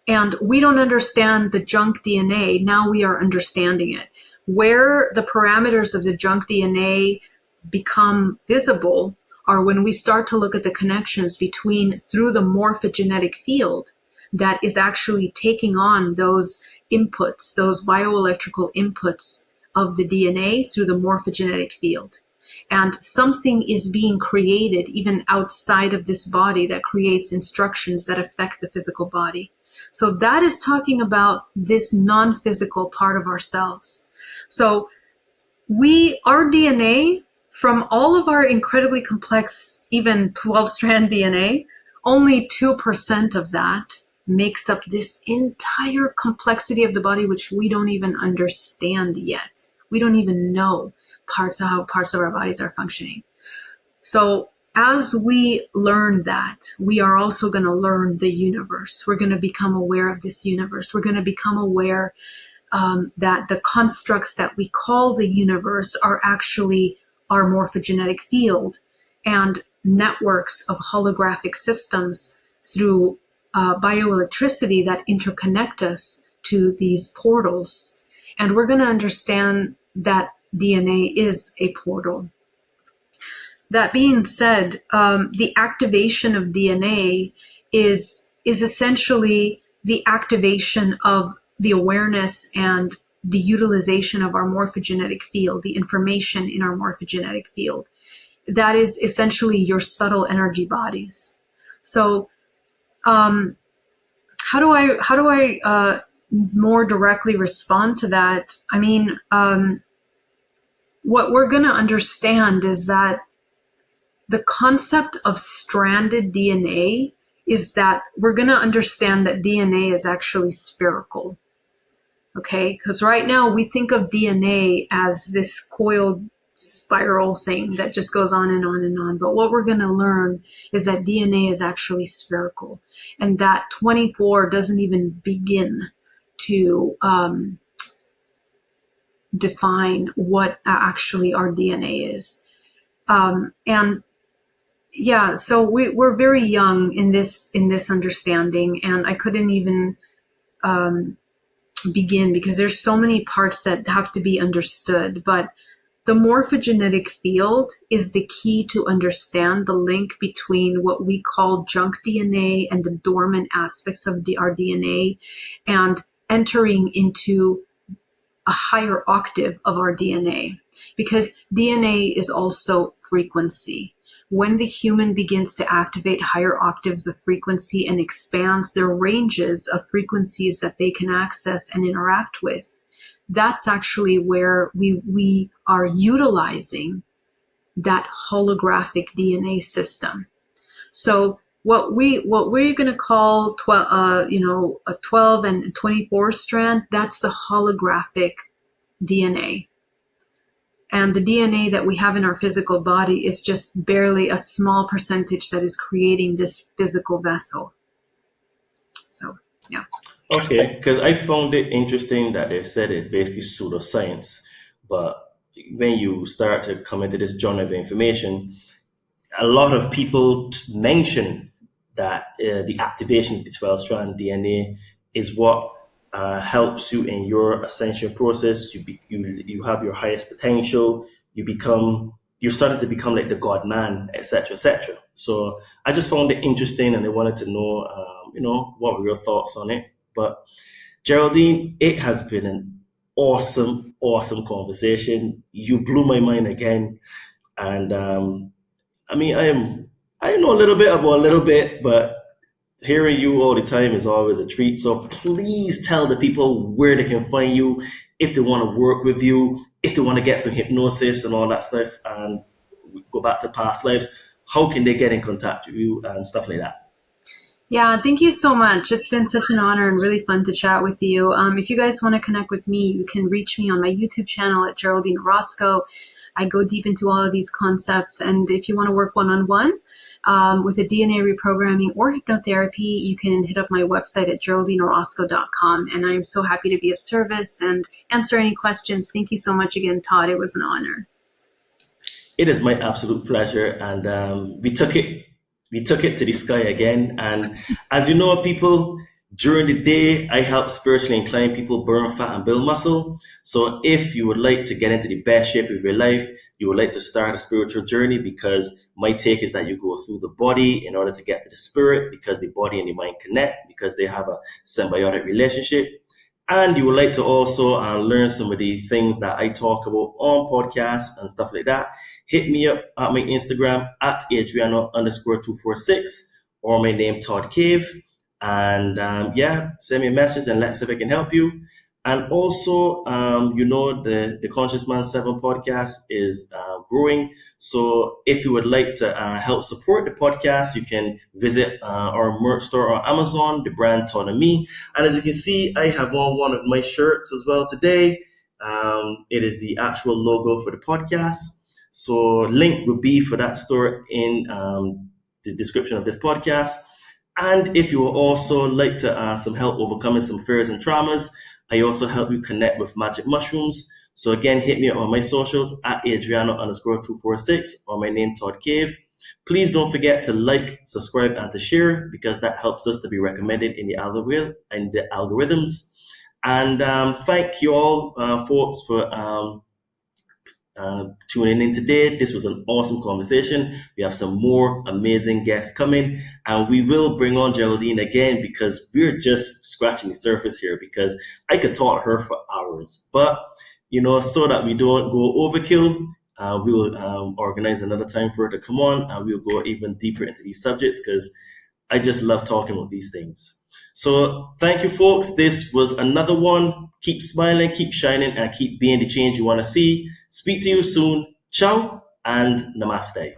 And we don't understand the junk DNA. Now we are understanding it. Where the parameters of the junk DNA become visible are when we start to look at the connections through the morphogenetic field that is actually taking on those inputs, those bioelectrical inputs of the DNA through the morphogenetic field. And something is being created even outside of this body that creates instructions that affect the physical body. So that is talking about this non-physical part of ourselves. So our DNA, from all of our incredibly complex, even 12-strand DNA, only 2% of that makes up this entire complexity of the body, which we don't even understand yet. We don't even know how parts of our bodies are functioning. So as we learn that, we are also going to learn the universe. We're going to become aware of this universe. We're going to become aware that the constructs that we call the universe are actually our morphogenetic field and networks of holographic systems through bioelectricity that interconnect us to these portals. And we're going to understand that DNA is a portal. That being said, the activation of DNA is essentially the activation of the awareness and the utilization of our morphogenetic field, the information in our morphogenetic field. That is essentially your subtle energy bodies. So, how do I more directly respond to that? I mean, what we're going to understand is that the concept of stranded DNA is that we're going to understand that DNA is actually spherical. Okay, because right now we think of DNA as this coiled spiral thing that just goes on and on and on. But what we're going to learn is that DNA is actually spherical, and that 24 doesn't even begin to define what actually our DNA is. And yeah, so we're very young in this understanding, and I couldn't even begin because there's so many parts that have to be understood. But the morphogenetic field is the key to understand the link between what we call junk DNA and the dormant aspects of our DNA, and entering into a higher octave of our DNA, because DNA is also frequency. When the human begins to activate higher octaves of frequency and expands their ranges of frequencies that they can access and interact with, that's actually where we are utilizing that holographic DNA system. So what we're going to call 12, a 12 and 24 strand, that's the holographic DNA. And the DNA that we have in our physical body is just barely a small percentage that is creating this physical vessel. So, yeah. Okay, because I found it interesting that they said it's basically pseudoscience, but when you start to come into this genre of information, a lot of people mention that the activation of the 12-strand DNA is what helps you in your ascension process. You have your highest potential. You're starting to become like the God man, etc., etc. So I just found it interesting, and I wanted to know, what were your thoughts on it? But Geraldine, it has been an awesome, awesome conversation. You blew my mind again, and I know a little bit about a little bit, but hearing you all the time is always a treat. So please tell the people where they can find you, if they want to work with you, if they want to get some hypnosis and all that stuff, and go back to past lives. How can they get in contact with you and stuff like that? Yeah, thank you so much. It's been such an honor and really fun to chat with you. If you guys want to connect with me, you can reach me on my YouTube channel at Geraldine Orozco. I go deep into all of these concepts. And if you want to work one-on-one with a DNA reprogramming or hypnotherapy, you can hit up my website at GeraldineOrozco.com. And I'm so happy to be of service and answer any questions. Thank you so much again, Todd. It was an honor. It is my absolute pleasure. And we took it to the sky again. And as you know, people, During the day, I help spiritually inclined people burn fat and build muscle. So if you would like to get into the best shape of your life, you would like to start a spiritual journey, because my take is that you go through the body in order to get to the spirit, because the body and the mind connect, because they have a symbiotic relationship. And you would like to also learn some of the things that I talk about on podcasts and stuff like that, hit me up at my Instagram at Adriano_246 or my name Todd Cave. And send me a message and let's see if I can help you. And also, the Conscious Man 7 podcast is growing. So if you would like to help support the podcast, you can visit our merch store on Amazon, the brand Todd and Me. And as you can see, I have on one of my shirts as well today. It is the actual logo for the podcast. So link will be for that store in the description of this podcast. And if you would also like to some help overcoming some fears and traumas, I also help you connect with magic mushrooms. So again, hit me up on my socials at Adriano_246 or my name Todd Cave. Please don't forget to like, subscribe, and to share, because that helps us to be recommended in the algorithms. And thank you all, folks, for tuning in today. This was an awesome conversation. We have some more amazing guests coming, and we will bring on Geraldine again, because we're just scratching the surface here, because I could talk to her for hours. But, so that we don't go overkill, we'll organize another time for her to come on, and we'll go even deeper into these subjects, because I just love talking about these things. So thank you, folks. This was another one. Keep smiling, keep shining, and keep being the change you want to see. Speak to you soon. Ciao and namaste.